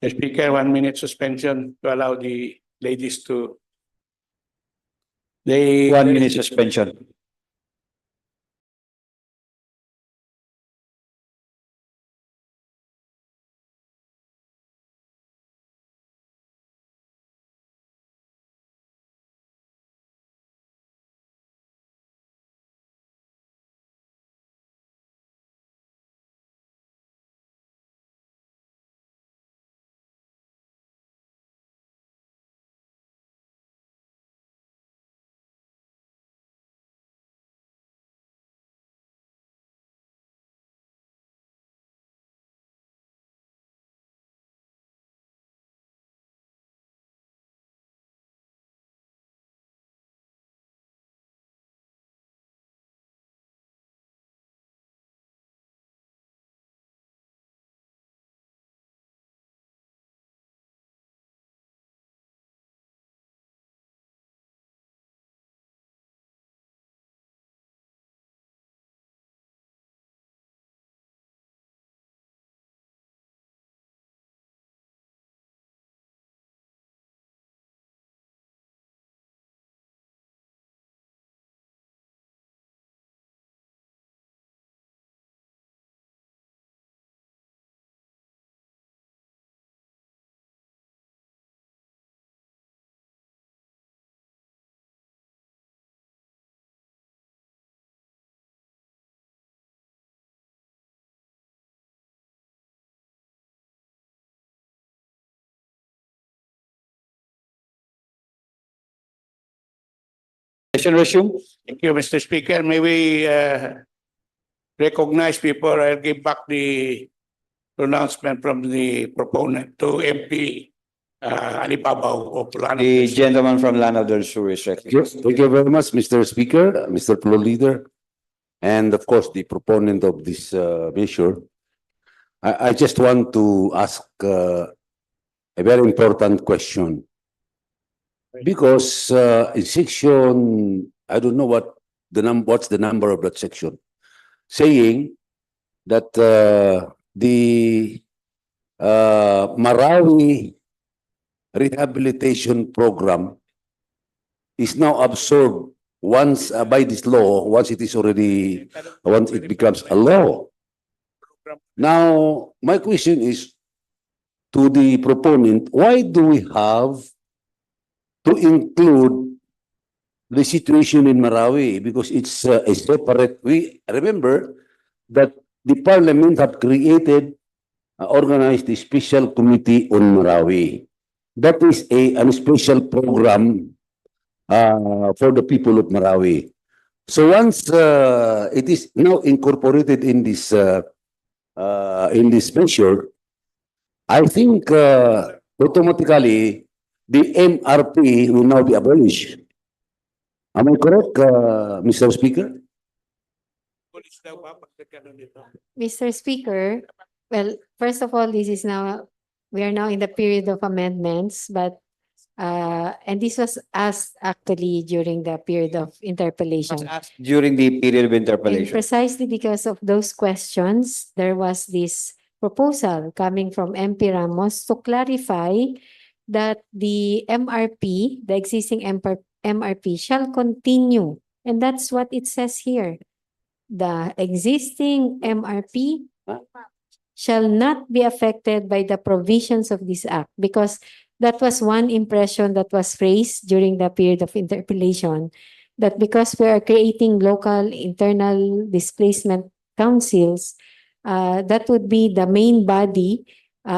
The Speaker, 1 minute suspension to allow the ladies to. 1 minute suspension. Session resume. Thank you, Mr. Speaker. May we recognize before I give back the pronouncement from the proponent to MP Alibabaw of Lanao. The gentleman from Lanao del Sur is recognized. yes, thank you very much, Mr. Speaker, Mr. Leader, and of course, the proponent of this measure. I just want to ask a very important question. Because in section, I don't know what's the number of that section, saying that the Marawi Rehabilitation Program is now absorbed once by this law, once it becomes a law. Now, my question is to the proponent, why do we have to include the situation in Marawi? Because it's a separate, we remember that the parliament have created, organized a special committee on Marawi. That is a special program for the people of Marawi. So once it is now incorporated in this measure, I think automatically the MRP will now be abolished. Am I correct, Mr. Speaker? Mr. Speaker, well, first of all, we are now in the period of amendments, but and this was asked actually during the period of interpellation. During the period of And interpellation. precisely because of those questions, there was this proposal coming from MP Ramos to clarify that the MRP, the existing MRP shall continue. And that's what it says here. The existing MRP shall not be affected by the provisions of this act, because that was one impression that was raised during the period of interpellation, that because we are creating local internal displacement councils, that would be the main body,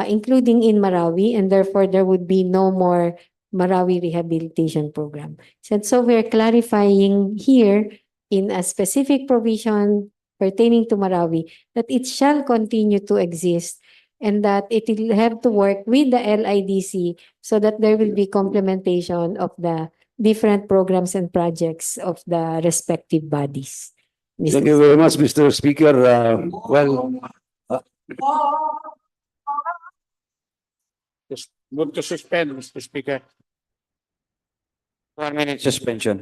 including in Marawi, and therefore there would be no more Marawi rehabilitation program. So we're clarifying here in a specific provision pertaining to Marawi that it shall continue to exist, and that it will have to work with the LIDC so that there will be complementation of the different programs and projects of the respective bodies. Thank you very much, Mr. Speaker. Just move to suspend, Mr. Speaker. 1 minute suspension.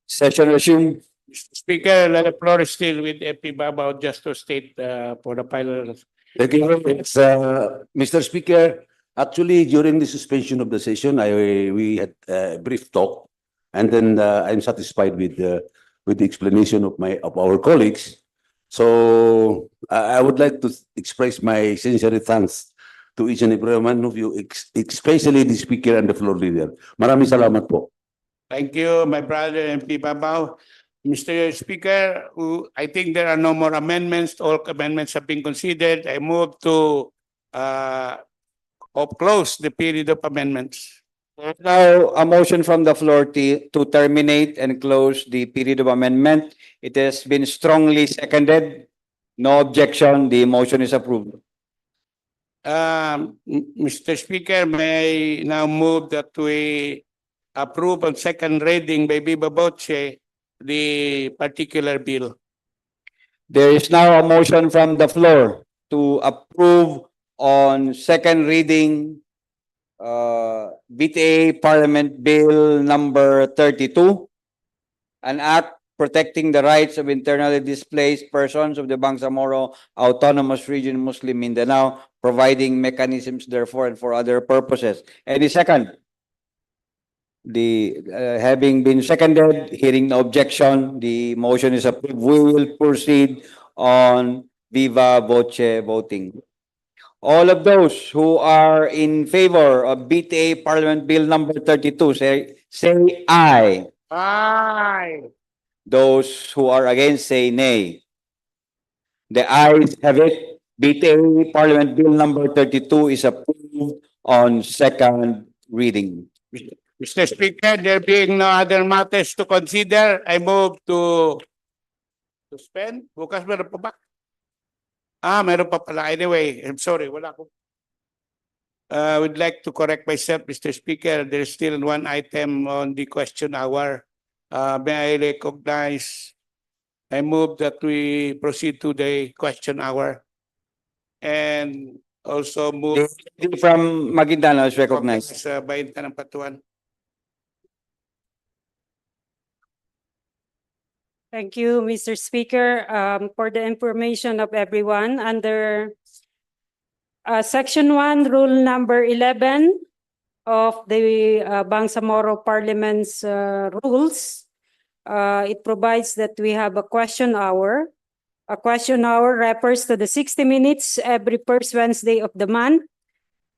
Session resumed. Mr. Speaker, the floor is still with FP Babao just to state for the final. Thank you very much, Mr. Speaker. Actually, during the suspension of the session, we had a brief talk, and then I'm satisfied with the explanation of our colleagues. So I would like to express my sincere thanks to each and every one of you, especially the speaker and the floor leader. Maraming salamat po. Thank you, my brother MP Babao. Mr. Speaker, I think there are no more amendments. All amendments have been considered. I move to close the period of amendments. Now, a motion from the floor to terminate and close the period of amendment. It has been strongly seconded. No objection. The motion is approved. Mr. Speaker, may I now move that we approve on second reading by viva voce the particular bill. There is now a motion from the floor to approve on second reading BTA Parliament Bill number 32, an act protecting the rights of internally displaced persons of the Bangsamoro Autonomous Region Muslim Mindanao, providing mechanisms therefore and for other purposes. Any second? Having been seconded, hearing no objection, the motion is approved. We will proceed on viva voce voting. All of those who are in favor of BTA Parliament Bill number 32, say aye. Aye. Those who are against, say nay. The ayes have it. BTA Parliament Bill number 32 is approved on second reading. Mr. Speaker, there being no other matters to consider, I move to suspend. Bukas meron pa ba? Meron pa pala. Anyway, I'm sorry. Wala ko. I would like to correct myself, Mr. Speaker. There's still one item on the question hour. May I recognize, I move that we proceed to the question hour. And also move From Maguindano is recognized. sa Bayan ng Patuan. Thank you, Mr. Speaker. For the information of everyone, under Section 1, Rule number 11 of the Bangsamoro Parliament's rules, it provides that we have a question hour. A question hour refers to the 60 minutes every first Wednesday of the month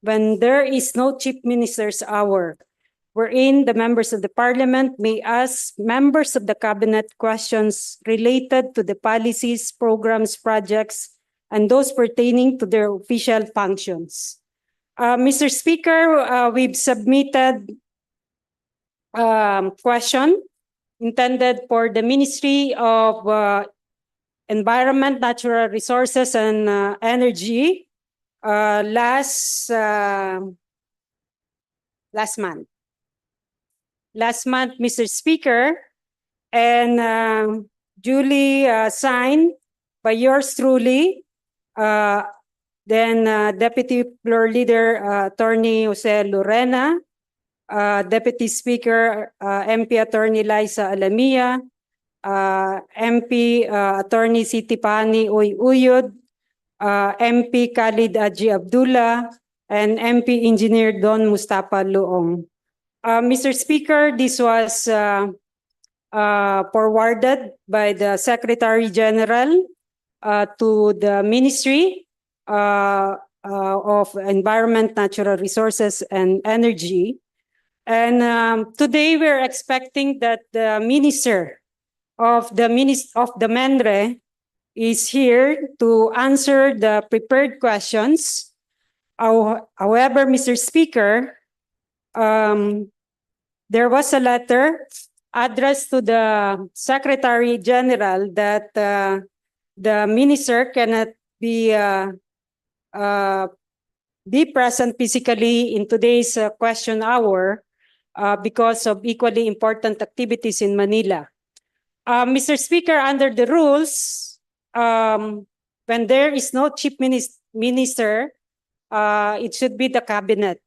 when there is no Chief Minister's hour, wherein the members of the Parliament may ask members of the Cabinet questions related to the policies, programs, projects, and those pertaining to their official functions. Mr. Speaker, we've submitted question intended for the Ministry of Environment, Natural Resources, and Energy last month. Last month, Mr. Speaker, and duly signed by yours truly, then Deputy Floor Leader Attorney Jose Lorena, Deputy Speaker MP Attorney Liza Alamia, MP Attorney Siti Pani Uyud, MP Khalid Aji Abdullah, and MP Engineer Don Mustafa Luong. Mr. Speaker, this was forwarded by the Secretary General to the Ministry of Environment, Natural Resources, and Energy. And today we're expecting that the Minister of the MENRE is here to answer the prepared questions. However, Mr. Speaker, there was a letter addressed to the Secretary General that the Minister cannot be present physically in today's question hour because of equally important activities in Manila. Mr. Speaker, under the rules, when there is no Chief Minister, it should be the Cabinet.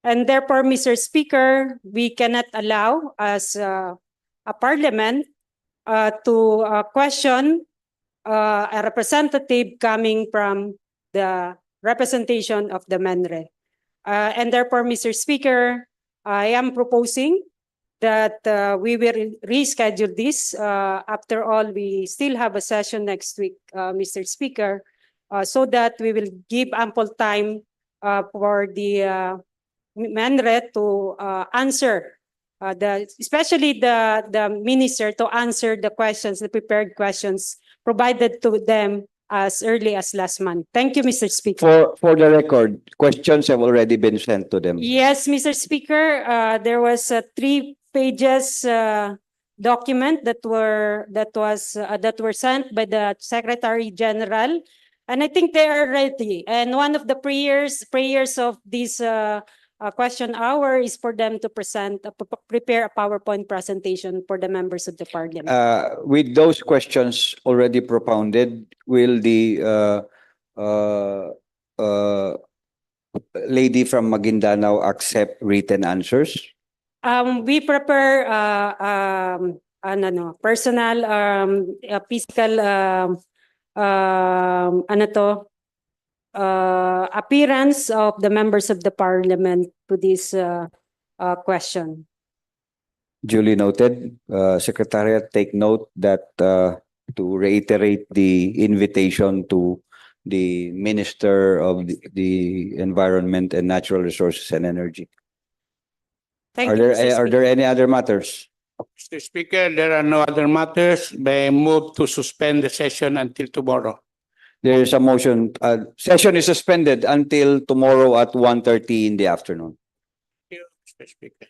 And therefore, Mr. Speaker, we cannot allow, as Parliament to question a representative coming from the representation of the MENRE. And therefore, Mr. Speaker, I am proposing that we will reschedule this. After all, we still have a session next week, Mr. Speaker, so that we will give ample time for the MENRE to answer, especially the minister to answer the questions, the prepared questions provided to them as early as last month. Thank you, Mr. Speaker. For the record, questions have already been sent to them. Yes, Mr. Speaker, there was a 3 pages document that were sent by the Secretary General, and I think they are ready. And one of the prayers of this question hour is for them to prepare a PowerPoint presentation for the members of the Parliament. With those questions already propounded, will the lady from Maguindanao accept written answers? We prepare personal physical appearance of the members of the Parliament to this question. Duly noted. Secretariat, take note that to reiterate the invitation to the Minister of the Environment and Natural Resources and Energy. Thank you, Mr. Are there any other matters? Mr. Speaker, there are no other matters. May I move to suspend the session until tomorrow. There is a motion. Session is suspended until tomorrow at 1:30 in the afternoon. Thank you, Mr. Speaker.